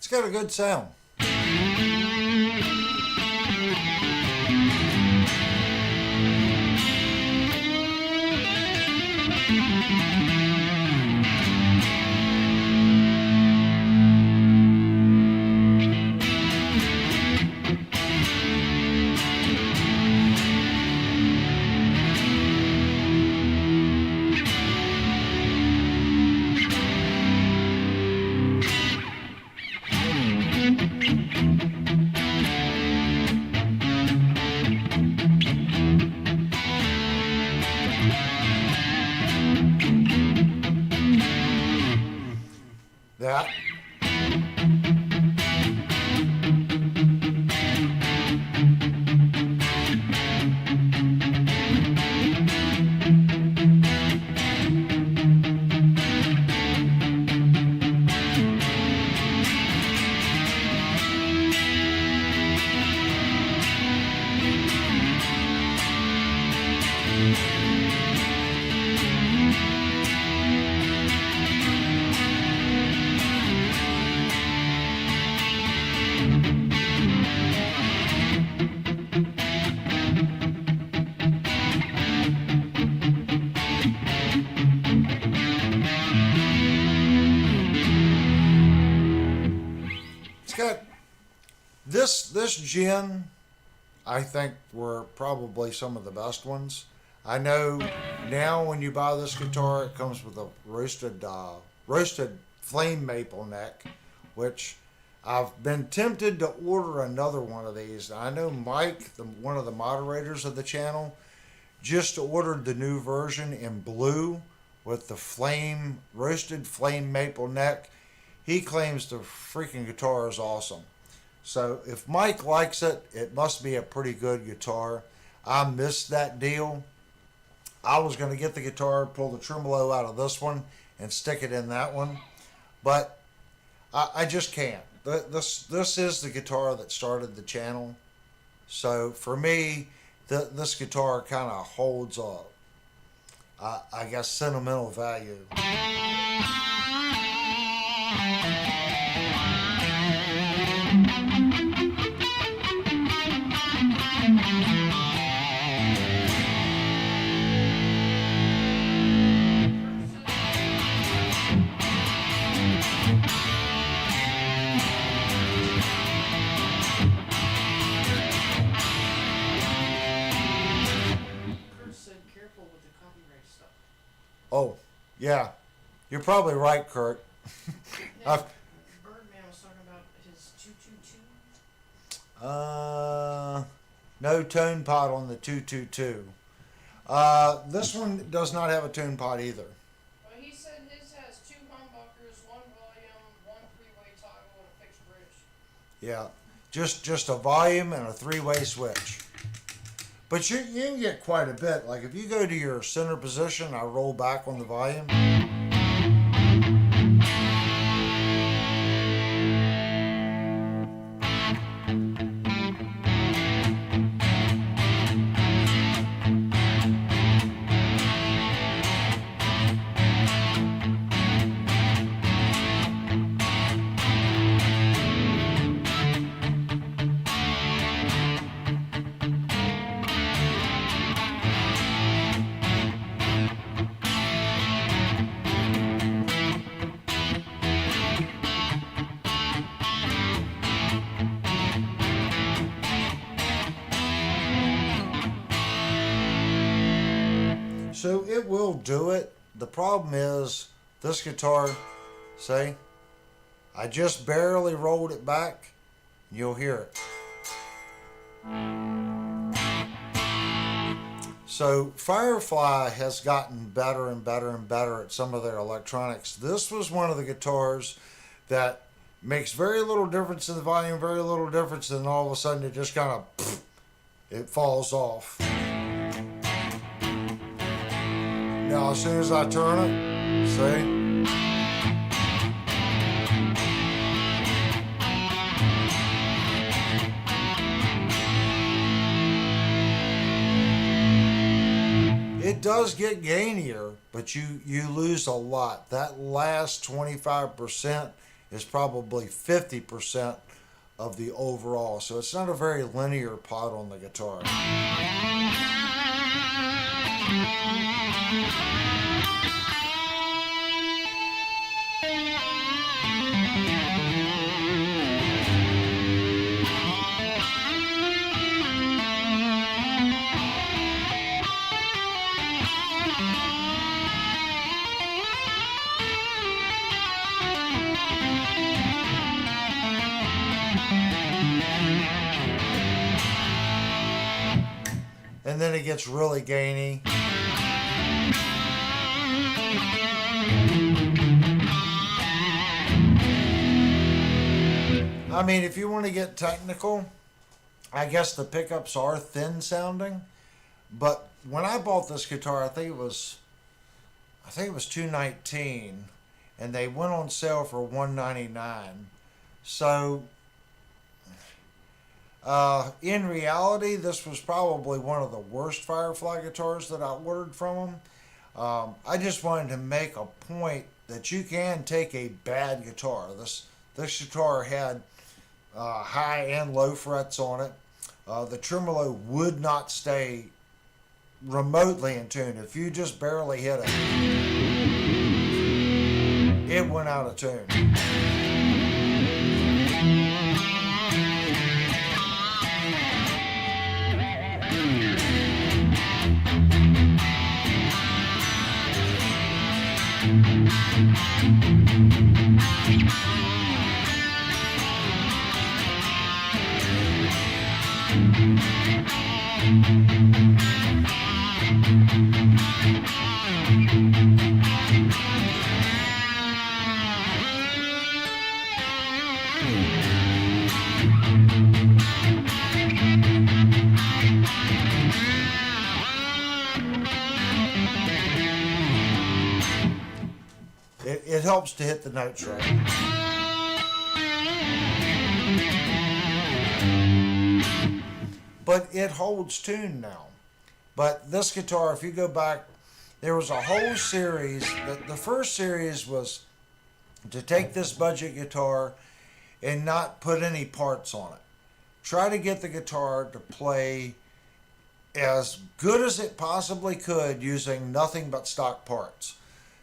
got a good sound. this gen, I think, were probably some of the best ones. I know now when you buy this guitar, it comes with a roasted flame maple neck, which I've been tempted to order another one of these. I know Mike, one of the moderators of the channel, just ordered the new version in blue with the roasted flame maple neck. He claims the freaking guitar is awesome. So if Mike likes it, it must be a pretty good guitar. I missed that deal. I was going to get the guitar, pull the tremolo out of this one, and stick it in that one, but I just can't. This is the guitar that started the channel, so for me, this guitar kind of holds up, I guess, sentimental value. Oh, yeah. You're probably right, Kurt. Now, Birdman was talking about his 222. No tone pot on the 222. This one does not have a tone pot either. Well, he said his has 2 humbuckers, 1 volume, 1 3-way toggle, and a fixed bridge. Yeah, just a volume and a 3-way switch. But you can get quite a bit. Like if you go to your center position, I roll back on the volume. So it will do it. The problem is this guitar, see, I just barely rolled it back. You'll hear it. So Firefly has gotten better and better and better at some of their electronics. This was one of the guitars that makes very little difference in the volume, very little difference, and all of a sudden it just kind of, it falls off. Now as soon as I turn it, see? It does get gainier, but you lose a lot. That last 25% is probably 50% of the overall. So it's not a very linear pot on the guitar. And then it gets really gainy. I mean, if you want to get technical, I guess the pickups are thin sounding. But when I bought this guitar, I think it was $219, and they went on sale for $199. So in reality, this was probably one of the worst Firefly guitars that I ordered from them. I just wanted to make a point that you can take a bad guitar. This guitar had high and low frets on it. The tremolo would not stay remotely in tune. If you just barely hit it, it went out of tune. It helps to hit the notes right. But it holds tune now. But this guitar, if you go back, there was a whole series. The first series was to take this budget guitar and not put any parts on it. Try to get the guitar to play as good as it possibly could using nothing but stock parts.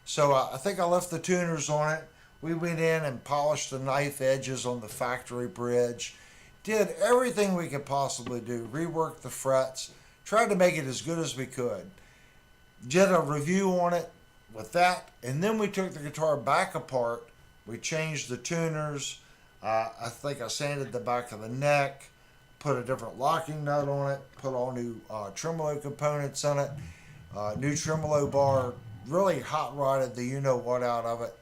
So I think I left the tuners on it. We went in and polished the knife edges on the factory bridge. Did everything we could possibly do. Reworked the frets. Tried to make it as good as we could. Did a review on it with that. And then we took the guitar back apart. We changed the tuners. I think I sanded the back of the neck. Put a different locking nut on it. Put all new tremolo components in it. New tremolo bar. Really hot rodded the you-know-what out of it.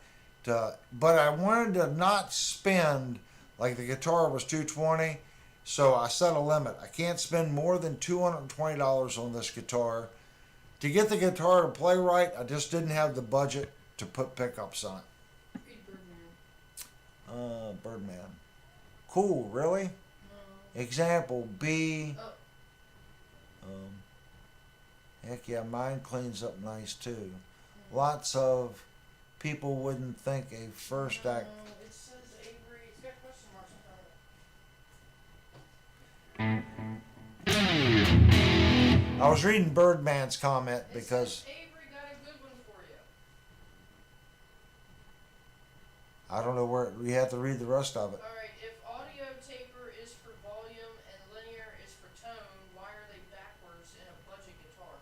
But I wanted to not spend, like the guitar was $220, so I set a limit. I can't spend more than $220 on this guitar. To get the guitar to play right, I just didn't have the budget to put pickups on it. Read Birdman. Birdman. Cool, really? No. Example, B. Oh. Heck yeah, mine cleans up nice too. Lots of people wouldn't think a first act. No, it says Avery. It's got question marks in front of it. I was reading Birdman's comment because It says Avery got a good one for you. I don't know where you have to read the rest of it. All right. If audio taper is for volume and linear is for tone, why are they backwards in a budget guitar?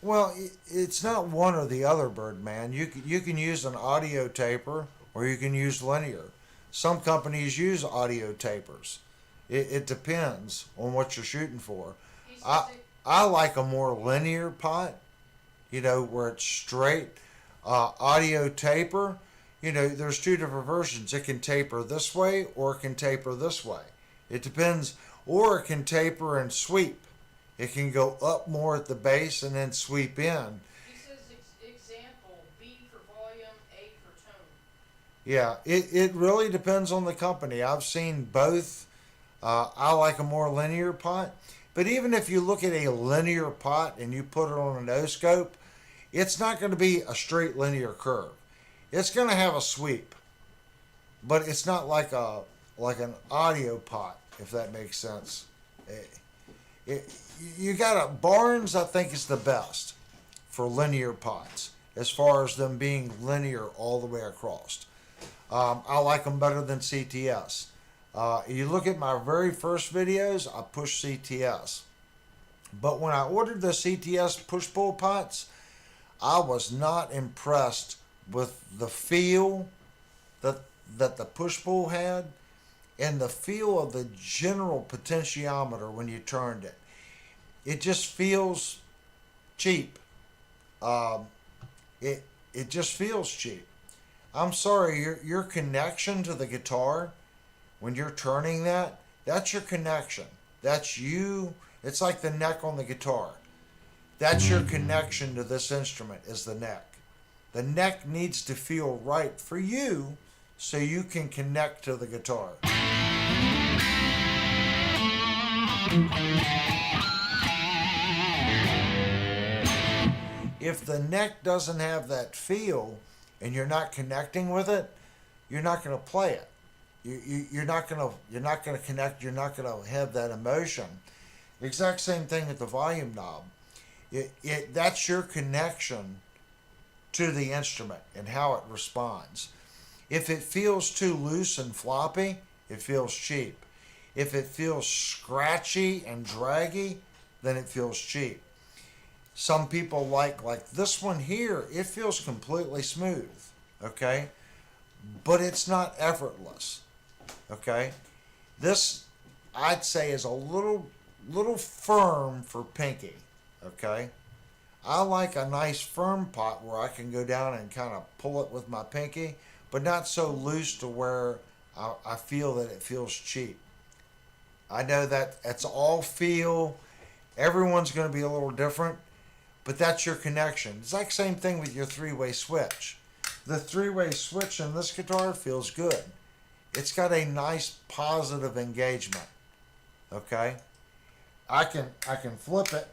Well, it's not one or the other, Birdman. You can use an audio taper or you can use linear. Some companies use audio tapers. It depends on what you're shooting for. He says I like a more linear pot, where it's straight. Audio taper, there's two different versions. It can taper this way or it can taper this way. It depends. Or it can taper and sweep. It can go up more at the base and then sweep in. He says example, B for volume, A for tone. Yeah, it really depends on the company. I've seen both. I like a more linear pot. But even if you look at a linear pot and you put it on an O-scope, it's not going to be a straight linear curve. It's going to have a sweep. But it's not like an audio pot, if that makes sense. You got Barnes, I think, is the best for linear pots as far as them being linear all the way across. I like them better than CTS. You look at my very first videos, I pushed CTS. But when I ordered the CTS push-pull pots, I was not impressed with the feel that the push-pull had and the feel of the general potentiometer when you turned it. It just feels cheap. It just feels cheap. I'm sorry, your connection to the guitar, when you're turning that's your connection. That's you. It's like the neck on the guitar. That's your connection to this instrument, is the neck. The neck needs to feel right for you so you can connect to the guitar. If the neck doesn't have that feel and you're not connecting with it, you're not going to play it. You're not going to connect. You're not going to have that emotion. The exact same thing with the volume knob. That's your connection to the instrument and how it responds. If it feels too loose and floppy, it feels cheap. If it feels scratchy and draggy, then it feels cheap. Some people like this one here, it feels completely smooth, okay? But it's not effortless, okay? This I'd say is a little firm for Pinky. Okay, I like a nice firm pot where I can go down and kind of pull it with my pinky, but not so loose to where I feel that it feels cheap. I know that that's all feel. Everyone's going to be a little different, but that's your connection. Exact same thing with your three-way switch. The three-way switch in this guitar feels good. It's got a nice positive engagement. Okay, I can flip it,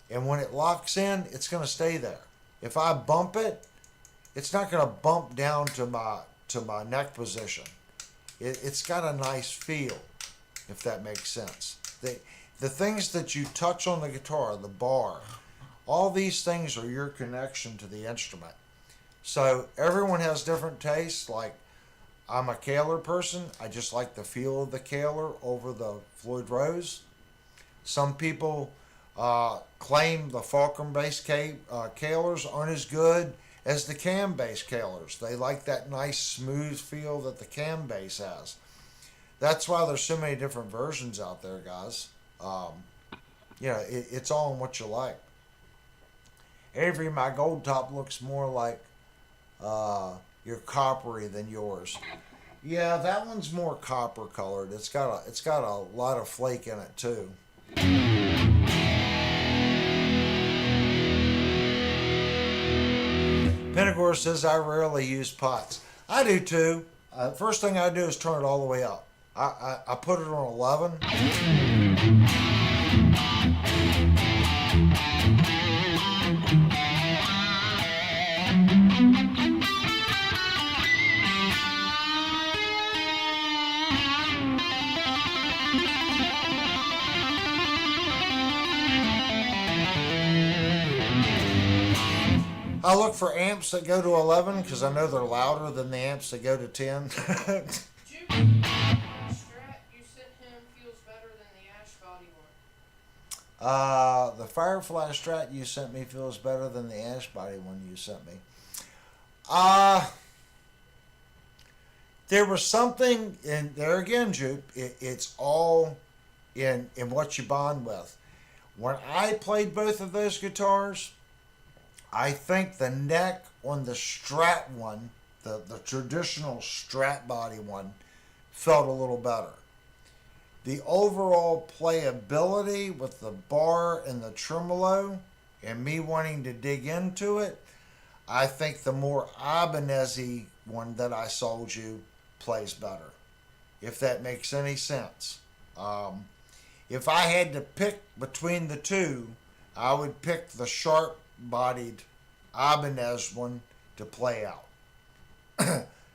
and when it locks in, it's going to stay there. If I bump it, it's not going to bump down to my neck position. It's got a nice feel, if that makes sense. The things that you touch on the guitar, the bar, all these things are your connection to the instrument. So everyone has different tastes. Like, I'm a Kahler person. I just like the feel of the Kahler over the Floyd Rose. Some people claim the Fulcrum-based Kahlers aren't as good as the cam-based Kahlers. They like that nice smooth feel that the cam bass has. That's why there's so many different versions out there, guys. It's all in what you like. Avery, my gold top looks more like your coppery than yours. Yeah, that one's more copper colored. It's got a lot of flake in it too. Pentagore says I rarely use pots. I do too. First thing I do is turn it all the way up. I put it on 11. I look for amps that go to 11 because I know they're louder than the amps that go to 10. Strat you sent him feels better than the Ash Body one. The Firefly Strat you sent me feels better than the Ash Body one you sent me. There was something in there again, Jupe. It's all in what you bond with. When I played both of those guitars, I think the neck on the Strat one, the traditional Strat body one, felt a little better. The overall playability with the bar and the tremolo and me wanting to dig into it, I think the more Ibanez-y one that I sold you plays better, if that makes any sense. If I had to pick between the two, I would pick the sharp-bodied Ibanez one to play out.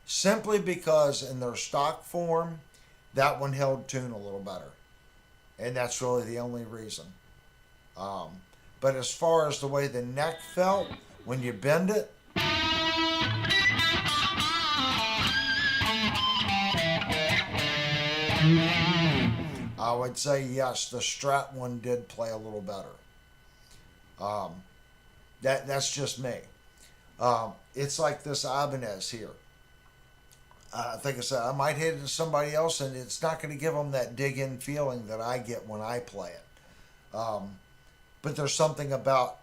Simply because in their stock form, that one held tune a little better. And that's really the only reason. But as far as the way the neck felt when you bend it, I would say yes, the Strat one did play a little better. That's just me. It's like this Ibanez here. I think I said I might hit it to somebody else, and it's not going to give them that dig-in feeling that I get when I play it. But there's something about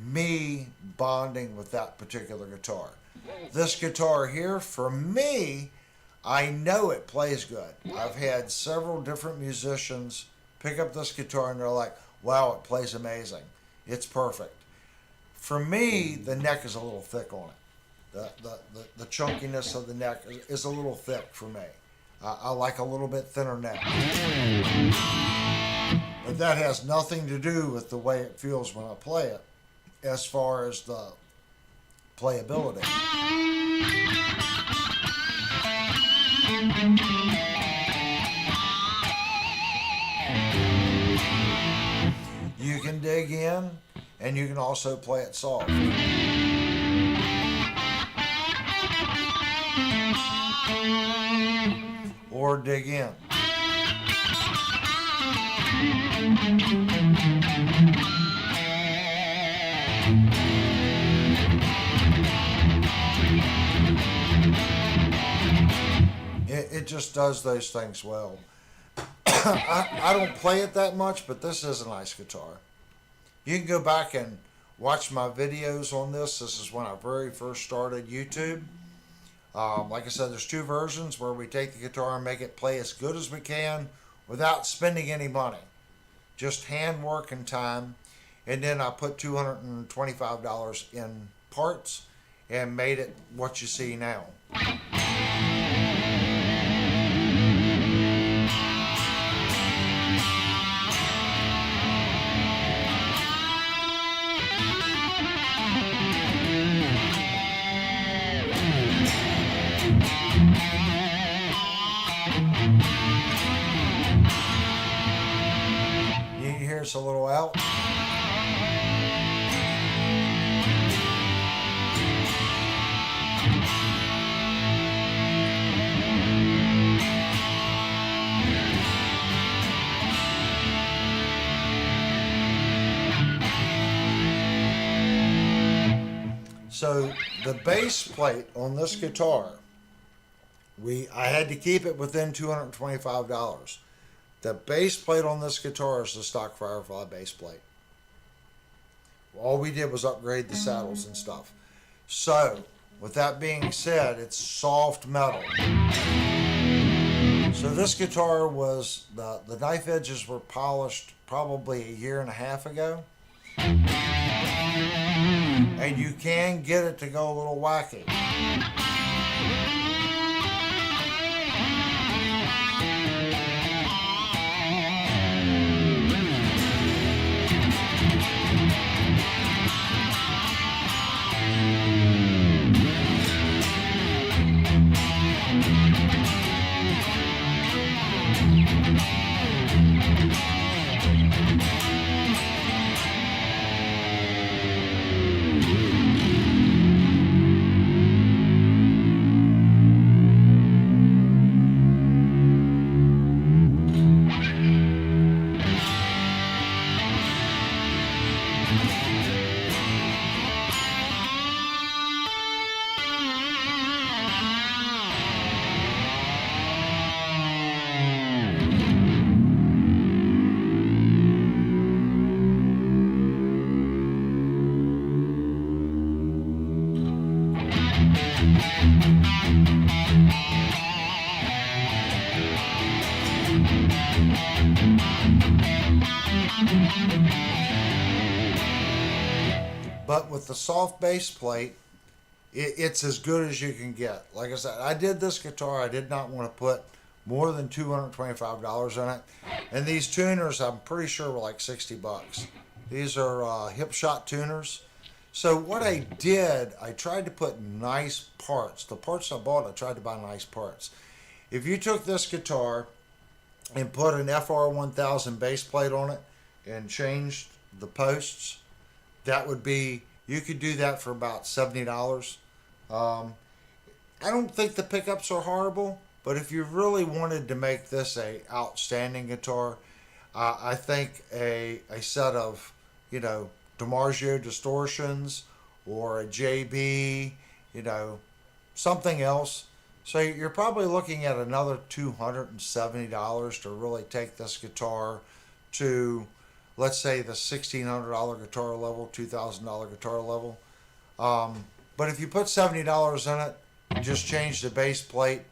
me bonding with that particular guitar. This guitar here, for me, I know it plays good. I've had several different musicians pick up this guitar and they're like, wow, it plays amazing. It's perfect. For me, the neck is a little thick on it. The chunkiness of the neck is a little thick for me. I like a little bit thinner neck. But that has nothing to do with the way it feels when I play it, as far as the playability. You can dig in, and you can also play it soft. Or dig in. it just does those things well. I don't play it that much, but this is a nice guitar. You can go back and watch my videos on this. This is when I very first started YouTube. Like I said, there's two versions where we take the guitar and make it play as good as we can without spending any money. Just handwork and time. And then I put $225 in parts and made it what you see now. You can hear it's a little out. So the base plate on this guitar, I had to keep it within $225. The base plate on this guitar is the stock Firefly base plate. All we did was upgrade the saddles and stuff. So, with that being said, it's soft metal. So this guitar was, the knife edges were polished probably a year and a half ago. And you can get it to go a little wacky. But with the soft base plate, it's as good as you can get. Like I said, I did this guitar. I did not want to put more than $225 in it. And these tuners, I'm pretty sure were like 60 bucks. These are hip shot tuners. So what I did, I tried to put nice parts. The parts I bought, I tried to buy nice parts. If you took this guitar and put an FR1000 base plate on it and changed the posts, that would be, you could do that for about $70. I don't think the pickups are horrible, but if you really wanted to make this a outstanding guitar, I think a set of, DiMarzio distortions or a JB, something else. So you're probably looking at another $270 to really take this guitar to, let's say, the $1,600 guitar level, $2,000 guitar level. But if you put $70 in it, just change the base plate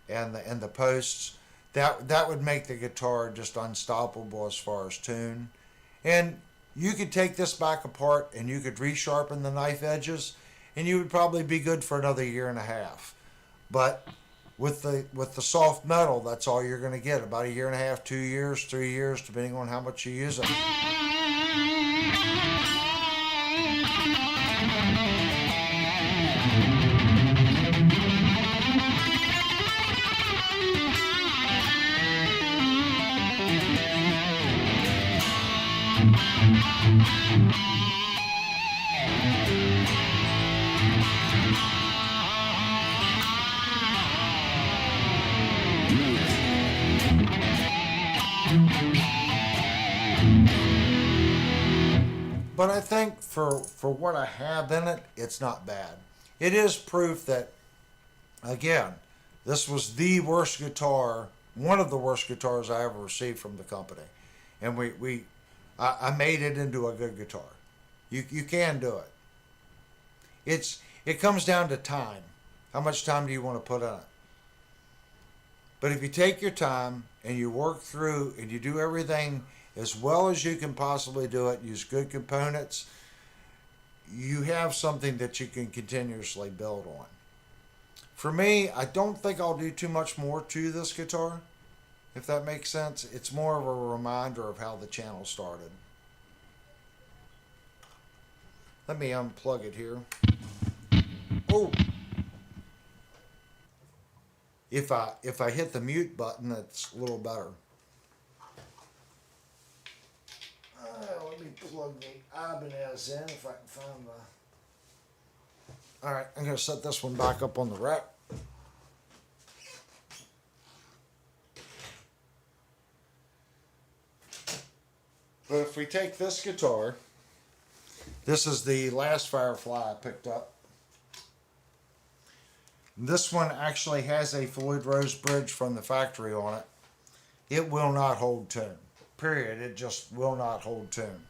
and the posts, that would make the guitar just unstoppable as far as tune. And you could take this back apart and you could resharpen the knife edges, and you would probably be good for another year and a half. But with the soft metal, that's all you're going to get, about a year and a half, 2 years, 3 years, depending on how much you use it. But I think for what I have in it, it's not bad. It is proof that, again, This was the worst guitar, one of the worst guitars I ever received from the company. And I made it into a good guitar. You can do it. It comes down to time. How much time do you want to put on it? But if you take your time and you work through and you do everything as well as you can possibly do it, use good components, you have something that you can continuously build on. For me, I don't think I'll do too much more to this guitar, if that makes sense. It's more of a reminder of how the channel started. Let me unplug it here. Oh! If I hit the mute button, it's a little better. Let me plug the Ibanez in if I can find the... Alright, I'm going to set this one back up on the rack. But if we take this guitar, this is the last Firefly I picked up. This one actually has a Floyd Rose bridge from the factory on it. It will not hold tune. Period. It just will not hold tune.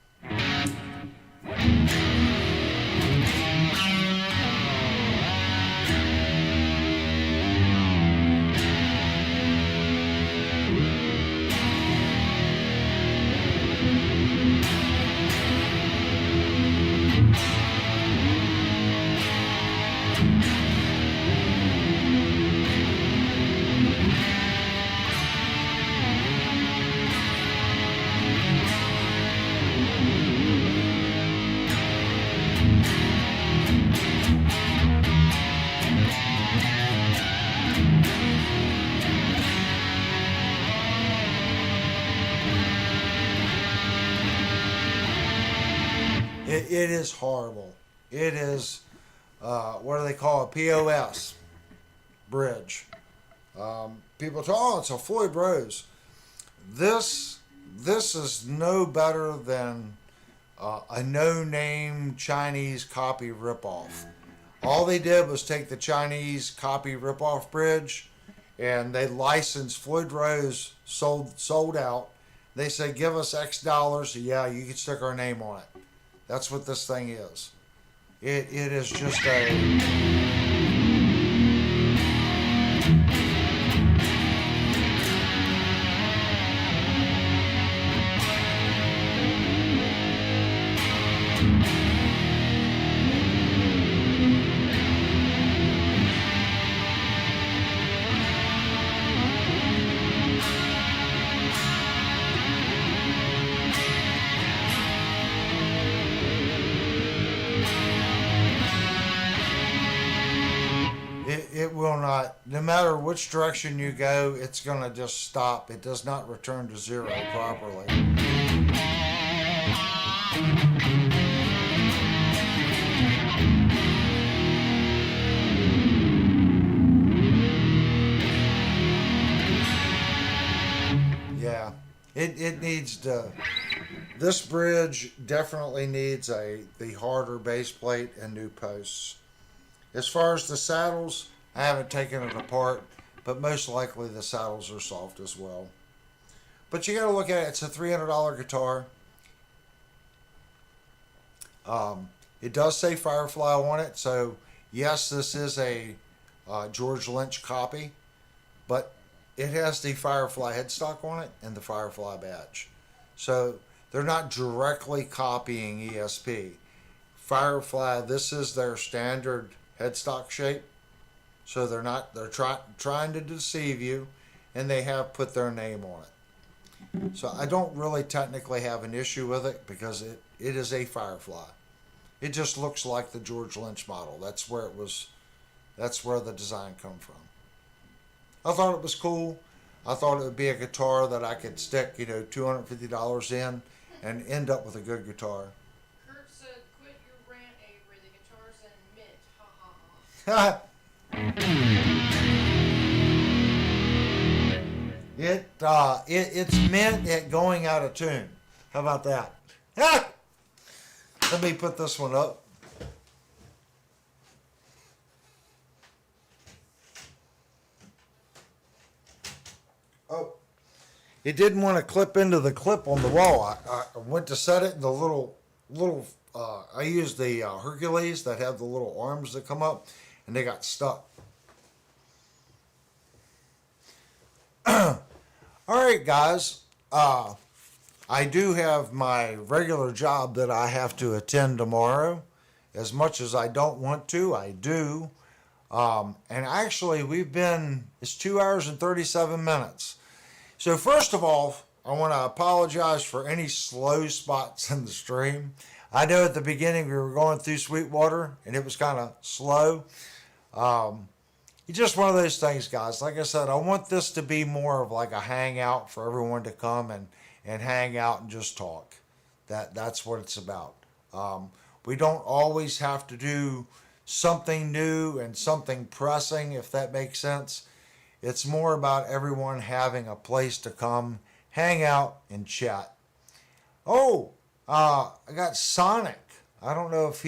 It is horrible. It is, what do they call it? POS bridge. People talk, oh, it's a Floyd Rose. This is no better than a no-name Chinese copy ripoff. All they did was take the Chinese copy ripoff bridge, and they licensed Floyd Rose, sold out. They said, give us X dollars. Yeah, you can stick our name on it. That's what this thing is. It is just a... It will not, no matter which direction you go, it's going to just stop. It does not return to zero properly. Yeah, it needs to, this bridge definitely needs the harder base plate and new posts. As far as the saddles, I haven't taken it apart, but most likely the saddles are soft as well. But you got to look at it. It's a $300 guitar. It does say Firefly on it, so yes, this is a George Lynch copy, but it has the Firefly headstock on it and the Firefly badge. So they're not directly copying ESP. Firefly, this is their standard headstock shape. So they're trying to deceive you, and they have put their name on it. So I don't really technically have an issue with it because it is a Firefly. It just looks like the George Lynch model. That's where the design come from. I thought it was cool. I thought it would be a guitar that I could stick, $250 in and end up with a good guitar. Kurt said, quit your rant, Avery. The guitar's in mint. Ha ha ha. It's meant at going out of tune. How about that? Let me put this one up. Oh, it didn't want to clip into the clip on the wall. I went to set it in the little. I used the Hercules that have the little arms that come up, and they got stuck. All right, guys. I do have my regular job that I have to attend tomorrow. As much as I don't want to, I do. And actually, it's 2 hours and 37 minutes. So, first of all, I want to apologize for any slow spots in the stream. I know at the beginning we were going through Sweetwater and it was kind of slow. It's just one of those things, guys. Like I said, I want this to be more of like a hangout for everyone to come and hang out and just talk. That's what it's about. We don't always have to do something new and something pressing, if that makes sense. It's more about everyone having a place to come, hang out, and chat. Oh, I got Sonic. I don't know if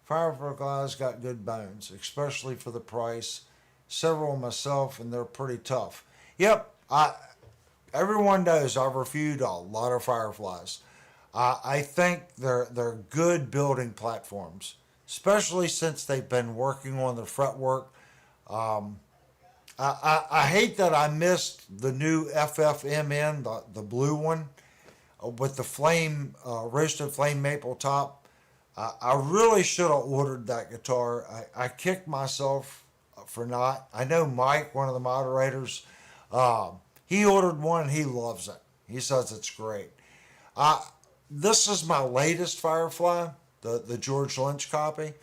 Firefly's got good bones, especially for the price. Several myself, and they're pretty tough. Yep, everyone knows I've reviewed a lot of Fireflies. I think they're good building platforms, especially since they've been working on the fretwork. I hate that I missed the new FFMN, the blue one, with the roasted flame maple top. I really should have ordered that guitar. I kicked myself for not. I know Mike, one of the moderators, he ordered one. He loves it. He says it's great. This is my latest Firefly, the George Lynch copy,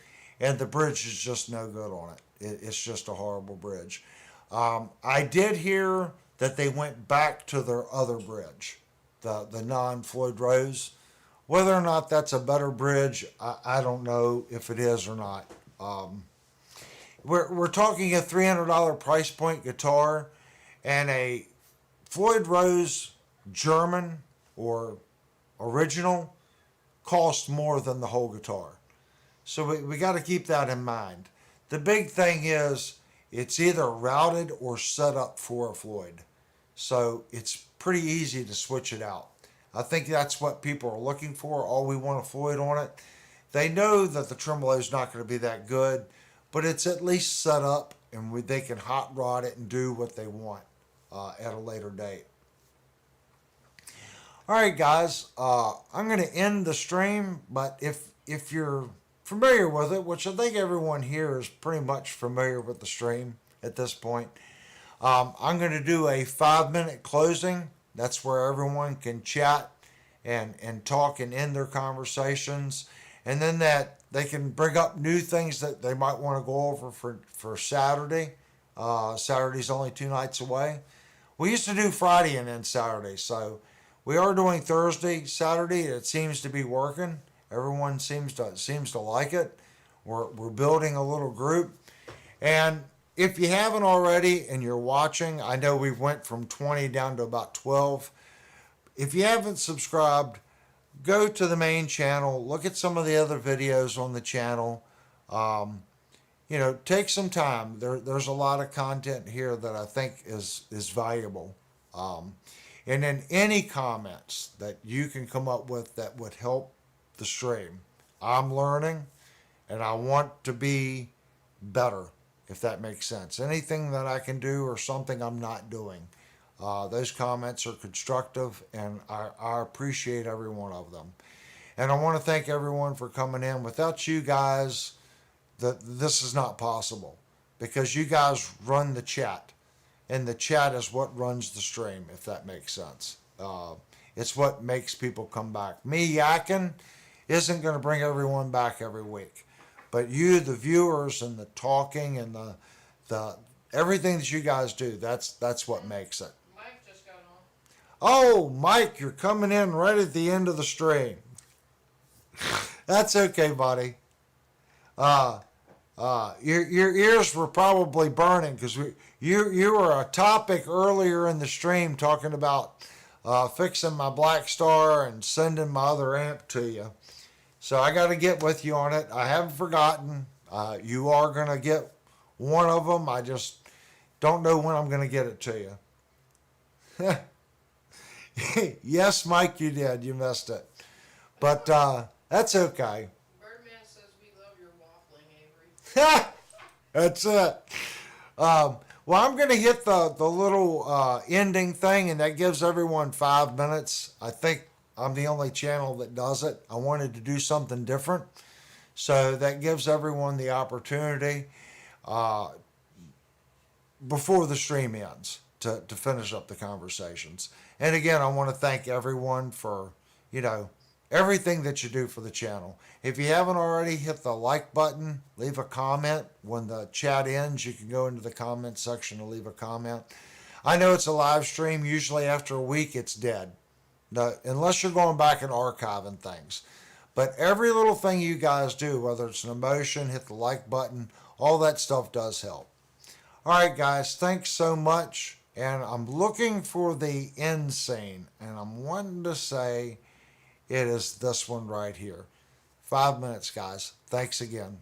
and the bridge is just no good on it. It's just a horrible bridge. I did hear that they went back to their other bridge, the non-Floyd Rose. Whether or not that's a better bridge, I don't know if it is or not. We're talking a $300 price point guitar, and a Floyd Rose German or original cost more than the whole guitar. So we got to keep that in mind. The big thing is it's either routed or set up for a Floyd. So it's pretty easy to switch it out. I think that's what people are looking for. All we want a Floyd on it. They know that the tremolo is not going to be that good, but it's at least set up and they can hot rod it and do what they want at a later date. All right, guys, I'm going to end the stream, but if you're familiar with it, which I think everyone here is pretty much familiar with the stream at this point, I'm going to do a 5-minute closing. That's where everyone can chat and talk and end their conversations. And then that they can bring up new things that they might want to go over for Saturday. Saturday's only 2 nights away. We used to do Friday and then Saturday, so we are doing Thursday, Saturday. It seems to be working. Everyone seems to like it. We're building a little group. And if you haven't already and you're watching, I know we went from 20 down to about 12. If you haven't subscribed, go to the main channel. Look at some of the other videos on the channel. Take some time. There's a lot of content here that I think is valuable. And then any comments that you can come up with that would help the stream. I'm learning and I want to be better, if that makes sense. Anything that I can do or something I'm not doing, those comments are constructive and I appreciate every one of them. And I want to thank everyone for coming in. Without you guys, this is not possible because you guys run the chat. And the chat is what runs the stream, if that makes sense. It's what makes people come back. Me yakking isn't going to bring everyone back every week. But you, the viewers, and the talking and the everything that you guys do, that's what makes it. Mike just got on. Oh, Mike, you're coming in right at the end of the stream. That's okay, buddy. Your ears were probably burning because you were a topic earlier in the stream talking about fixing my Black Star and sending my other amp to you. So I got to get with you on it. I haven't forgotten. You are going to get one of them. I just don't know when I'm going to get it to you. Yes, Mike, you did. You missed it. But that's okay. Birdman says we love your waffling, Avery. That's it. Well, I'm going to hit the little ending thing, and that gives everyone 5 minutes. I think I'm the only channel that does it. I wanted to do something different. So that gives everyone the opportunity before the stream ends to finish up the conversations. And again, I want to thank everyone for, everything that you do for the channel. If you haven't already, hit the like button, leave a comment. When the chat ends, you can go into the comment section and leave a comment. I know it's a live stream. Usually after a week, it's dead. No, unless you're going back and archiving things. But every little thing you guys do, whether it's an emotion, hit the like button, all that stuff does help. All right, guys, thanks so much. And I'm looking for the end scene, and I'm wanting to say it is this one right here. 5 minutes, guys. Thanks again.